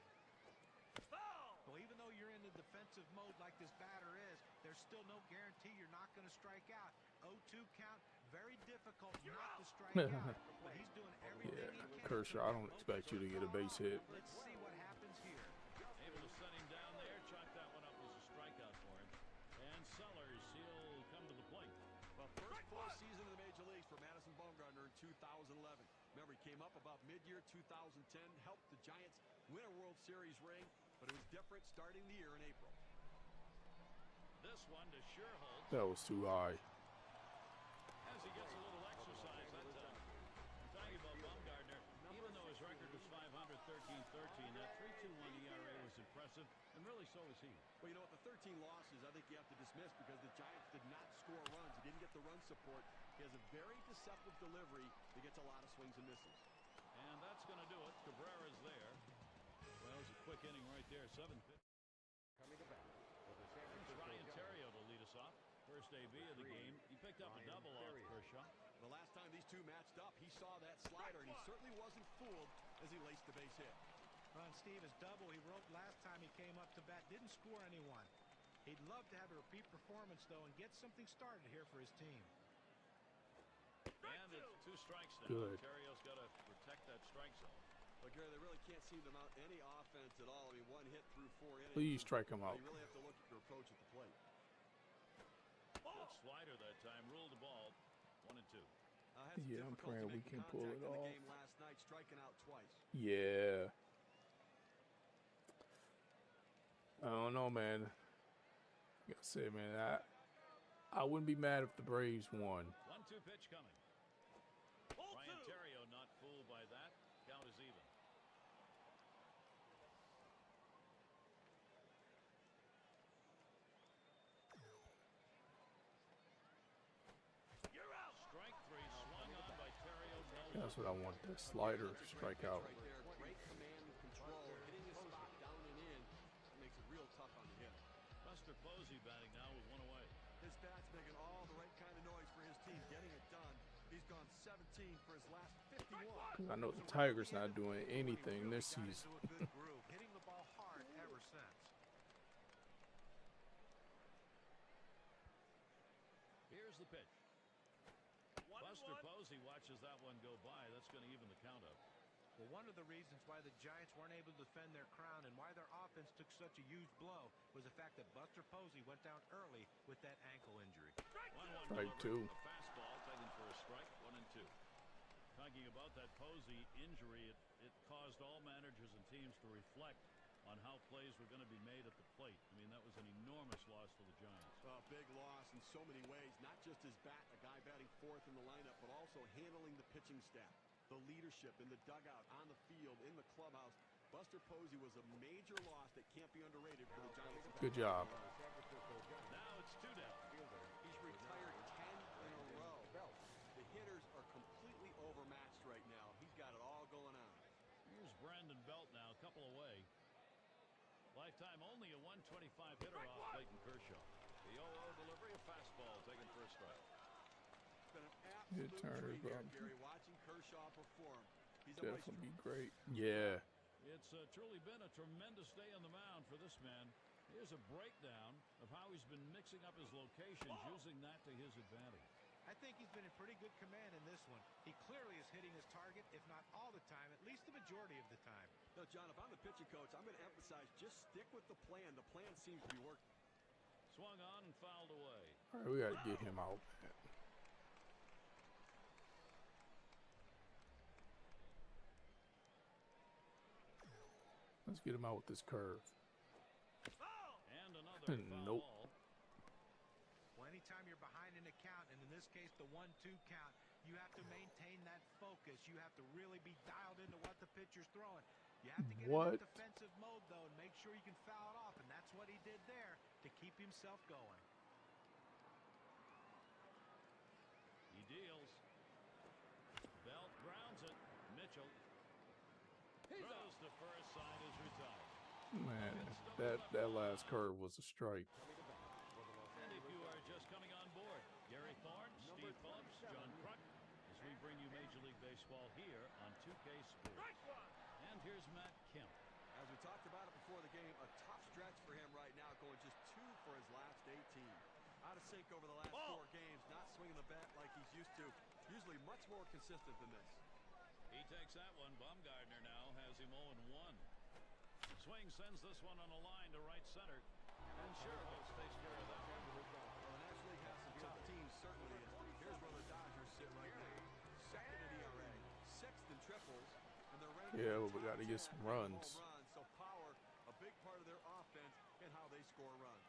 Well, even though you're in the defensive mode like this batter is, there's still no guarantee you're not going to strike out. 0-2 count, very difficult not to strike out, but he's doing everything he can. Kershaw, I don't expect you to get a base hit. Let's see what happens here. Able to set him down there. Chalk that one up as a strikeout for him. And Sellers, he'll come to the plate. Well, first full season in the Major Leagues for Madison Bumgarner in 2011. Remember, he came up about mid-year 2010, helped the Giants win a World Series ring, but it was different starting the year in April. This one to Sherholtz That was too high. as he gets a little exercise that time. Talking about Bumgarner, even though his record was 500, 13-13, that 3.21 ERA was impressive, and really so was he. Well, you know what, the 13 losses I think you have to dismiss because the Giants did not score runs. He didn't get the run support. He has a very deceptive delivery that gets a lot of swings and misses. And that's going to do it. Cabrera's there. Well, it was a quick inning right there. 7 pitches. Coming to bat for the San Francisco Ryan Giants. Terrio to lead us off. First AB of the game. He picked up a Ryan double off Terrio. Kershaw. The last time these two matched up, he saw that slider, and he certainly wasn't fooled as he laced the base hit. Ron Steve, his double he wrote last time he came up to bat didn't score anyone. He'd love to have a repeat performance, though, and get something started here for his team. And it's 2 strikes now. Good. Terrio's got to protect that strike zone. But Gary, they really can't seem to mount any offense at all. I mean, 1 hit through 4 innings. Please strike him out. You really have to look at your approach at the plate. Good slider that time. Ruled the ball. 1-2. Had some Yeah, I'm difficulty praying we making can pull contact it in the off. game last night, striking out twice. Yeah. I don't know, man. Like I said, man, I wouldn't be mad if the Braves won. 1-2 pitch coming. Ryan Terrio not fooled by that. Count is even. Strike 3 swung on by Terrio. No. That's what I want. That slider strike out. Right there, great command and control, hitting his spot down and in. It makes it real tough on the hitter. Buster Posey batting now with 1 away. His bat's making all the right kind of noise for his team, getting it done. He's gone 17 for his last 51. I know the Tigers not doing anything this season. Into a good groove, hitting the ball hard ever since. Here's the pitch. Buster Posey watches that one go by. That's going to even the count up. Well, one of the reasons why the Giants weren't able to defend their crown and why their offense took such a huge blow was the fact that Buster Posey went down early with that ankle injury. 1-1 Strike delivery. 2. A fastball taken for a strike. 1-2. Talking about that Posey injury, it caused all managers and teams to reflect on how plays were going to be made at the plate. I mean, that was an enormous loss for the Giants. A big loss in so many ways, not just his bat, a guy batting 4th in the lineup, but also handling the pitching staff, the leadership in the dugout, on the field, in the clubhouse. Buster Posey was a major loss that can't be underrated for the Giants. Good job. San Francisco Giants. Now it's 2 down. Fielder. He's retired 10 in a row. The hitters are completely overmatched right now. He's got it all going on. Here's Brandon Belt now, a couple away. Lifetime only a 125 hitter off Clayton Kershaw. The 0-0 delivery, a fastball taken for a strike. It's been an Good absolute turn, treat here, bro. Gary, watching Kershaw perform. He's a maestro. Definitely be great. Yeah. It's truly been a tremendous day on the mound for this man. Here's a breakdown of how he's been mixing up his locations, using that to his advantage. I think he's been in pretty good command in this one. He clearly is hitting his target, if not all the time, at least the majority of the time. No, John, if I'm the pitching coach, I'm going to emphasize just stick with the plan. The plan seems to be working. Swung on and fouled away. All right, we got to get him out, man. Let's get him out with this curve. And another foul Nope. ball. Well, anytime you're behind in a count, and in this case the 1-2 count, you have to maintain that focus. You have to really be dialed into what the pitcher's throwing. You have to get in What? that defensive mode, though, and make sure you can foul it off, and that's what he did there to keep himself going. He deals. Belt grounds it. Mitchell throws to first. Side is retired. Man, that last curve was a strike. And if you are just coming on board, Gary Thorne, Steve Phillips, John Kruk, as we bring you Major League Baseball here on 2K Sports. And here's Matt Kemp. As we talked about it before the game, a tough stretch for him right now, going just 2 for his last 18. Out of sync over the last 4 games, not swinging the bat like he's used to. Usually much more consistent than this. He takes that one. Bumgardner now has him 0-1. Swing sends this one on a line to right center. And Sherholtz takes care of that one. Well, the National League has some tough teams, certainly. Here's where the Dodgers sit right now. Second in ERA, 6th in triples, and they're ranked Yeah, in the but we top got to get 10 some in runs. home runs. So power, a big part of their offense and how they score runs.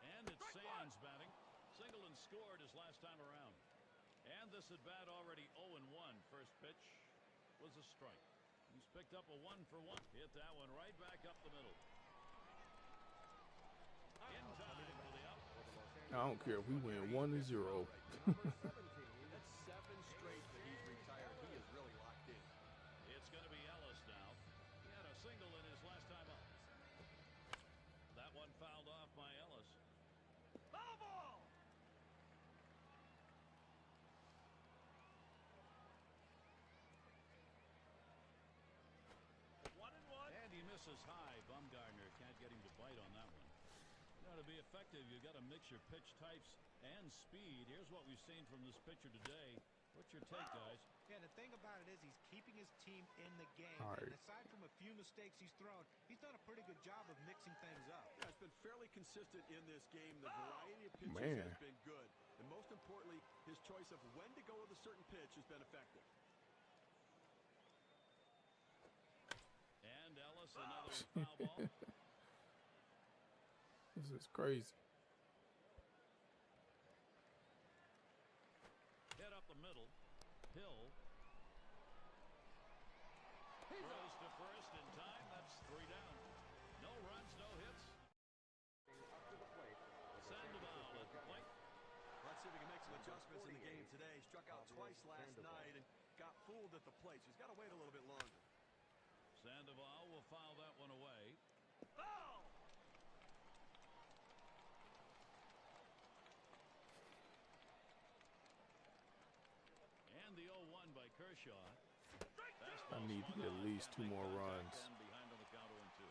And it's Sands batting. Singleton scored his last time around. And this at bat already 0-1. First pitch was a strike. He's picked up a 1-for-1. Hit that one right back up the middle. In time for the out. I don't care if we win 1-0. Number 17. That's 7 straight that he's retired. He is really locked in. It's going to be Ellis now. He had a single in his last time up. That one fouled off by Ellis. Foul ball! And he misses high. Bumgardner can't get him to bite on that one. You know, to be effective, you've got to mix your pitch types and speed. Here's what we've seen from this pitcher today. What's your take, guys? Yeah, the thing about it is he's keeping his team in the game. All right. And aside from a few mistakes he's thrown, he's done a pretty good job of mixing things up. Yeah, it's been fairly consistent in this game. The variety of pitches Man. has been good. And most importantly, his choice of when to go with a certain pitch has been effective. And Ellis, another foul ball. This is crazy. Hit up the middle. Hill throws to first in time. That's 3 down. No runs, no hits. Sandoval at the plate. Let's see if he can make some adjustments in the game today. Struck out twice last night and got fooled at the plate, so he's got to wait a little bit longer. Sandoval will foul that one away. Foul! And the 0-1 by Kershaw. I need to get at least 2 more runs. Behind on the count 0-2.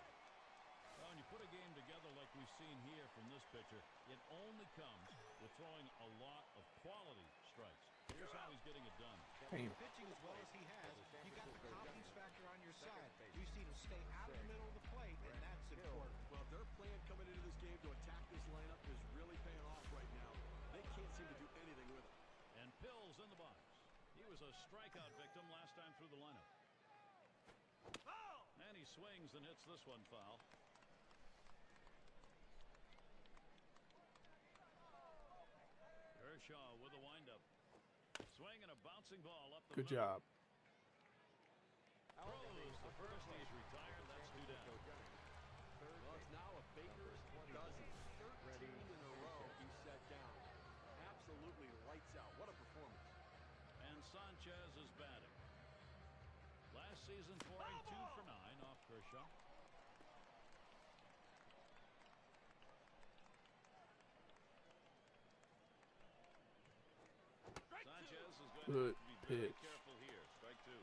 Well, when you put a game together like we've seen here from this pitcher, it only comes with throwing a lot of quality strikes. Here's how he's getting it done. Damn. Pitching as well as he has, you got the confidence factor on your side. You see him stay out of the middle of the plate, and that's important. Well, their plan coming into this game to attack this lineup is really paying off right now. They can't seem to do anything with it. And Pills in the box. He was a strikeout victim last time through the lineup. Foul! And he swings and hits this one foul. Kershaw with a windup. Swing and a bouncing ball up the Good middle. job. Throws the first. He's retired. That's 2 down. Well, it's now a Baker's dozen. 13 in a row he set down. Absolutely lights out. What a performance. And Sanchez is batting. Last season scoring 2 for 9 off Kershaw. Sanchez is going Good to be very pitch. careful here. Strike 2.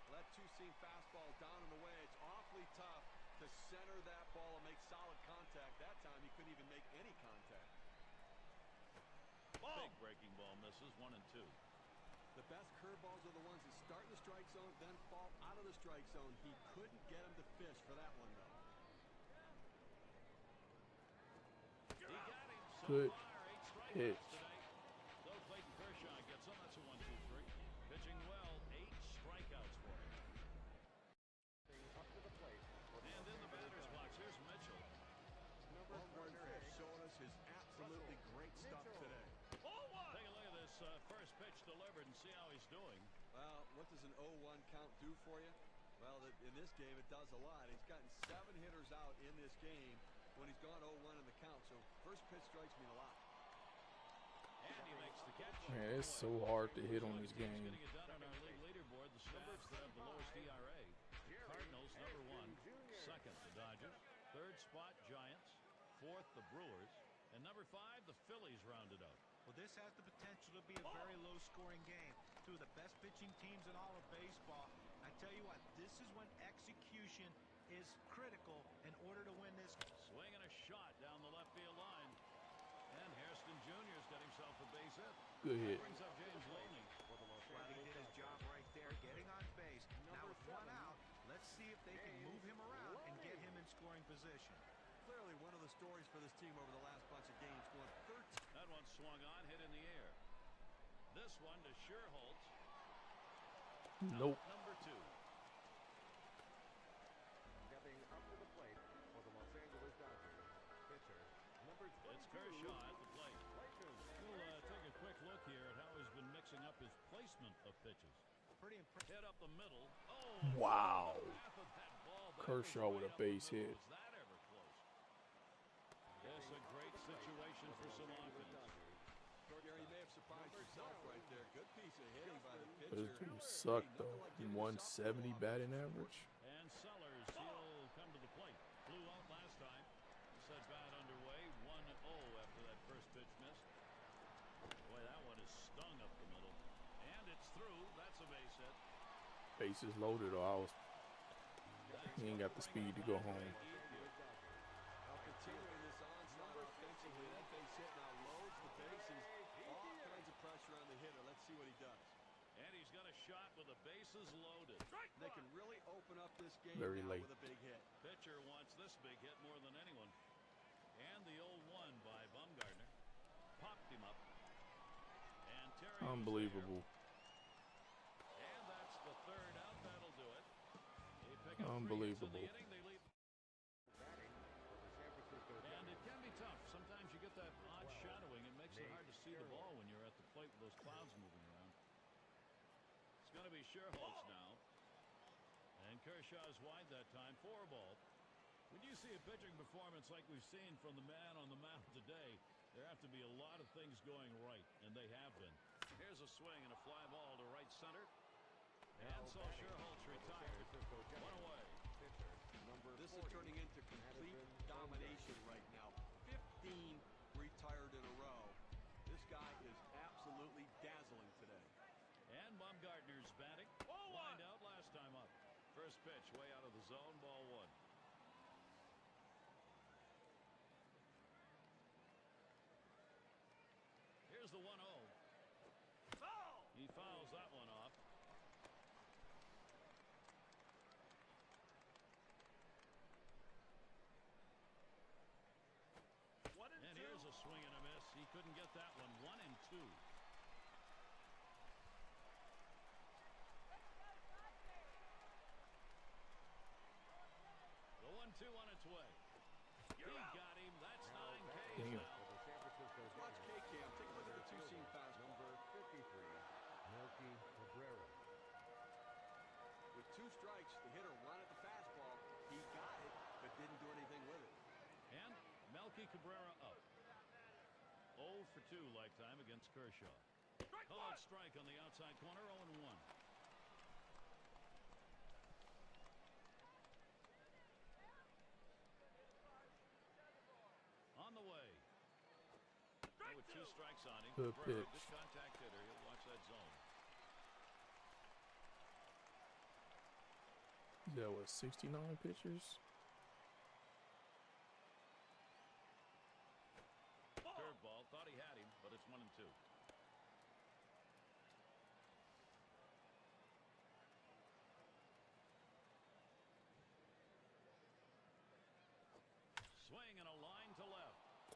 That 2-seam fastball down and away. It's awfully tough to center that ball and make solid contact. That time he couldn't even make any contact. Big breaking ball misses 1 and 2. The best curve curveballs are the ones that start in the strike zone, then fall out of the strike zone. He couldn't get him to fish for that one, though. He got him so Good far, 8 strikeouts pitch. today. So Clayton Kershaw gets him. That's a 1-2-3. Pitching well, 8 strikeouts for him. Up to the plate. And in the batter's box, here's Mitchell. Bumgarner has shown us his absolutely great stuff today. Take a look at this first pitch delivered and see how he's doing. Well, what does an 0-1 count do for you? Well, in this game, it does a lot. He's gotten 7 hitters out in this game when he's gone 0-1 in the count. So first pitch strikes mean a lot. And he makes the catch. Man, it's so hard to hit on this game. Getting it done on our league leaderboard, the Staffs that have the lowest ERA. Cardinals, number 1. Second, the Dodgers. Third spot, Giants. Fourth, the Brewers. And number 5, the Phillies rounded out. Well, this has the potential to be a very low-scoring game. Two of the best pitching teams in all of baseball. I tell you what, this is when execution is critical in order to win this. Swinging a shot down the left field line. And Hairston Jr.'s got himself a base hit. Good hit. Brings up James Loney. Well, he did his job right there, getting on base. Now with 1 out, let's see if they can move him around and get him in scoring position. Clearly one of the stories for this team over the last bunch of games. Going 13. That one swung on, hit in the air. This one to Sherholtz. Nope. Out number 2. Stepping up to the plate for the Los Angeles Dodgers. Pitcher number 22. It's Kershaw at the plate. We'll take a quick look here at how he's been mixing up his placement of pitches. Pretty impressive. Hit up the middle. Oh, Wow. half of that ball. That Kershaw was with a right up the base middle. hit. Was that ever close? It's a great situation for some offense. Gary, you may have surprised yourself right there. Good piece of hitting by the pitcher. Those dudes suck, though. 170 batting average. And Sellers, he'll come to the plate. Blew out last time. Set bat underway. 1-0 after that first pitch missed. Boy, that one is stung up the middle. And it's through. That's a base hit. Bases loaded, or he ain't got the speed to go home. Now continuing this onslaught offensively, that base hit now loads the bases. All kinds of pressure on the hitter. Let's see what he does. And he's got a shot with the bases loaded. They can really open up this game Very now late. with a big hit. Pitcher wants this big hit more than anyone. And the 0-1 by Bumgarner. Popped him up. And Terry was Unbelievable. there. And that's the third out. That'll do it. They pick up 3 hits in Unbelievable. the inning. They lead. Batting for the San Francisco And Giants. it can be tough. Sometimes you get that odd shadowing. It makes it hard to see the ball when you're at the plate with those clouds moving around. It's going to be Sherholtz now. And Kershaw's wide that time. 4 ball. When you see a pitching performance like we've seen from the man on the mound today, there have to be a lot of things going right, and they have been. Here's a swing and a fly ball to right center. And so Sherholtz retired. 1 away. Pitcher number This 40. is turning into complete domination right now. 15 retired in a row. This guy is absolutely dazzling today. And Baumgartner's batting. Lined out last time up. First pitch way out of the zone, ball 1. Here's the 1-0. He fouls that one off. And here's a swing and a miss. He couldn't get that one. 1-2. The 1-2 on its way. He got him. That's 9 Ks Damn. now. For the San Francisco Let's watch Giants. K-Cam. Take a look at the two-seam fastball. Number 53, Melky Cabrera. With 2 strikes, the hitter wanted the fastball. He got it, but didn't do anything with it. And Melky Cabrera up. 0 for 2 lifetime against Kershaw. Called strike on the outside corner, 0-1. On the way. With 2 strikes on him. Good Cabrera, pitch. good contact hitter. He'll watch that zone. That was 69 pitchers. Curveball, thought he had him, but it's 1-2.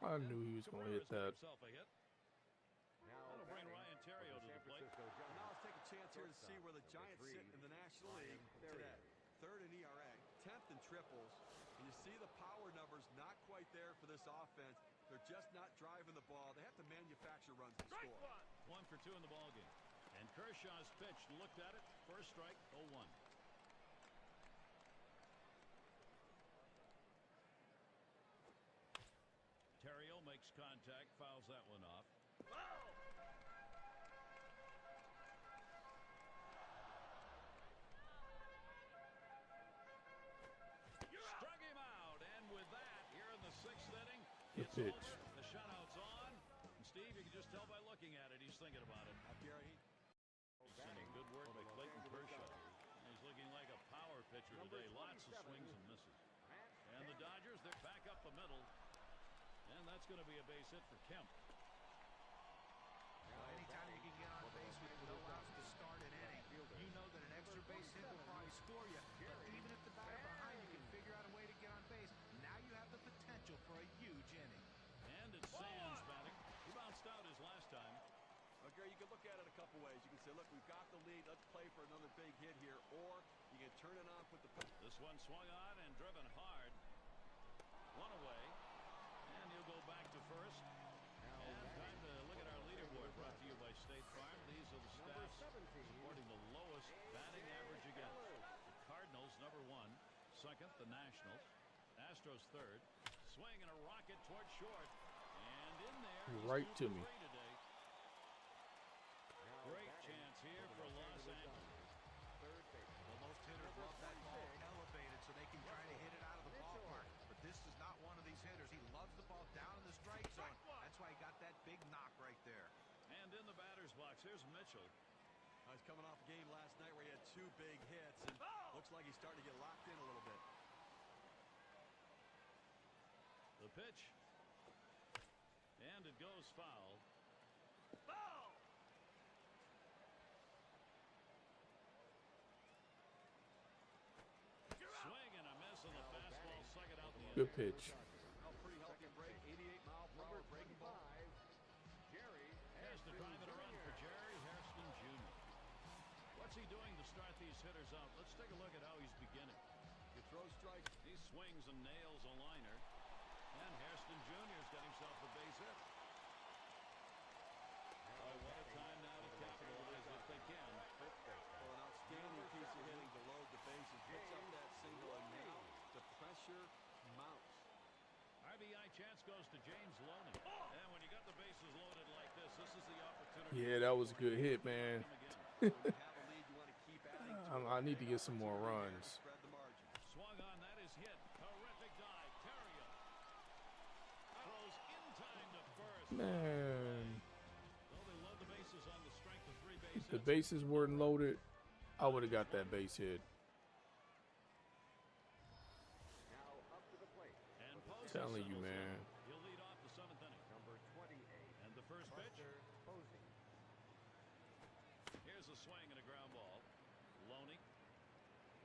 I knew he was going to hit that. Himself a hit. Now That'll bring batting Ryan for Terrio the to San the plate. Francisco Giants. Now let's take a chance here to see where the Giants sit in the National League today. Third in ERA, 10th in triples. And you see the power numbers not quite there for this offense. They're just not driving the ball. They have to manufacture runs to score. 1 for 2 in the ballgame. And Kershaw's pitch, looked at it, first strike, 0-1. Terrio makes contact, fouls that one off. Struck him out, and with that, here in the 6th inning, The it's pitch. over. The shutout's on. And Steve, you can just tell by looking at it, he's thinking about it. Gary, Sending good work by Clayton Kershaw. He's looking like a power pitcher today. Lots of swings and misses. And the Dodgers, they're back up the middle. And that's going to be a base hit for Kemp. Anytime you can get on base with no outs to start an inning, you know that an extra base hit will probably score you. But even if the batter behind you can figure out a way to get on base, now you have the potential for a huge inning. And it's Sands batting. He bounced out his last time. Gary, you can look at it a couple ways. You can say, look, we've got the lead. Let's play for another big hit here. Or you can turn it on, put the... This one swung on and driven hard. One away. And he'll go back to first. And time to look at our leaderboard, brought to you by State Farm. These are the stats supporting the lowest batting average against. The Cardinals, number 1. Second, the Nationals. Astros, third. Swing and a rocket toward short. And in there, he's Right 2 to for me. 3 today. Great chance here for Los Angeles. Well, most hitters love that ball elevated so they can try to hit it out of the ballpark. But this is not one of these hitters. He loves the ball down in the strike zone. That's why he got that big knock right there. And in the batter's box, here's Mitchell. He's coming off a game last night where he had 2 big hits. And looks like he's starting to get locked in a little bit. The pitch. And it goes foul. Swing and a miss on the fastball, second out in the Good inning. pitch. Pretty healthy break, 88-mile-per-hour breaking ball. Has to drive it around for Jerry Hairston Jr. What's he doing to start these hitters out? Let's take a look at how he's beginning. You throw strike. He swings and nails a liner. And Hairston Jr.'s got himself a base hit. Boy, what a time now to capitalize if they can. Well, an outstanding piece of hitting to load the bases. Puts up that single, and now the pressure mounts. RBI chance goes to James Loney. And when you got the bases loaded like this is the opportunity. Yeah, that was a good hit, man. When you have a lead, you want to keep adding to it. I need to get some more runs. Spread the margin. Swung on, that is hit. Terrific dive. Terrio throws in time to first. Man, Well, they load the bases on the strength of 3 base if the hits. bases weren't loaded, I would have got that base hit. Now up to the plate. And Posey Telling you, settles in. man. He'll lead off the 7th inning. Number 28. And the first pitch. Buster Posey. Here's a swing and a ground ball. Loney.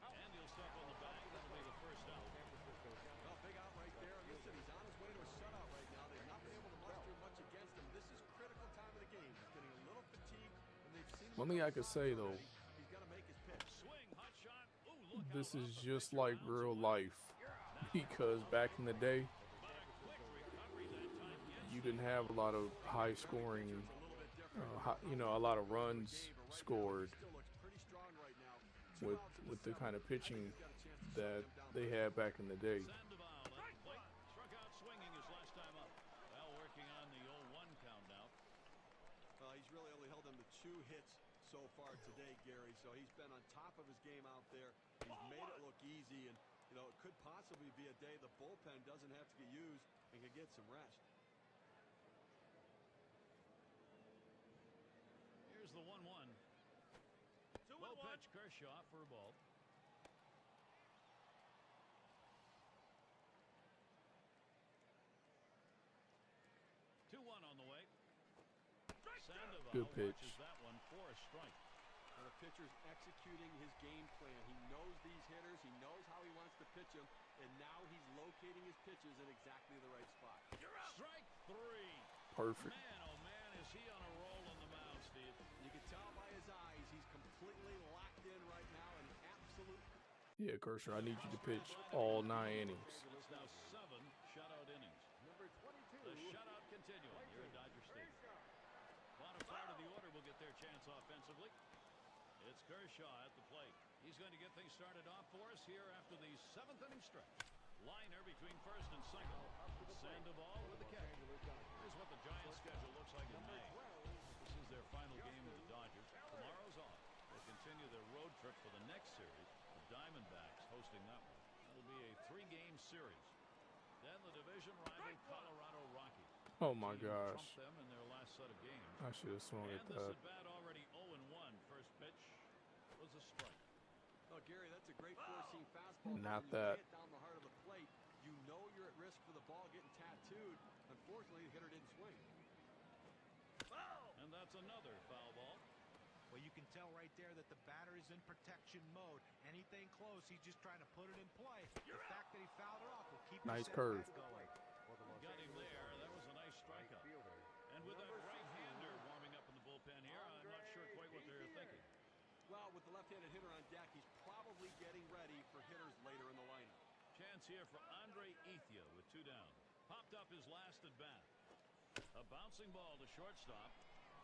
And he'll step on the bag. That'll be the first out. San Francisco Giants. Well, big out right there. Listen, he's on his way to a shutout right now. They've not been able to muster much against him. This is critical time of the game. He's getting a little fatigued, and they've seen him. One thing I could say, though, He's got to make his pitch. Swing, hot shot. Ooh, look this out, is off the just pitcher, like bounces real away. life. Because back in the day, But a quick recovery that time. Yes, you didn't have a lot of high scoring, a lot of runs scored Still looks pretty strong right now. with the kind of pitching that they had back in the day. Sandoval at the plate. Struck out swinging his last time up. Well, working on the 0-1 count now. He's really only held them to 2 hits so far today, Gary. So he's been on top of his game out there. He's made it look easy, and it could possibly be a day the bullpen doesn't have to get used and can get some rest. Here's the 1-1. Low pitch, Kershaw for a ball. Two-one on the way. Sandoval Good pitch. watches that one for a strike. And the pitcher's executing his game plan. He knows these hitters. He knows how he wants to pitch them. And now he's locating his pitches in exactly the right spot. Strike three. Perfect. Man, oh man, is he on a roll on the mound, Steve? You can tell by his eyes he's completely locked in right now and absolute. Yeah, Kershaw, I need you to pitch all 9 innings. It's now 7 shutout innings. Number 22. The shutout continuing here at Dodger Stadium. Bottom part of the order will get their chance offensively. It's Kershaw at the plate. He's going to get things started off for us here after the 7th inning stretch. Liner between first and second. Sandoval with the catch. Here's what the Giants' schedule looks like in May. This is their final game with the Dodgers. Tomorrow's off. They continue their road trip for the next series. The Diamondbacks hosting that one. That'll be a 3-game series. Then the division rival Colorado Rockies. Oh my Team gosh. trumped them in their last set of games. I should have swung And at this that. at bat already 0-1. First pitch was a strike. Oh, Gary, that's a great four-seam fastball. Not When you that. lay it down the heart of the plate, you know you're at risk for the ball getting tattooed. Unfortunately, the hitter didn't swing. And that's another foul ball. Well, you can tell right there that the batter is in protection mode. Anything close, he's just trying to put it in play. The fact that he fouled it off will keep Nice his curve. setback going. Got him there. That was a nice strikeout. And with that right-hander warming up in the bullpen here, I'm not sure quite what they're thinking. Well, with the left-handed hitter on deck, he's probably getting ready for hitters later in the lineup. Chance here for Andre Ethia with 2 down. Popped up his last at bat. A bouncing ball to shortstop.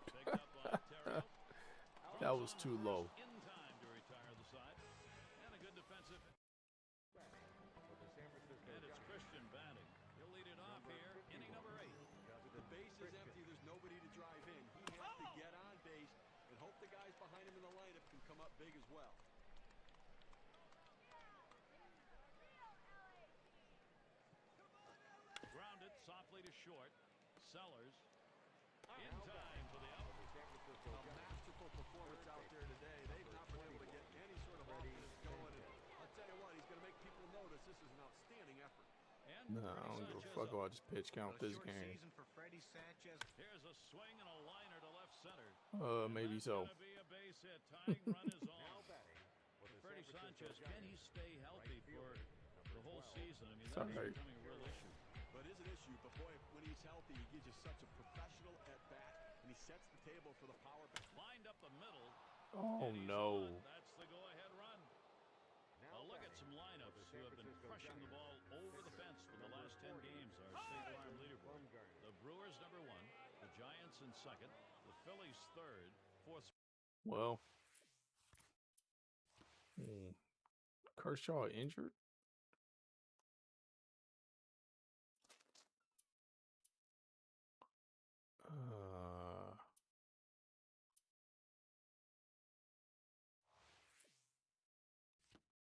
Picked up on Terrell. That was too low. In time to retire the side. And a good defensive. And it's Christian batting. He'll lead it off here. Inning number 8. The base is empty. There's nobody to drive in. He has to get on base and hope the guys behind him in the lineup can come up big as well. Grounded softly to short. Sellers in time for the out. A masterful performance out there today. They've not been able to get any sort of offense going. And I'll tell you what, he's going to make people notice this is an outstanding effort. And No, I don't give a Sanchez fuck up. about this pitch count But a this short game. season for Freddie Sanchez. Here's a swing and a liner to left center. Maybe That's so. gonna be a base hit. Tying run is on. Freddie Sanchez, can he stay healthy for the whole season? I mean, that's Sorry. becoming a real issue. But it is an issue. But boy, when he's healthy, he gives you such a professional at bat, and he sets the table for the power back. Lined up the middle. Oh and he's no. on. That's the go-ahead run. A look at some lineups who have been crushing the ball over the fence for the last 10 games. Our State Farm leaderboard. The Brewers number 1, the Giants in second, the Phillies third, fourth. Well. Kershaw injured?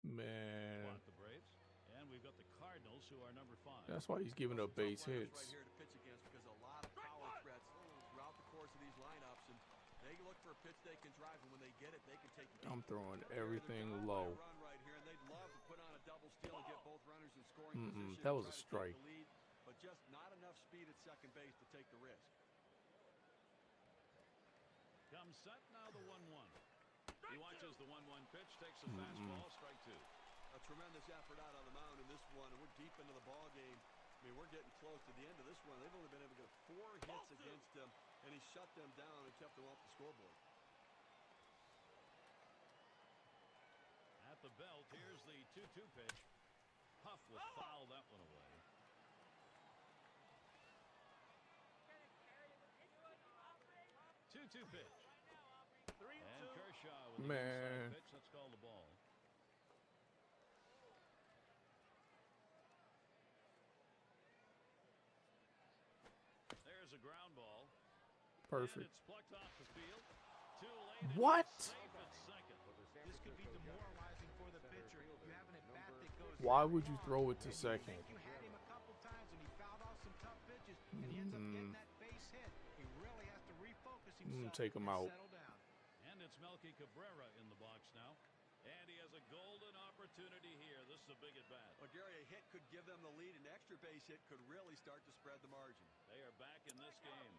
Man. Block the Braves. And we've got the Cardinals, who are number 5. That's why he's giving up base Right hits. here to pitch against because a lot of power threats throughout the course of these lineups, and they look for a pitch they can drive, and when they get it, they can take it. I'm throwing They're everything down by a low. run right here, and they'd love to put on a double steal and get both runners in scoring position. That was and a try to take strike. the lead, but just not enough speed at second base to take the risk. Comes set now the 1-1. He watches the 1-1 pitch, takes a fastball, strike 2. A tremendous effort out on the mound in this one, and we're deep into the ball game. I mean, we're getting close to the end of this one. They've only been able to get 4 hits against him, and he shut them down and kept them off the scoreboard. At the belt, here's the 2-2 pitch. Huff will foul that one away. Two pitch. And Kershaw with the inside Man. pitch. Let's call the ball. There's a ground ball. And Perfect. it's plucked off the field. Too late. What? Safe at second. This could be demoralizing for the pitcher. You have an at-bat that goes. Why would you throw it to second? You had him a couple times, and he fouled off some tough pitches, and he ends up getting that base hit. He really has to refocus himself take him and out. settle down. And it's Melky Cabrera in the box now. And he has a golden opportunity here. This is a big at-bat. Well, Gary, a hit could give them the lead. An extra base hit could really start to spread the margin. They are back in this game.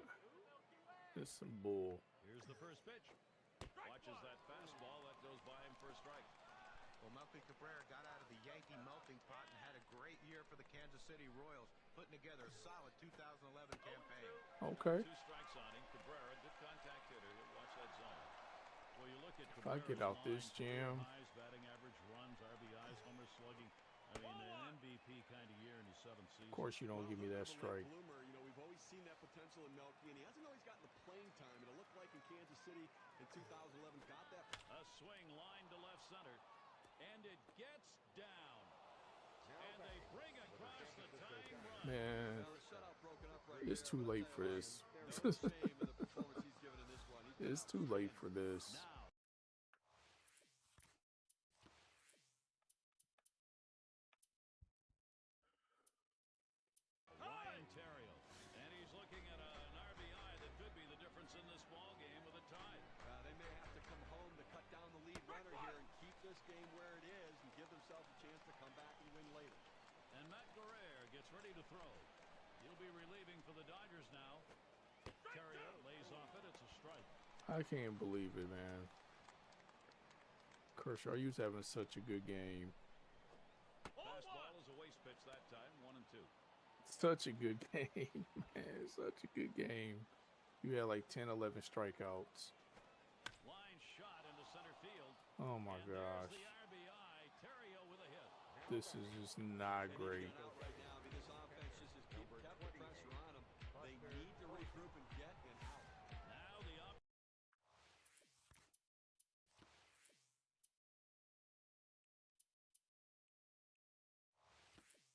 This some bull. Here's the first pitch. Watches that fastball for a strike. Well, Melky Cabrera got out of the Yankee melting pot and had a great year for the Kansas City Royals, putting together a solid 2011 campaign. Okay. 2 strikes on him. Cabrera, good contact hitter. He'll watch that zone. Well, you look at If I get out this jam. Highs, batting average, runs, RBIs, homer slugging. I mean, an MVP kind of year in his 7th season. Of course, you don't give me that strike. Bloomer, you know, we've always seen that potential in Melky, and he hasn't always gotten the playing time. It looked like in Kansas City in 2011 got that. A swing line to left center, and it gets down. And they bring across the tying run. Man, Now the shutout broken up right it's here. too late for this. No shame in the performance he's given in this one. He's been It's too late for this. Now, Ryan Terrio, and he's looking at an RBI that could be the difference in this ball game with a tie. They may have to come home to cut down the lead runner here and keep this game where it is and give themselves a chance to come back and win later. And Matt Guerrero gets ready to throw. He'll be relieving for the Dodgers now. Terrio lays off it. It's a strike. I can't believe it, man. Kershaw, you was having such a good game. Fastball is a waste pitch that time. 1-2. Such a good game, man. Such a good game. You had like 10, 11 strikeouts. Line shot into center field. Oh my And there's gosh. the RBI. Terrio with a hit. This is just not great. Out right now. I mean, this offense just has kept the pressure on them. They need to regroup and get and out. Now the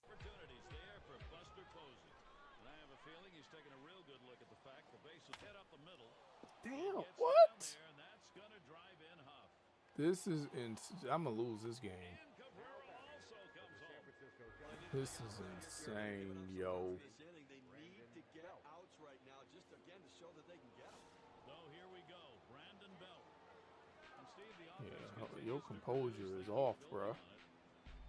opportunities there for Buster Posey. And I have a feeling he's taking a real good look at the fact the base is hit up the middle. Damn, Gets what? down there, and that's going to drive in Huff. This is I'm gonna lose this game. And Cabrera also comes home. This is insane, yo. This inning, they need to get outs right now, just again to show that they can get them. So here we go. Brandon Belt. And Steve, the offense Yeah, continues your to composure really is off, build bruh. on it.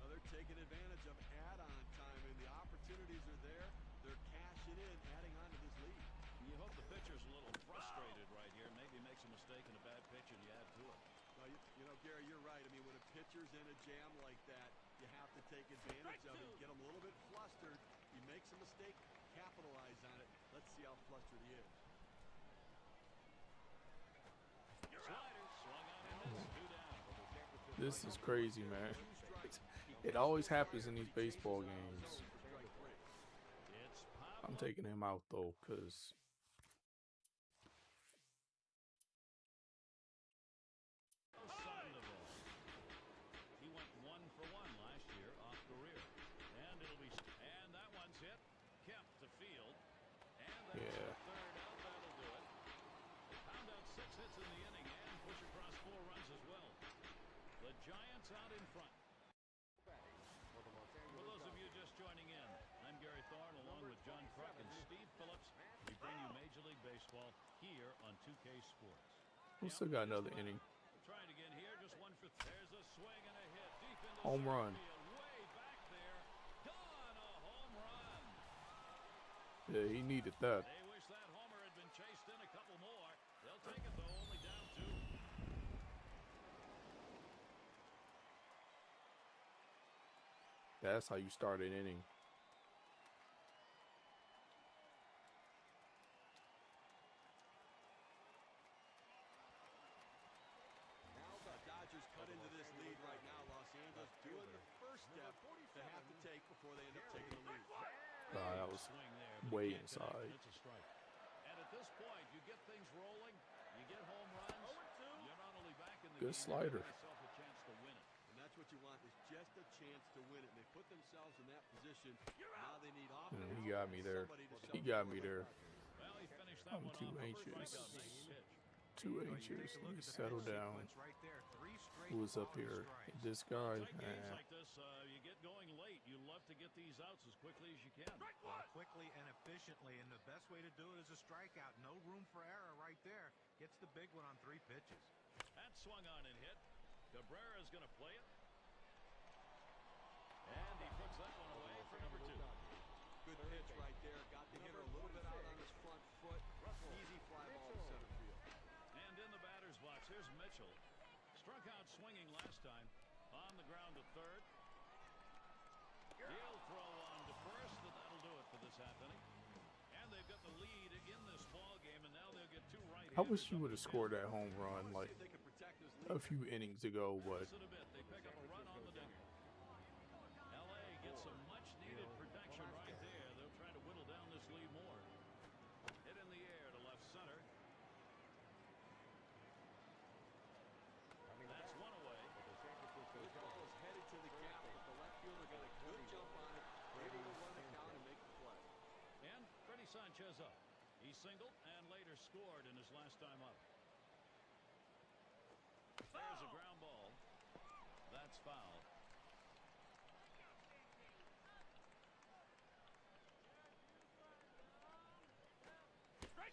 Now they're taking advantage of add-on time, and the opportunities are there. They're cashing in, adding on to this lead. You hope the pitcher's a little frustrated right here. Maybe makes a mistake in a bad pitch and you add to it. Well, you know, Gary, you're right. I mean, when a pitcher's in a jam like that, you have to take advantage of it. Get him a little bit flustered. He makes a mistake, capitalize on it. Let's see how flustered he is. Slider swung on and missed. 2 down. This is crazy, man. It always happens in these baseball games. It's I'm Pablo. taking him out though, cause Sandoval. He went 1 for 1 last year off career. And it'll be, and that one's hit. Kemp to field. And that's Yeah. the third out. That'll do it. They pound out 6 hits in the inning and push across 4 runs as well. The Giants out in front. For those of you just joining in, I'm Gary Thorne along with John Kruk and Steve Phillips. We bring you Major League Baseball here on 2K Sports. we still got another inning. Trying again here, just 1 for 3. There's a swing and a hit deep into Home center run. field, way back there. Gone, a home run. Yeah, he needed that. They wish that homer had been chased in a couple more. They'll take it though, only down 2. That's how you start an inning. The Dodgers cut into this lead right now. Los Angeles doing the first step they have to take before they end up taking the lead. That was Swing there, but way he can't connect, inside. and it's a strike. And at this point, you get things rolling, you get home runs, you're not only back in the Good game, slider. you give yourself a chance to win it. And that's what you want, is just a chance to win it. And they put themselves in that position. Now they need offense. He got me there. Somebody to He shut got the me door. there. Well, he finished that I'm one too off. anxious. Strikeout, nice pitch. 2 Well, you inches. take a Let look me at the settle pitch down. sequence right there. 3 straight Who was up quality here? strikes. This guy. Tight games Nah. like this, you get going late. You love to get these outs as quickly as you can. Well, quickly and efficiently, and the best way to do it is a strikeout. No room for error right there. Gets the big one on 3 pitches. That swung on and hit. Cabrera's going to play it. And he puts that one away for number 2. Good pitch right there. Got the hitter a little bit out on his front foot. Easy fly ball to center field. And in the batter's box, here's Mitchell. Struck out swinging swinging last time. On the ground to third. He'll throw on to first, and that'll do it for this half inning. And they've got the lead in this ball game, and now they'll get two right-handers. I wish you would have scored that home run like a few innings ago, but They pick up a run on the dinger. LA gets some much-needed protection right there. They'll try to whittle down this lead more. Hit in the air to left center. That's one away. The ball is headed to the gap, but the left fielder got a good jump on it, able to run the count and make the play. And Freddie Sanchez up. He singled and later scored in his last time up. There's a ground ball. That's foul.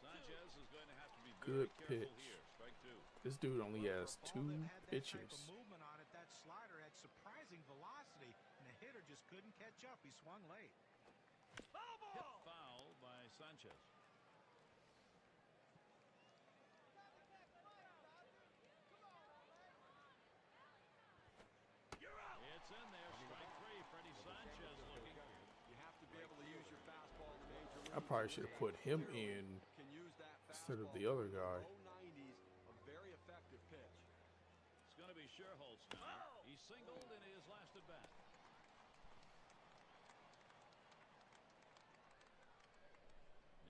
Sanchez is going to have to be very good careful pitch. here. Strike two. This dude only has Ball 2 that had that type pitches. of movement on it, that slider had surprising velocity, and the hitter just couldn't catch up. He swung late. Hit foul by Sanchez. It's in there. Strike three. Freddie Sanchez looking. You have to be able to use your fastball in the major league. I probably should have put him in Can use that instead of fastball. the other guy. Low 90s, a very effective pitch. It's going to be Sherholtz now. He singled in his last at bat.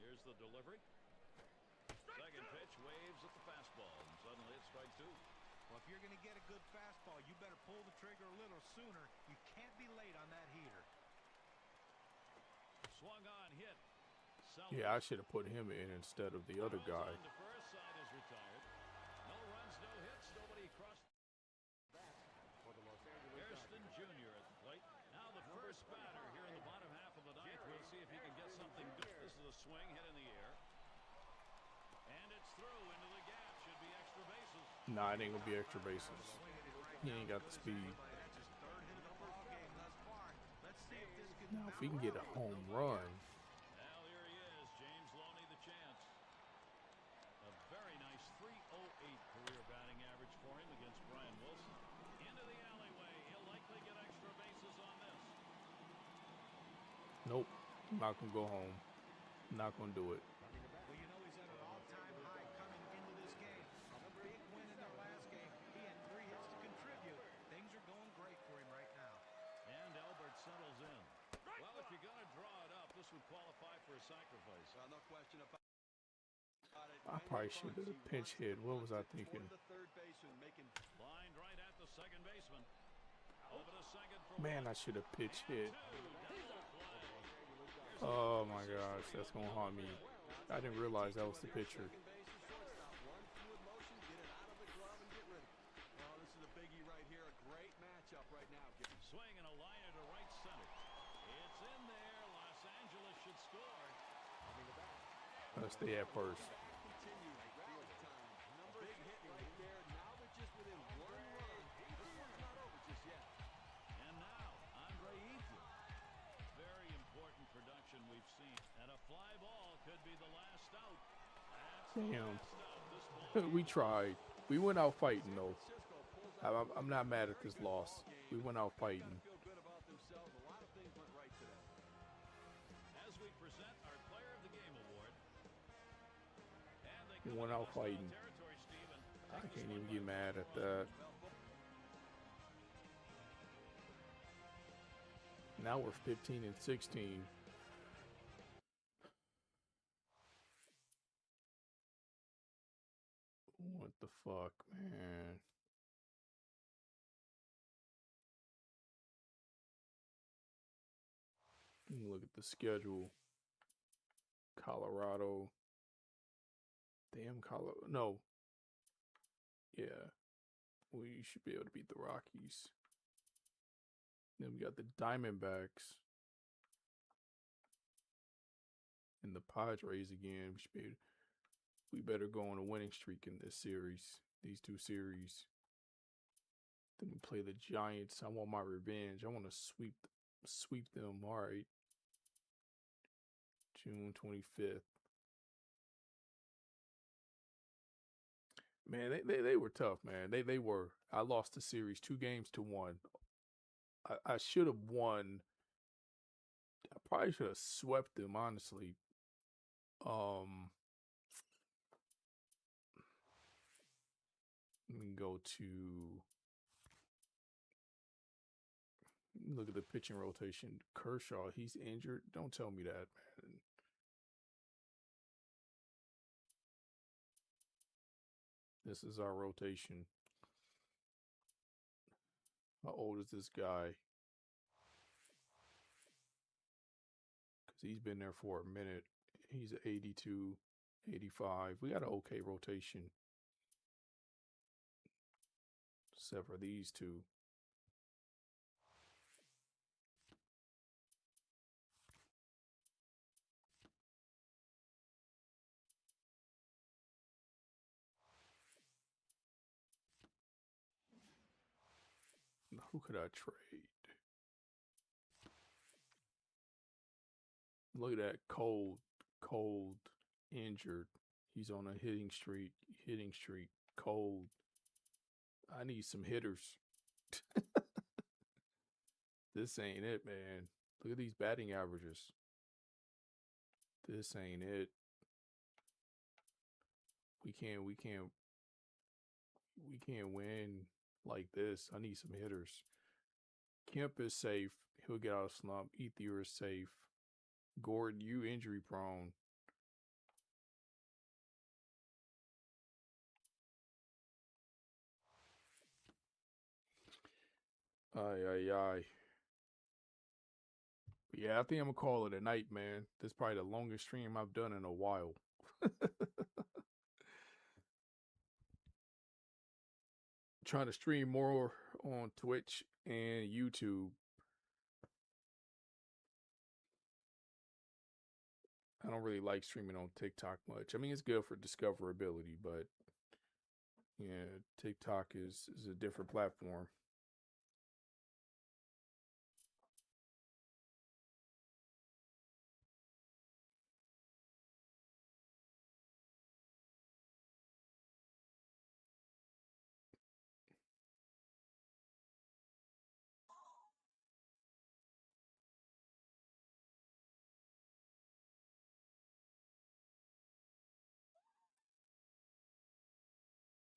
Here's the delivery. Second pitch waves at the fastball, and suddenly it's strike two. Well, if you're going to get a good fastball, you better pull the trigger a little sooner. You can't be late on that heater. Swung on, hit. Yeah, I should have put him in instead of the other guy. The first side is retired. No runs, no hits, nobody crossed. For the Los Angeles Hairston Jr. at the plate. Now the first batter here in the bottom half of the ninth. We'll see if he can get something good. This is a swing, hit in the air. And it's through into the gap. Should be extra bases. Nah, it ain't gonna be extra bases. He ain't got the speed. That's his third hit of the ball game thus far. Let's see if this can Now, if we can get a home run, Now here he is, James Loney, the chance. A very nice 308 career batting average for him against Brian Wilson. Into the alleyway. He'll likely get extra bases on this. nope, not gonna go home. Not gonna do it. Well, you know he's at an all-time high coming into this game. A big win in their last game. He had 3 hits to contribute. Things are going great for him right now. And Albert settles in. Well, if you're going to draw it up, this would qualify for a sacrifice. No question about it. I probably should have pinch hit. What was I thinking? The third baseman making Lined right at the second baseman. Over to second for Man, I one. should have pitch hit. Double play. Oh my gosh, that's gonna haunt me. I didn't realize that was the pitcher. second base and shortstop. One fluid motion, get it out of the glove and get rid of it. Oh, this is a biggie right here. A great matchup right now. Swing and a liner to right center. It's in there. Los Angeles should score. Let's stay at first. Continues rally time. Big hit right there. Now they're just within 1 run. This one's not over just yet. And now, Andre Ethier. Very important production we've seen. And a fly ball could be the last out. That's the Damn. last out. This ball We tried. We went out fighting though. I'm not mad at this loss. We went out fighting. Feel good about themselves. A lot of things went right today. as we present our Player of the Game award. And they We come went into out hostile fighting. territory, Steven. I can't even get mad at that. Now we're 15 and 16. What the fuck, man? Look at the schedule. Colorado. Damn, Colorado. No. Yeah. We should be able to beat the Rockies. Then we got the Diamondbacks. And the Padres again. We better go on a winning streak in this series. These two series. Then we play the Giants. I want my revenge. I want to sweep them. All right. June 25th. Man, they were tough, man. They were. I lost the series 2-1. I should have won. I probably should have swept them, honestly. Let me go to look at the pitching rotation. Kershaw, he's injured. Don't tell me that, man. This is our rotation. How old is this guy? Because he's been there for a minute. He's 82, 85. We got an okay rotation. Except for these two. Who could I trade? Look at that. Cold, injured. He's on a hitting streak. Cold. I need some hitters. This ain't it, man. Look at these batting averages. This ain't it. We can't win like this. I need some hitters. Kemp is safe. He'll get out of slump. Ethier is safe. Gordon, you injury prone. Ay. Yeah, I think I'm gonna call it a night, man. This is probably the longest stream I've done in a while. Trying to stream more on Twitch and YouTube. I don't really like streaming on TikTok much. I mean, it's good for discoverability, but yeah, TikTok is a different platform.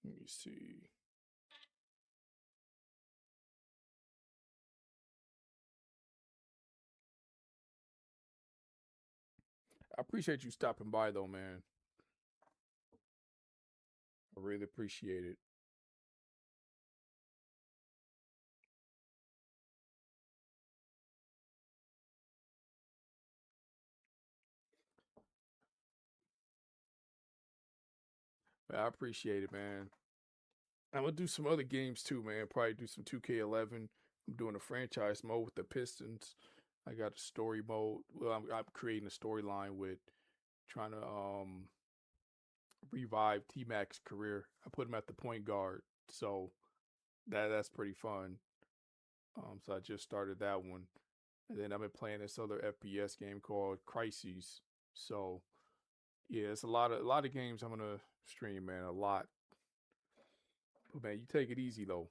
Let me see. I appreciate you stopping by, though, man. I really appreciate it. I appreciate it, man. I'm gonna do some other games too, man. Probably do some 2K11. I'm doing a franchise mode with the Pistons. I got a story mode. Well, I'm creating a storyline with trying to revive T Mac's career. I put him at the point guard, so that's pretty fun. So I just started that one, and then I've been playing this other FPS game called Crises. So yeah, it's a lot of games I'm gonna stream, man. A lot. But man, you take it easy though.